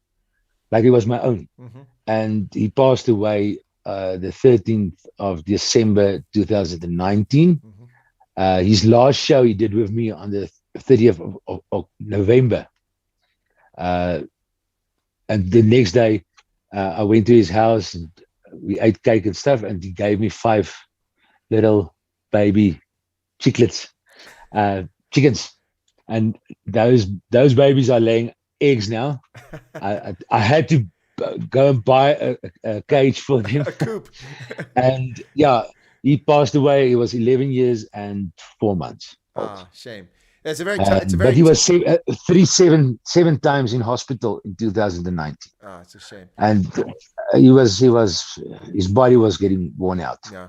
[SPEAKER 2] like he was my own. Mm-hmm. And he passed away the 13th of December 2019. Mm-hmm. His last show he did with me on the 30th of November. And the next day, I went to his house and we ate cake and stuff, and he gave me 5 little baby chickens, and those babies are laying eggs now. I had to go and buy a cage for them.
[SPEAKER 1] A coop.
[SPEAKER 2] And he passed away. He was 11 years and 4 months old.
[SPEAKER 1] Ah, shame. It's a very.
[SPEAKER 2] But he was 7 times in hospital in 2019.
[SPEAKER 1] Oh, it's a shame.
[SPEAKER 2] And his body was getting worn out.
[SPEAKER 1] Yeah.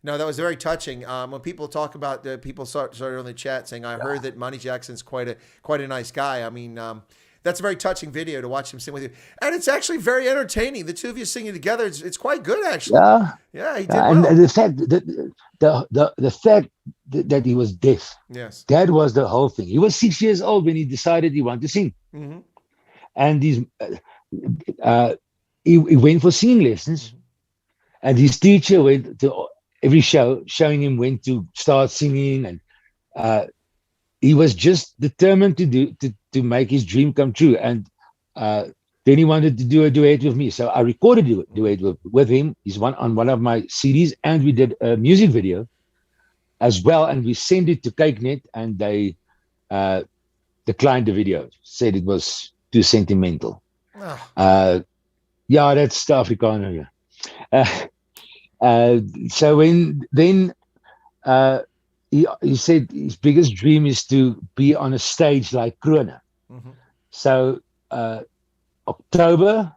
[SPEAKER 1] No, that was very touching. When people talk about people started on the chat saying, "I heard that Manie Jackson's quite a nice guy." I mean, that's a very touching video to watch him sing with you, and it's actually very entertaining. The two of you singing together, it's quite good actually. Yeah, he did well.
[SPEAKER 2] And the fact the fact that he was deaf,
[SPEAKER 1] yes,
[SPEAKER 2] that was the whole thing. He was 6 years old when he decided he wanted to sing, mm-hmm. and he went for singing lessons, mm-hmm. and his teacher went to every show showing him when to start singing, and he was just determined to make his dream come true. And then he wanted to do a duet with me. So I recorded a duet with him. He's on one of my CDs, and we did a music video as well. And we sent it to CakeNet, and they declined the video, said it was too sentimental. Yeah, that's the Afrikaner. So then he said his biggest dream is to be on a stage like Krone. So October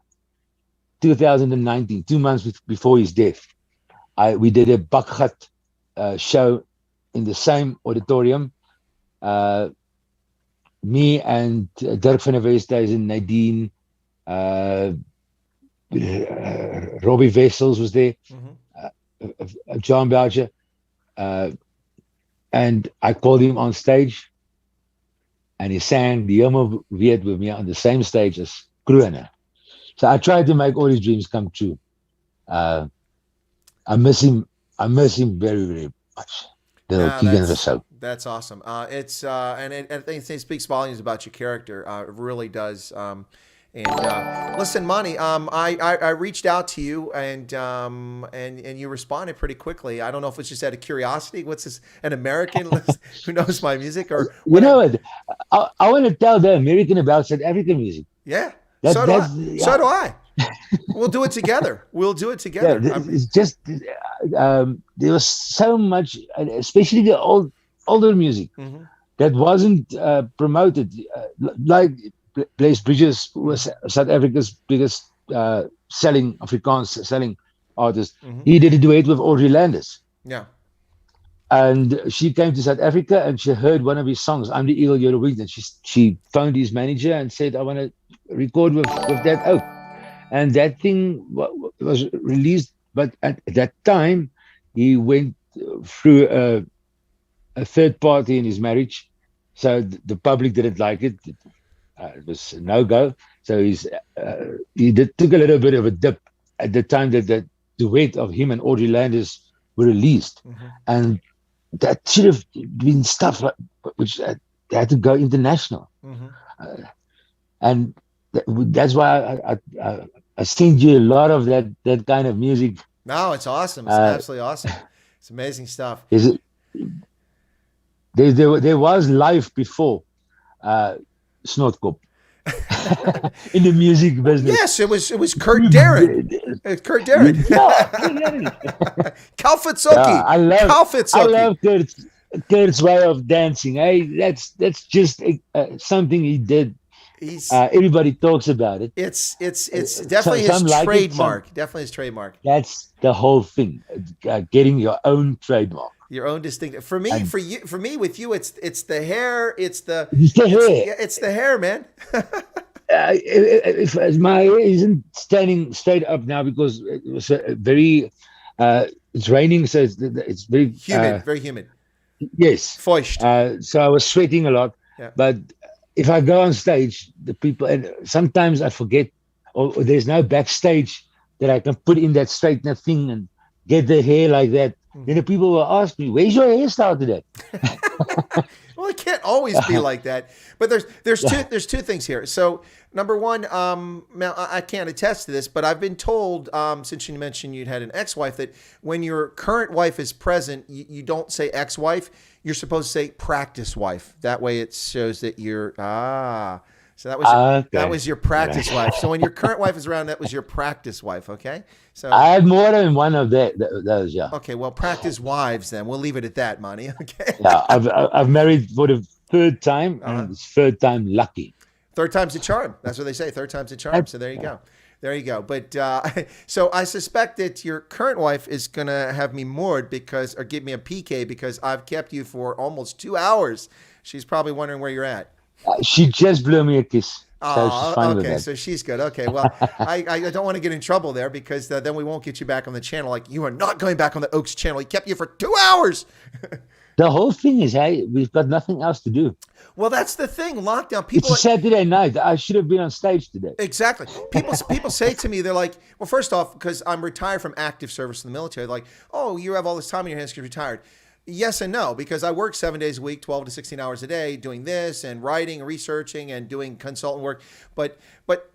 [SPEAKER 2] 2019, 2 months before his death, we did a Bakgat show in the same auditorium. Me and Dirk van der Westhuizen, Nadine, Robbie Wessels was there, John Boucher, and I called him on stage, and he sang the Helemaal Weet with me on the same stage as Krone. So I tried to make all his dreams come true. I miss him very, very much.
[SPEAKER 1] That's awesome. It's and I think it speaks volumes about your character. It really does. Listen, Manie, I reached out to you and you responded pretty quickly. I don't know if it's just out of curiosity. What's this? An American who knows my music, or
[SPEAKER 2] you know what? I want to tell the American about South African music.
[SPEAKER 1] Yeah. So do I. We'll do it together.
[SPEAKER 2] Yeah, it's just there was so much, especially the older music that wasn't promoted. Like Blaze Bridges was South Africa's biggest Afrikaans selling artist. He did a duet with Audrey Landis.
[SPEAKER 1] Yeah.
[SPEAKER 2] And she came to South Africa and she heard one of his songs, I'm the Eagle, You're the Wind. And she phoned his manager and said, I want to record with that oak. And that thing was released. But at that time, he went through a third party in his marriage. So the public didn't like it. It was a no-go. So he took a little bit of a dip at the time that the duet of him and Audrey Landis were released. And that should have been stuff which had to go international. And that's why I send you a lot of that kind of music.
[SPEAKER 1] No, it's awesome. It's absolutely awesome. It's amazing stuff.
[SPEAKER 2] Is it? There was life before Snotkop in the music business.
[SPEAKER 1] Yes, it was Kurt Darren. Kurt Darren. Kalfitsoki.
[SPEAKER 2] I love Kurt's way of dancing. Hey, that's just something he did. Everybody talks about it.
[SPEAKER 1] It's definitely his trademark. Definitely his trademark.
[SPEAKER 2] That's the whole thing. Getting your own trademark.
[SPEAKER 1] Your own distinct. For me, with you, it's the hair. It's the
[SPEAKER 2] hair.
[SPEAKER 1] It's the hair, man.
[SPEAKER 2] If my hair isn't standing straight up now because it was very. It's raining, so it's very
[SPEAKER 1] humid. Very humid.
[SPEAKER 2] Yes.
[SPEAKER 1] Feucht.
[SPEAKER 2] So I was sweating a lot.
[SPEAKER 1] Yeah.
[SPEAKER 2] But if I go on stage, the people, and sometimes I forget, or there's no backstage that I can put in that straightener thing and get the hair like that. Then the people will ask me, "Where's your hairstyle today?"
[SPEAKER 1] Well, it can't always be like that. But there's two things here. So number one, now I can't attest to this, but I've been told since you mentioned you'd had an ex-wife that when your current wife is present, you don't say ex-wife. You're supposed to say practice wife. That way it shows that you're So that was your practice wife. So when your current wife is around, that was your practice wife. Okay. So
[SPEAKER 2] I had more than one of those. Yeah.
[SPEAKER 1] Okay. Well, practice wives. Then we'll leave it at that, Manie. Okay.
[SPEAKER 2] Yeah. I've married for the third time, and it's third time lucky.
[SPEAKER 1] Third time's a charm. That's what they say. Third time's a charm. So there you go. There you go. But so I suspect that your current wife is going to have me moored or give me a PK because I've kept you for almost 2 hours. She's probably wondering where you're at.
[SPEAKER 2] She just blew me a kiss.
[SPEAKER 1] Oh, okay. So she's good. Okay. Well, I don't want to get in trouble there because then we won't get you back on the channel. Like, you are not going back on the Oaks channel. He kept you for 2 hours.
[SPEAKER 2] The whole thing is, hey, we've got nothing else to do.
[SPEAKER 1] Well, that's the thing. Lockdown.
[SPEAKER 2] It's a Saturday night. I should have been on stage today.
[SPEAKER 1] Exactly. People say to me, they're like, well, first off, because I'm retired from active service in the military, they're like, oh, you have all this time in your hands because you're retired. Yes and no, because I work 7 days a week, 12 to 16 hours a day, doing this and writing, researching, and doing consultant work. But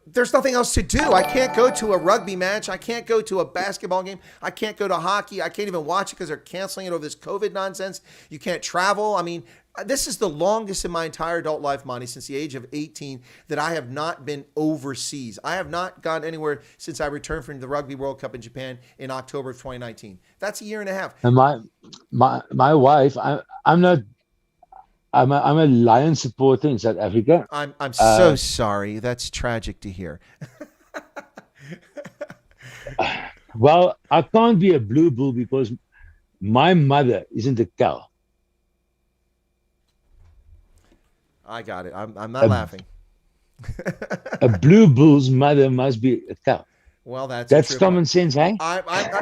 [SPEAKER 1] there's nothing else to do. I can't go to a rugby match. I can't go to a basketball game. I can't go to hockey. I can't even watch it because they're canceling it over this COVID nonsense. You can't travel. I mean, this is the longest in my entire adult life, Manie, since the age of 18, that I have not been overseas. I have not gone anywhere since I returned from the Rugby World Cup in Japan in October of 2019. That's a year and a half.
[SPEAKER 2] And my wife, I'm a Lion supporter in South Africa.
[SPEAKER 1] I'm so sorry. That's tragic to hear.
[SPEAKER 2] Well, I can't be a Blue Bull because my mother isn't a cow.
[SPEAKER 1] I got it. I'm not laughing.
[SPEAKER 2] A Blue Bull's mother must be a cow.
[SPEAKER 1] Well, that's
[SPEAKER 2] common sense, hey?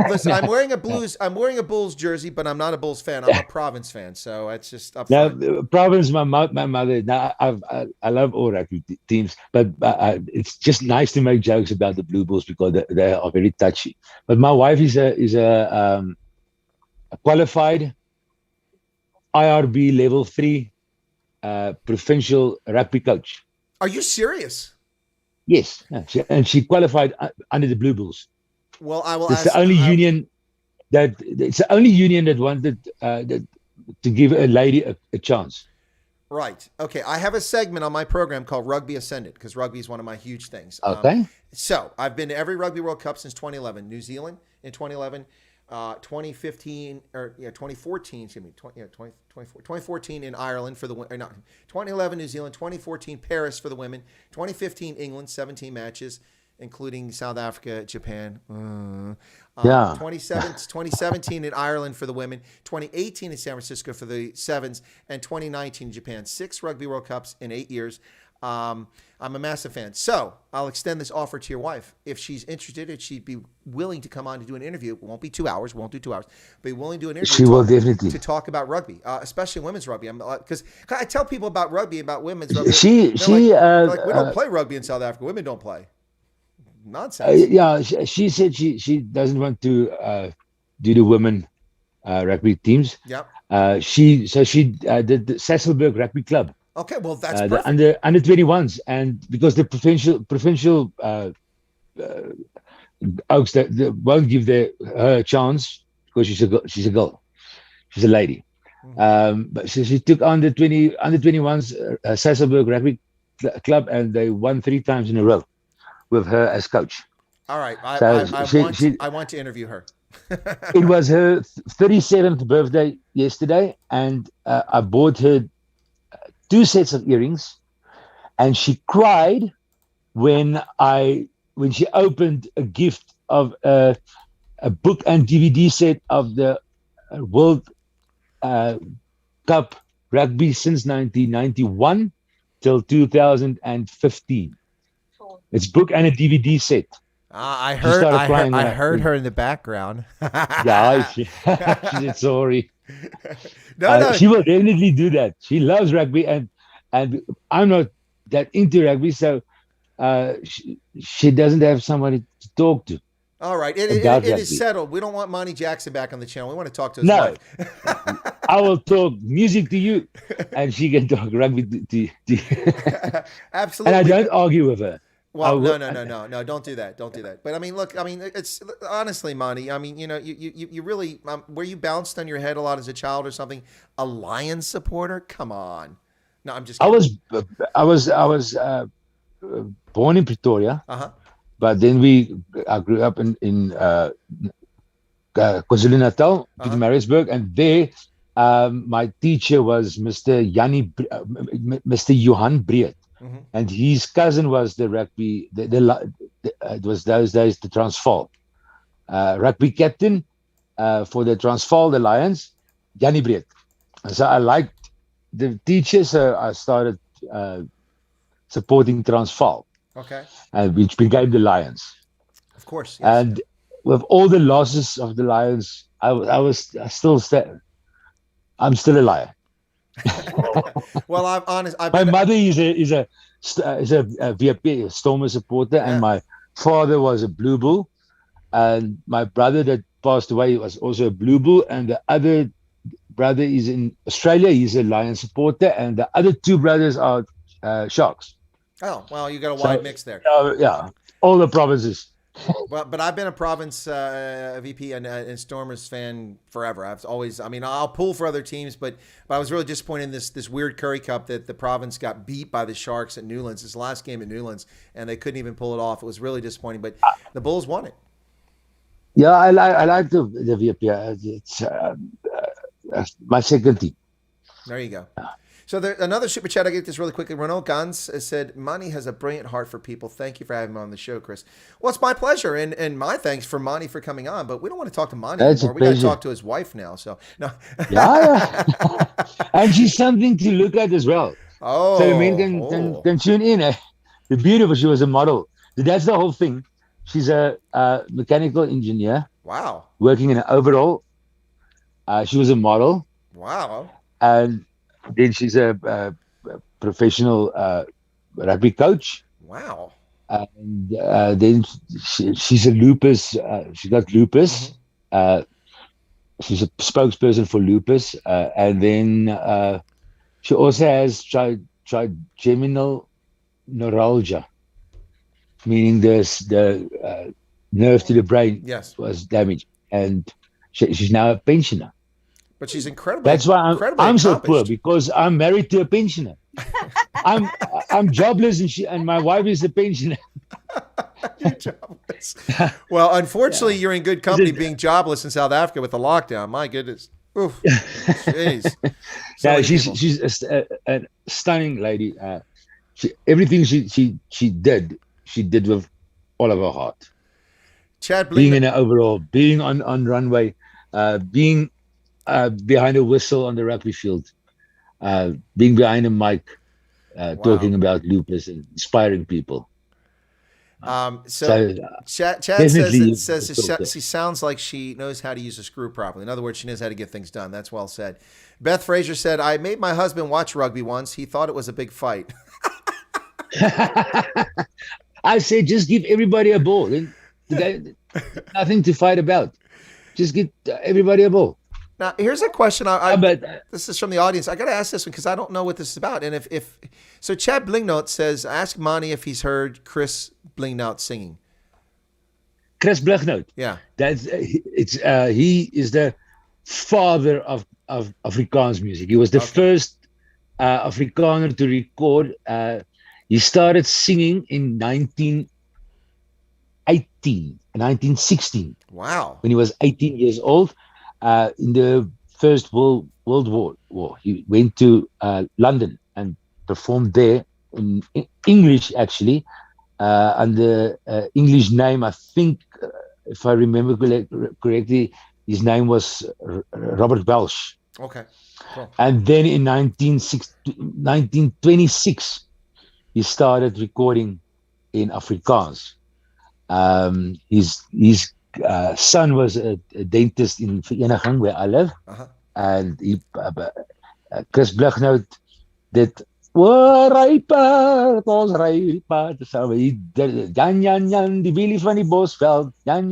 [SPEAKER 1] Listen, I'm wearing a Bulls jersey, but I'm not a Bulls fan. I'm a Province fan, so it's just up front.
[SPEAKER 2] Now, Province, my mother. Now, I love all rugby teams, but it's just nice to make jokes about the Blue Bulls because they are very touchy. But my wife is a qualified IRB level 3 provincial rugby coach.
[SPEAKER 1] Are you serious?
[SPEAKER 2] Yes, and she qualified under the Blue Bulls.
[SPEAKER 1] Well, I will.
[SPEAKER 2] It's the only union that wanted to give a lady a chance.
[SPEAKER 1] Right. Okay. I have a segment on my program called Rugby Ascendant because rugby is one of my huge things.
[SPEAKER 2] Okay.
[SPEAKER 1] So I've been to every Rugby World Cup since 2011. New Zealand in 2011. 2015 or 2014, excuse me, 2014 in Ireland for the 2011 New Zealand, 2014 Paris for the women, 2015 England, 17 matches, including South Africa, Japan. 2017 in Ireland for the women, 2018 in San Francisco for the sevens, and 2019 in Japan. 6 Rugby World Cups in 8 years. I'm a massive fan. So I'll extend this offer to your wife. If she's interested, if she'd be willing to come on to do an interview, it won't be 2 hours, won't do 2 hours, but be willing to do an interview.
[SPEAKER 2] She will definitely.
[SPEAKER 1] To talk about rugby, especially women's rugby. Because I tell people about rugby, about women's rugby.
[SPEAKER 2] We
[SPEAKER 1] don't play rugby in South Africa. Women don't play. Nonsense.
[SPEAKER 2] She said she doesn't want to do the women rugby teams.
[SPEAKER 1] Yep.
[SPEAKER 2] She did the Sasolburg Rugby Club.
[SPEAKER 1] Okay, well that's perfect.
[SPEAKER 2] The under 21s, and because the provincial Oaks that won't give her a chance because she's a girl, she's a lady. Mm-hmm. But she took on the under 21s Sasolburg Rugby Club, and they won 3 times in a row with her as coach.
[SPEAKER 1] All right, I want to interview her.
[SPEAKER 2] It was her 37th birthday yesterday, and I bought her 2 sets of earrings, and she cried when she opened a gift of a book and DVD set of the World Cup rugby since 1991 till 2015. It's book and a DVD set.
[SPEAKER 1] I heard her in the background.
[SPEAKER 2] Yeah, she said sorry. No. She will definitely do that. She loves rugby, and I'm not that into rugby, so she doesn't have somebody to talk to.
[SPEAKER 1] All right, it is settled. We don't want Manie Jackson back on the channel. We want to talk to his wife.
[SPEAKER 2] I will talk music to you, and she can talk rugby to you.
[SPEAKER 1] Absolutely.
[SPEAKER 2] And I don't argue with her.
[SPEAKER 1] Well, no, don't do that. Don't do that. But I mean, look, it's honestly, Manie, you really, were you bounced on your head a lot as a child or something? A Lions supporter? Come on. No, I'm just kidding.
[SPEAKER 2] I was born in Pretoria, but then I grew up in KwaZulu-Natal, Pietermaritzburg, and there my teacher was Mr. Johan Breed. Mm-hmm. And his cousin was the rugby. It was those days the Transvaal rugby captain for the Transvaal, the Lions, Jannie Breed. And so I liked the teacher, so I started supporting Transvaal.
[SPEAKER 1] Okay.
[SPEAKER 2] Which became the Lions.
[SPEAKER 1] Of course. Yes.
[SPEAKER 2] And with all the losses of the Lions, I'm still a liar.
[SPEAKER 1] Well, I'm honest.
[SPEAKER 2] My mother is a VP, a Stormer supporter, and my father was a Blue Bull, and my brother that passed away was also a Blue Bull, and the other brother is in Australia. He's a Lions supporter, and the other two brothers are Sharks.
[SPEAKER 1] Oh, well, you got a wide mix there.
[SPEAKER 2] Yeah, all the provinces.
[SPEAKER 1] Well, but I've been a province VP and Stormers fan forever. I've always, I mean, I'll pull for other teams, but I was really disappointed in this weird Curry Cup that the province got beat by the Sharks at Newlands. This last game at Newlands, and they couldn't even pull it off. It was really disappointing, but the Bulls won it.
[SPEAKER 2] Yeah, I like the VP. It's my second team.
[SPEAKER 1] There you go. So another super chat, I get this really quickly. Renault Gans said, Manie has a brilliant heart for people. Thank you for having him on the show, Chris. Well, it's my pleasure, and my thanks for Manie for coming on, but we don't want to talk to Manie anymore. We got to talk to his wife now. So no.
[SPEAKER 2] Yeah. And she's something to look at as well.
[SPEAKER 1] Oh.
[SPEAKER 2] So the men can tune in. The beautiful, she was a model. That's the whole thing. She's a mechanical engineer.
[SPEAKER 1] Wow.
[SPEAKER 2] Working in an overall. She was a model.
[SPEAKER 1] Wow.
[SPEAKER 2] And then she's a professional rugby coach.
[SPEAKER 1] Wow.
[SPEAKER 2] And then she's a lupus. She got lupus. Mm-hmm. She's a spokesperson for lupus. And then she also has trigeminal neuralgia, meaning the nerve to the brain was damaged. And she's now a pensioner.
[SPEAKER 1] But she's incredible.
[SPEAKER 2] That's why I'm so poor, because I'm married to a pensioner. I'm jobless, and my wife is a pensioner.
[SPEAKER 1] You're jobless. Well, unfortunately, you're in good company being jobless in South Africa with the lockdown. My goodness. Oof. Jeez.
[SPEAKER 2] She's a stunning lady. Everything she did with all of her heart.
[SPEAKER 1] Chad
[SPEAKER 2] being in an overall, being on runway, being behind a whistle on the rugby field, being behind a mic, talking about lupus and inspiring people.
[SPEAKER 1] So Chad says she sounds like she knows how to use a screw properly. In other words, she knows how to get things done. That's well said. Beth Fraser said, I made my husband watch rugby once. He thought it was a big fight.
[SPEAKER 2] I said, just give everybody a ball. Nothing to fight about. Just give everybody a ball.
[SPEAKER 1] Now, here's a question. This is from the audience. I got to ask this one because I don't know what this is about. And so Chad Blingnote says, ask Manie if he's heard Chris Blingnote singing.
[SPEAKER 2] Chris Blingnote.
[SPEAKER 1] Yeah.
[SPEAKER 2] He is the father of Afrikaans music. He was the first Afrikaner to record. He started singing in 1916.
[SPEAKER 1] Wow.
[SPEAKER 2] When he was 18 years old. In the First World War, he went to London and performed there in English, actually, under English name. I think, if I remember correctly, his name was Robert Welsh.
[SPEAKER 1] Okay. Cool.
[SPEAKER 2] And then in 1926, he started recording in Afrikaans. His son was a dentist in Vereniging where I live, and he Chris Blingnote did ons ry paard saam. He did Jan die Willie van die Bosveld, Jan.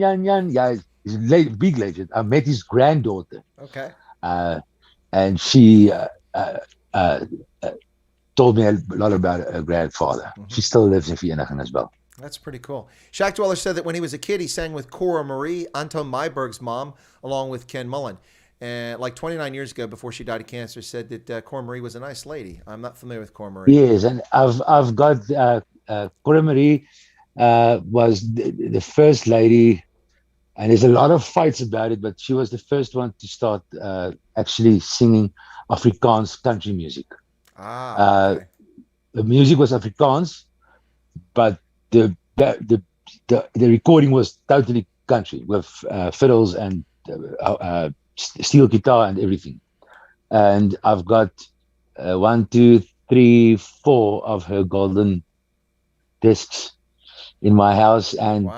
[SPEAKER 2] Yeah, he's a big legend. I met his granddaughter.
[SPEAKER 1] Okay.
[SPEAKER 2] And she told me a lot about her grandfather. Mm-hmm. She still lives in Vereniging as well.
[SPEAKER 1] That's pretty cool. Shaq Dweller said that when he was a kid, he sang with Cora Marie, Anton Meiberg's mom, along with Ken Mullen. And like 29 years ago, before she died of cancer, said that Cora Marie was a nice lady. I'm not familiar with Cora Marie.
[SPEAKER 2] Yes, and I've got Cora Marie was the first lady, and there's a lot of fights about it, but she was the first one to start actually singing Afrikaans country music.
[SPEAKER 1] Okay.
[SPEAKER 2] The music was Afrikaans, but the recording was totally country with fiddles and steel guitar and everything. And I've got 1, 2, 3, 4 of her golden discs in my house, and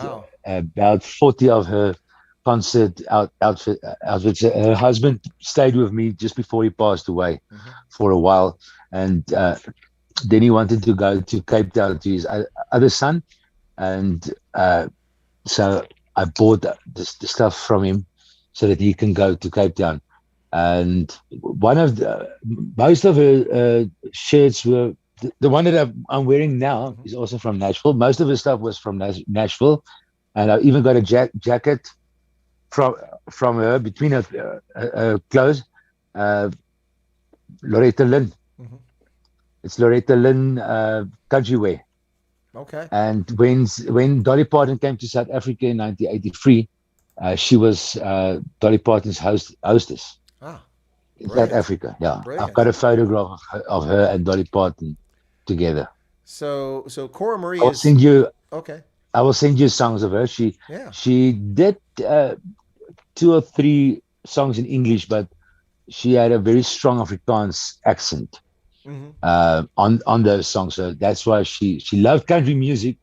[SPEAKER 2] about 40 of her concert outfits. Her husband stayed with me just before he passed away for a while, and then he wanted to go to Cape Town to his other son, and so I bought the stuff from him so that he can go to Cape Town. And one of most of her shirts were the one that I'm wearing now is also from Nashville. Most of her stuff was from Nashville, and I even got a jacket from her between her clothes. Loretta Lynn.
[SPEAKER 1] Mm-hmm.
[SPEAKER 2] It's Loretta Lynn country wear.
[SPEAKER 1] Okay.
[SPEAKER 2] And when Dolly Parton came to South Africa in 1983, she was Dolly Parton's hostess in South Africa. Yeah,
[SPEAKER 1] Brilliant.
[SPEAKER 2] I've got a photograph of her and Dolly Parton together.
[SPEAKER 1] So Cora Marie
[SPEAKER 2] I'll send you.
[SPEAKER 1] Okay.
[SPEAKER 2] I will send you songs of her. She did 2 or 3 songs in English, but she had a very strong Afrikaans accent. On those songs, so that's why she loved country music,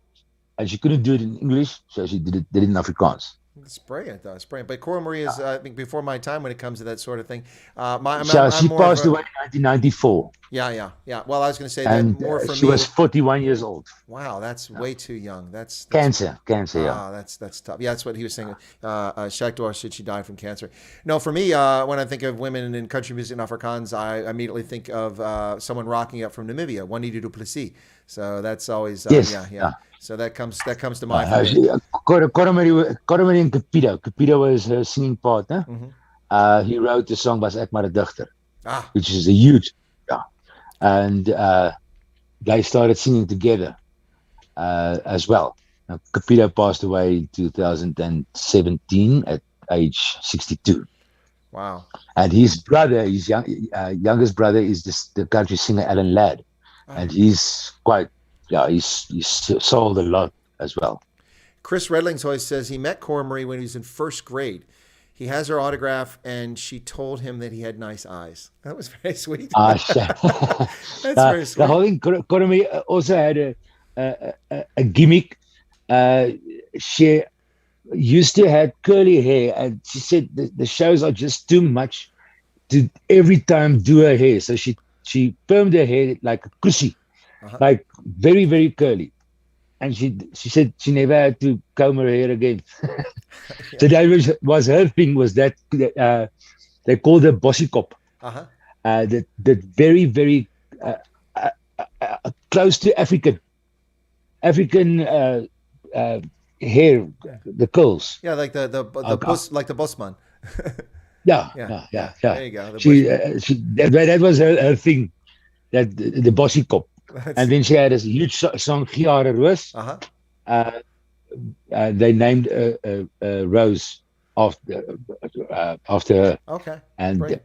[SPEAKER 2] and she couldn't do it in English, so she did it in Afrikaans.
[SPEAKER 1] It's brilliant, though. It's brilliant. But Cora Marie is, I think, before my time when it comes to that sort of thing.
[SPEAKER 2] She passed away in 1994.
[SPEAKER 1] Yeah. Well, I was going to say
[SPEAKER 2] and
[SPEAKER 1] that more for me.
[SPEAKER 2] She was 41 years old.
[SPEAKER 1] Wow, that's way too young. That's
[SPEAKER 2] cancer.
[SPEAKER 1] Yeah, that's tough. Yeah, that's what he was saying. Shakdor said she died from cancer. No, for me, when I think of women in country music and Afrikaans, I immediately think of someone rocking up from Namibia, Juanita du Plessis. So that's always yeah. So that comes to mind.
[SPEAKER 2] Cora Marie and Capito was her singing partner. He wrote the song "Was Ek Maar 'n Digter," which is a huge, and they started singing together as well. Now, Capito passed away in 2017 at age 62.
[SPEAKER 1] Wow!
[SPEAKER 2] And his brother, his youngest brother, is the country singer Alan Ladd, and he's quite. Yeah, he's sold a lot as well.
[SPEAKER 1] Chris Redling's says he met Cora Marie when he was in first grade. He has her autograph, and she told him that he had nice eyes. That was very sweet. That's very sweet.
[SPEAKER 2] The whole thing, Cora Marie also had a gimmick. She used to have curly hair, and she said the shows are just too much to every time do her hair. So she permed her hair like a cushy. Like very, very curly, and she said she never had to comb her hair again. So that was her thing. Was that they called her Bossikop. That very, very close to African hair, the curls.
[SPEAKER 1] Yeah, like the Bosman.
[SPEAKER 2] Yeah. There you go. That was her thing. That the Bossikop. And then she had this huge song, Giare Roos. They named Rose after her.
[SPEAKER 1] Okay.
[SPEAKER 2] And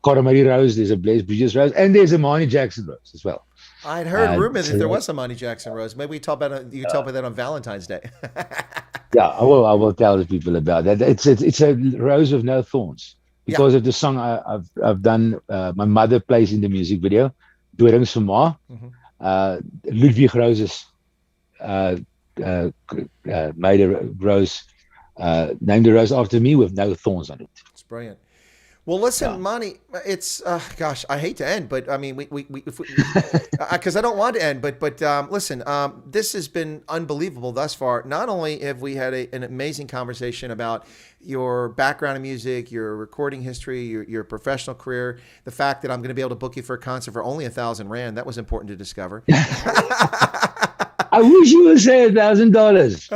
[SPEAKER 2] Cora Marie Rose, there's a Blaise Bridges Rose, and there's a Manie Jackson Rose as well.
[SPEAKER 1] I'd heard rumors that there was a Manie Jackson Rose. Maybe you talk about that on Valentine's Day.
[SPEAKER 2] Yeah, I will tell the people about that. It's a rose with no thorns because of the song I've done. My mother plays in the music video. Dorings vir Ma. Ludwig Roses made a rose, named a rose after me with no thorns on it.
[SPEAKER 1] It's brilliant. Well, listen, Manie, it's gosh, I hate to end, but I mean, because I don't want to end, but listen, this has been unbelievable thus far. Not only have we had an amazing conversation about your background in music, your recording history, your professional career, the fact that I'm going to be able to book you for a concert for only 1,000 Rand, that was important to discover.
[SPEAKER 2] I wish you would say $1,000.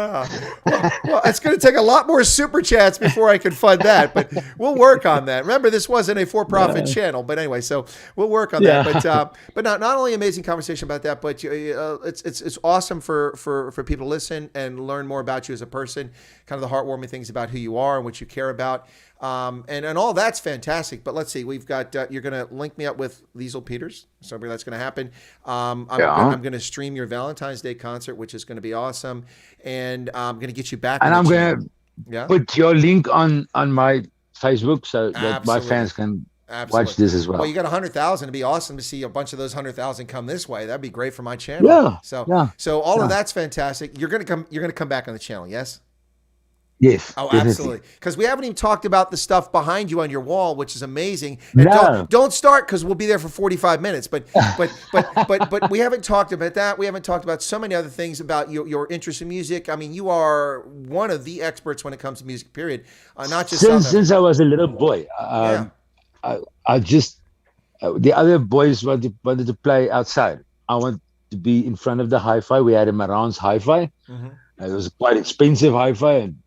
[SPEAKER 1] Well, it's going to take a lot more super chats before I can fund that, but we'll work on that. Remember, this wasn't a for-profit channel, but anyway, so we'll work on that. But not only amazing conversation about that, but it's awesome for people to listen and learn more about you as a person, kind of the heartwarming things about who you are and what you care about. And all that's fantastic. But let's see, we've got, you're going to link me up with Liesl Peters. So that's going to happen. I'm going to stream your Valentine's Day concert, which is going to be awesome. And I'm going to get you back.
[SPEAKER 2] And I'm going to put your link on my Facebook so that my fans can watch this as well.
[SPEAKER 1] Well, you got 100,000. It'd be awesome to see a bunch of those 100,000 come this way. That'd be great for my channel. So all of that's fantastic. You're going to come back on the channel. Yes.
[SPEAKER 2] Yes.
[SPEAKER 1] Oh, definitely. Absolutely. Because we haven't even talked about the stuff behind you on your wall, which is amazing. And don't start because we'll be there for 45 minutes. But we haven't talked about that. We haven't talked about so many other things about your interest in music. I mean, you are one of the experts when it comes to music. Period. Not just
[SPEAKER 2] since I was a little boy. I just the other boys wanted to play outside. I want to be in front of the hi-fi. We had a Marantz hi-fi.
[SPEAKER 1] Mm-hmm.
[SPEAKER 2] It was quite expensive hi-fi, and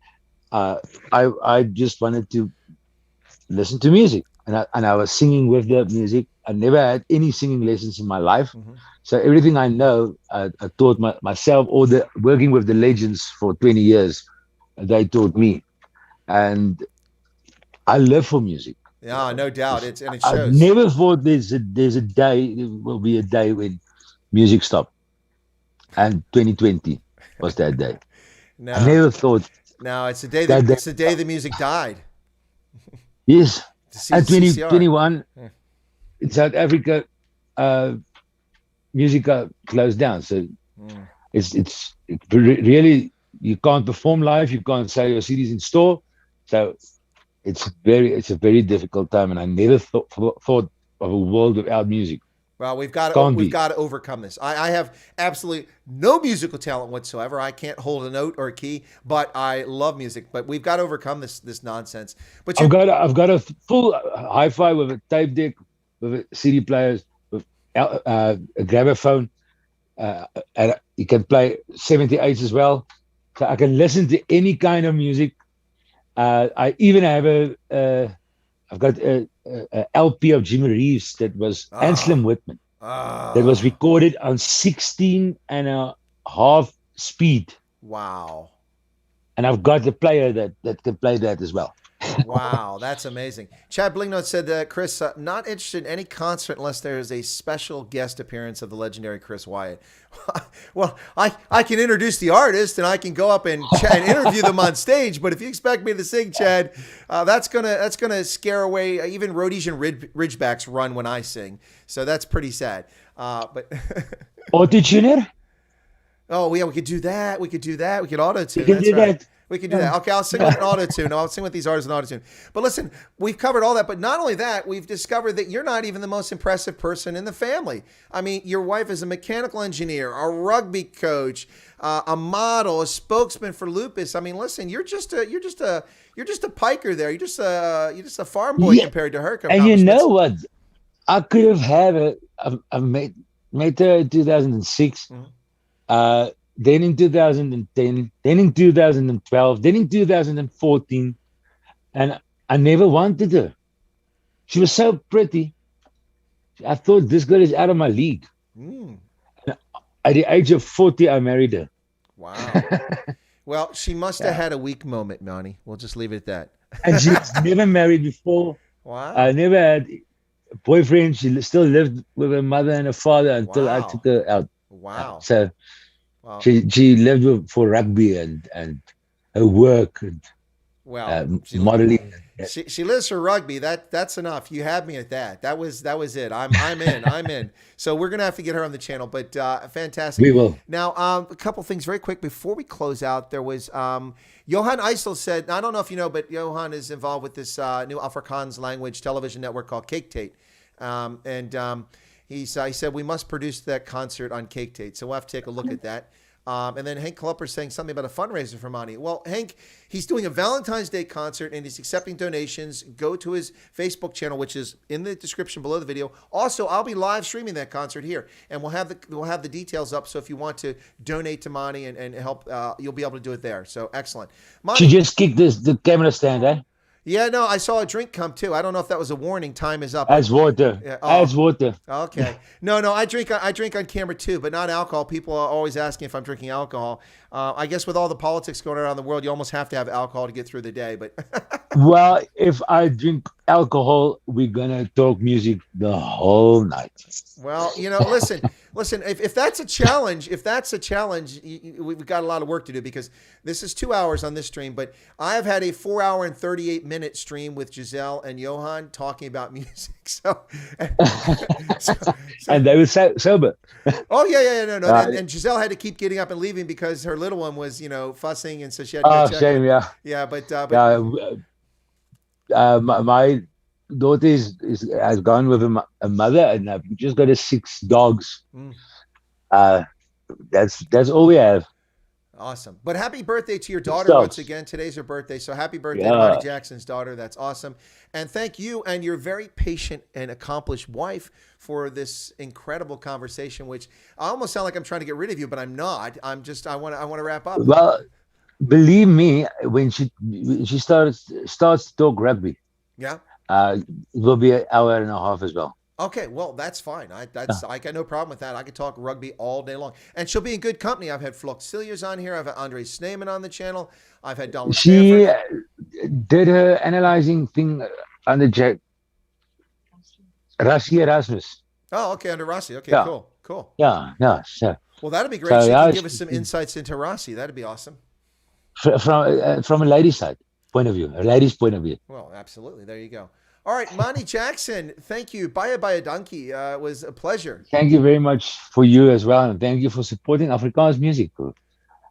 [SPEAKER 2] I just wanted to listen to music, and I was singing with the music. I never had any singing lessons in my life,
[SPEAKER 1] Mm-hmm.
[SPEAKER 2] so everything I know, I taught myself, or working with the legends for 20 years, they taught me, and I live for music.
[SPEAKER 1] Yeah, no doubt. It
[SPEAKER 2] I
[SPEAKER 1] shows.
[SPEAKER 2] never thought there's a day, there will be a day when music stopped, and 2020 was that day. I
[SPEAKER 1] No,
[SPEAKER 2] never thought
[SPEAKER 1] no, it's the day
[SPEAKER 2] that
[SPEAKER 1] that
[SPEAKER 2] day.
[SPEAKER 1] it's the day the music died.
[SPEAKER 2] Yes,
[SPEAKER 1] The
[SPEAKER 2] and
[SPEAKER 1] CCR.
[SPEAKER 2] 2021
[SPEAKER 1] Yeah.
[SPEAKER 2] in South Africa, uh, music closed down. So
[SPEAKER 1] Mm.
[SPEAKER 2] it's really, you can't perform live, you can't sell your CDs in store. So it's a very difficult time, and I never thought of a world without music.
[SPEAKER 1] Well,
[SPEAKER 2] Can't
[SPEAKER 1] we've
[SPEAKER 2] be.
[SPEAKER 1] got to overcome this. I have absolutely no musical talent whatsoever. I can't hold a note or a key, but I love music. But we've got to overcome this nonsense. But
[SPEAKER 2] I've got a full hi-fi with a tape deck, with a CD players, with a gramophone, and you can play 78s as well. So I can listen to any kind of music. I even have I've got a LP of Jimmy Reeves that was, and
[SPEAKER 1] ah
[SPEAKER 2] Slim Whitman, that was
[SPEAKER 1] ah
[SPEAKER 2] recorded on 16 and a half speed.
[SPEAKER 1] wow.
[SPEAKER 2] And I've got a player that can play that as well.
[SPEAKER 1] Wow, that's amazing. Chad Blinknote said that Chris, not interested in any concert unless there is a special guest appearance of the legendary Chris Wyatt. Well, I can introduce the artist and I can go up and interview them on stage. But if you expect me to sing, Chad, that's gonna scare away even Rhodesian Ridgebacks run when I sing. So that's pretty sad. But
[SPEAKER 2] Auto-tuner?
[SPEAKER 1] oh yeah, we could do that. We could do that. We could auto tune.
[SPEAKER 2] You can
[SPEAKER 1] That's
[SPEAKER 2] do
[SPEAKER 1] right.
[SPEAKER 2] that.
[SPEAKER 1] We could do that. Okay, I'll sing with an auto tune. I'll sing with these artists in auto tune. But listen, we've covered all that. But not only that, we've discovered that you're not even the most impressive person in the family. I mean, your wife is a mechanical engineer, a rugby coach, a model, a spokesman for lupus. I mean, listen, you're just a piker there. You're just a farm boy
[SPEAKER 2] Yeah.
[SPEAKER 1] compared to her
[SPEAKER 2] And you
[SPEAKER 1] accomplishments.
[SPEAKER 2] know what? I could have had a made her in 2006.
[SPEAKER 1] Mhm.
[SPEAKER 2] Then in 2010, then in 2012, then in 2014, and I never wanted her. She was so pretty. I thought this girl is out of my league.
[SPEAKER 1] Mm.
[SPEAKER 2] At the age of 40, I married her.
[SPEAKER 1] Wow. Well, she must have had a weak moment, Manie. We'll just leave it at that.
[SPEAKER 2] And she was never married before.
[SPEAKER 1] Wow.
[SPEAKER 2] I never had a boyfriend. She still lived with her mother and her father until I
[SPEAKER 1] Wow.
[SPEAKER 2] took her out.
[SPEAKER 1] Wow.
[SPEAKER 2] So
[SPEAKER 1] Wow.
[SPEAKER 2] she lived for rugby and her work and
[SPEAKER 1] Well,
[SPEAKER 2] modeling.
[SPEAKER 1] she lives for rugby. That's enough. You had me at that. That was it. I'm in. I'm in. So we're gonna have to get her on the channel. But fantastic.
[SPEAKER 2] We will.
[SPEAKER 1] Now, a couple things very quick before we close out. There was Johan Eisel said. I don't know if you know, but Johan is involved with this new Afrikaans language television network called Cake Tate, he said we must produce that concert on Cake Tate. So we'll have to take a look at that. And then Hank Klupper saying something about a fundraiser for Manie. Well, Hank, he's doing a Valentine's Day concert and he's accepting donations. Go to his Facebook channel, which is in the description below the video. Also, I'll be live streaming that concert here, and we'll have the details up. So if you want to donate to Manie and help, you'll be able to do it there. So excellent. Manie,
[SPEAKER 2] She just kicked the camera stand, eh?
[SPEAKER 1] yeah, no, I saw a drink come too. I don't know if that was a warning. Time is up.
[SPEAKER 2] As water.
[SPEAKER 1] Yeah,
[SPEAKER 2] As water.
[SPEAKER 1] Okay. No, I drink on camera too, but not alcohol. People are always asking if I'm drinking alcohol. I guess with all the politics going around the world, you almost have to have alcohol to get through the day. But
[SPEAKER 2] Well, if I drink alcohol, we're gonna talk music the whole night.
[SPEAKER 1] well, listen. If that's a challenge, we've got a lot of work to do because this is 2 hours on this stream. But I have had a 4 hour and 38-minute stream with Giselle and Johan talking about music. So
[SPEAKER 2] And they were sober.
[SPEAKER 1] oh yeah, no.
[SPEAKER 2] Uh,
[SPEAKER 1] And Giselle had to keep getting up and leaving because her little one was, fussing, and so she had to go check.
[SPEAKER 2] Shame, yeah.
[SPEAKER 1] Yeah, but
[SPEAKER 2] My daughter has gone with a mother, and I've just got 6 dogs.
[SPEAKER 1] Mm.
[SPEAKER 2] That's all we have.
[SPEAKER 1] Awesome. But happy birthday to your daughter
[SPEAKER 2] Stuff.
[SPEAKER 1] once again. Today's her birthday. So happy birthday to Manie
[SPEAKER 2] Yeah.
[SPEAKER 1] Jackson's daughter. That's awesome. And thank you and your very patient and accomplished wife for this incredible conversation, which I almost sound like I'm trying to get rid of you, but I'm not. I want to wrap up.
[SPEAKER 2] Well, believe me, when she starts to talk rugby,
[SPEAKER 1] Yeah.
[SPEAKER 2] it will be an hour and a half as well.
[SPEAKER 1] Okay, well, that's fine.
[SPEAKER 2] Yeah.
[SPEAKER 1] I got no problem with that. I could talk rugby all day long, and she'll be in good company. I've had Floxilius on here. I've had Andre Sneeman on the channel. I've had Donald
[SPEAKER 2] She
[SPEAKER 1] Stanford.
[SPEAKER 2] did her analyzing thing under Rassi Erasmus.
[SPEAKER 1] Oh, okay, under Rossi. Okay,
[SPEAKER 2] Yeah,
[SPEAKER 1] cool, cool.
[SPEAKER 2] yeah, yeah. So,
[SPEAKER 1] Well, that'd be great.
[SPEAKER 2] so
[SPEAKER 1] She
[SPEAKER 2] yeah,
[SPEAKER 1] can give us some insights into Rossi. That'd be awesome.
[SPEAKER 2] from a lady's side point of view, a lady's point of view.
[SPEAKER 1] Well, absolutely. There you go. All right, Manie Jackson. Thank you. Bye, donkey. It was a pleasure.
[SPEAKER 2] Thank you very much for you as well, and thank you for supporting Afrikaans music.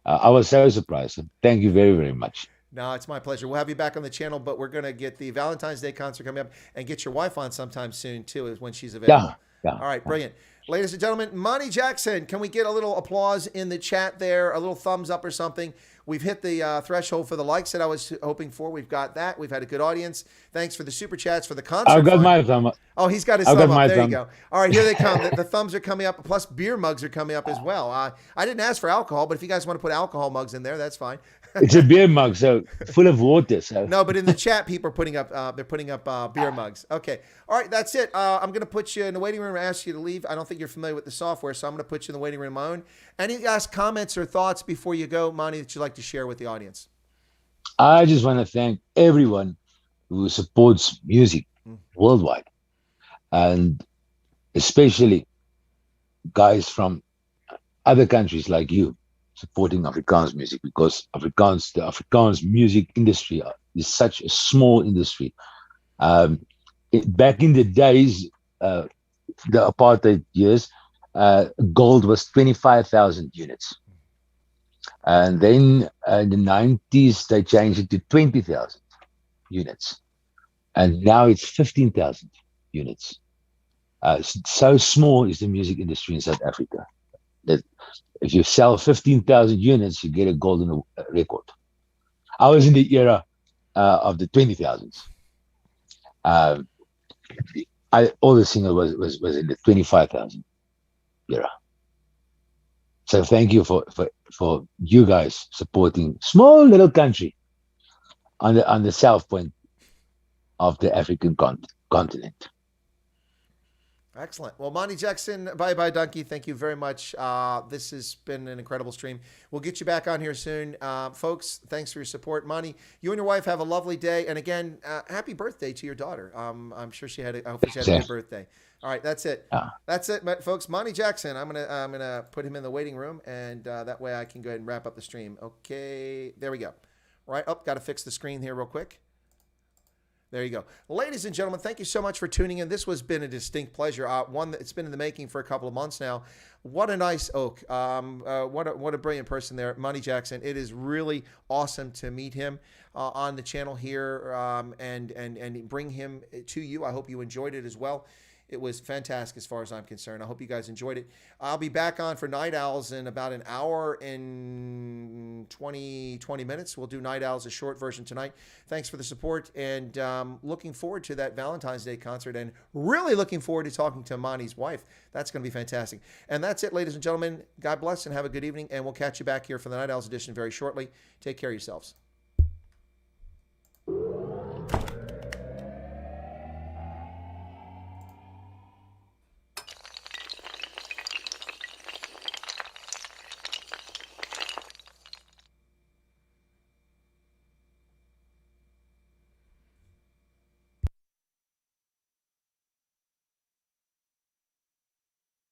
[SPEAKER 2] I was so surprised. So thank you very, very much.
[SPEAKER 1] No, it's my pleasure. We'll have you back on the channel, but we're gonna get the Valentine's Day concert coming up and get your wife on sometime soon too, is when she's available.
[SPEAKER 2] Yeah, yeah.
[SPEAKER 1] All right, brilliant. Ladies and gentlemen, Manie Jackson, can we get a little applause in the chat there? A little thumbs up or something? We've hit the threshold for the likes that I was hoping for. We've got that. We've had a good audience. Thanks for the super chats for the concert.
[SPEAKER 2] I've got
[SPEAKER 1] fund.
[SPEAKER 2] my thumb up.
[SPEAKER 1] Oh, he's got his
[SPEAKER 2] I've got
[SPEAKER 1] thumb up.
[SPEAKER 2] my
[SPEAKER 1] There
[SPEAKER 2] thumb.
[SPEAKER 1] you go. All right, here they come. The thumbs are coming up. Plus, beer mugs are coming up as well. I didn't ask for alcohol, but if you guys want to put alcohol mugs in there, that's fine.
[SPEAKER 2] It's a beer mug, so full of water. So
[SPEAKER 1] No, but in the chat, people are putting up. They're putting up beer mugs. Okay, all right, that's it. I'm going to put you in the waiting room and ask you to leave. I don't think you're familiar with the software, so I'm going to put you in the waiting room on my own. Any last comments or thoughts before you go, Manie, that you'd like to share with the audience?
[SPEAKER 2] I just want to thank everyone who supports music worldwide, and especially guys from other countries like you supporting Afrikaans music, because the Afrikaans music industry is such a small industry. Back in the days, the apartheid years, gold was 25,000 units. And then in the 90s, they changed it to 20,000 units. And now it's 15,000 units. So small is the music industry in South Africa that if you sell 15,000 units, you get a golden record. I was in the era of the 20,000s. All the single was in the 25,000 era. So thank you for you guys supporting small little country on the south point of the African continent.
[SPEAKER 1] Excellent. Well, Manie Jackson, bye, donkey. Thank you very much. This has been an incredible stream. We'll get you back on here soon. Folks, thanks for your support. Manie, you and your wife have a lovely day. And again, happy birthday to your daughter. I'm sure I hope she had a good birthday. All right, that's it. That's it, folks. Manie Jackson. I'm gonna put him in the waiting room, and that way I can go ahead and wrap up the stream. Okay, there we go. All right. Oh, got to fix the screen here real quick. There you go. Ladies and gentlemen, thank you so much for tuning in. This has been a distinct pleasure. One that's been in the making for a couple of months now. What a nice oak. What a brilliant person there, Manie Jackson. It is really awesome to meet him on the channel here and bring him to you. I hope you enjoyed it as well. It was fantastic as far as I'm concerned. I hope you guys enjoyed it. I'll be back on for Night Owls in about an hour and 20 minutes. We'll do Night Owls, a short version tonight. Thanks for the support, and looking forward to that Valentine's Day concert, and really looking forward to talking to Manie's wife. That's going to be fantastic. And that's it, ladies and gentlemen. God bless and have a good evening, and we'll catch you back here for the Night Owls edition very shortly. Take care of yourselves.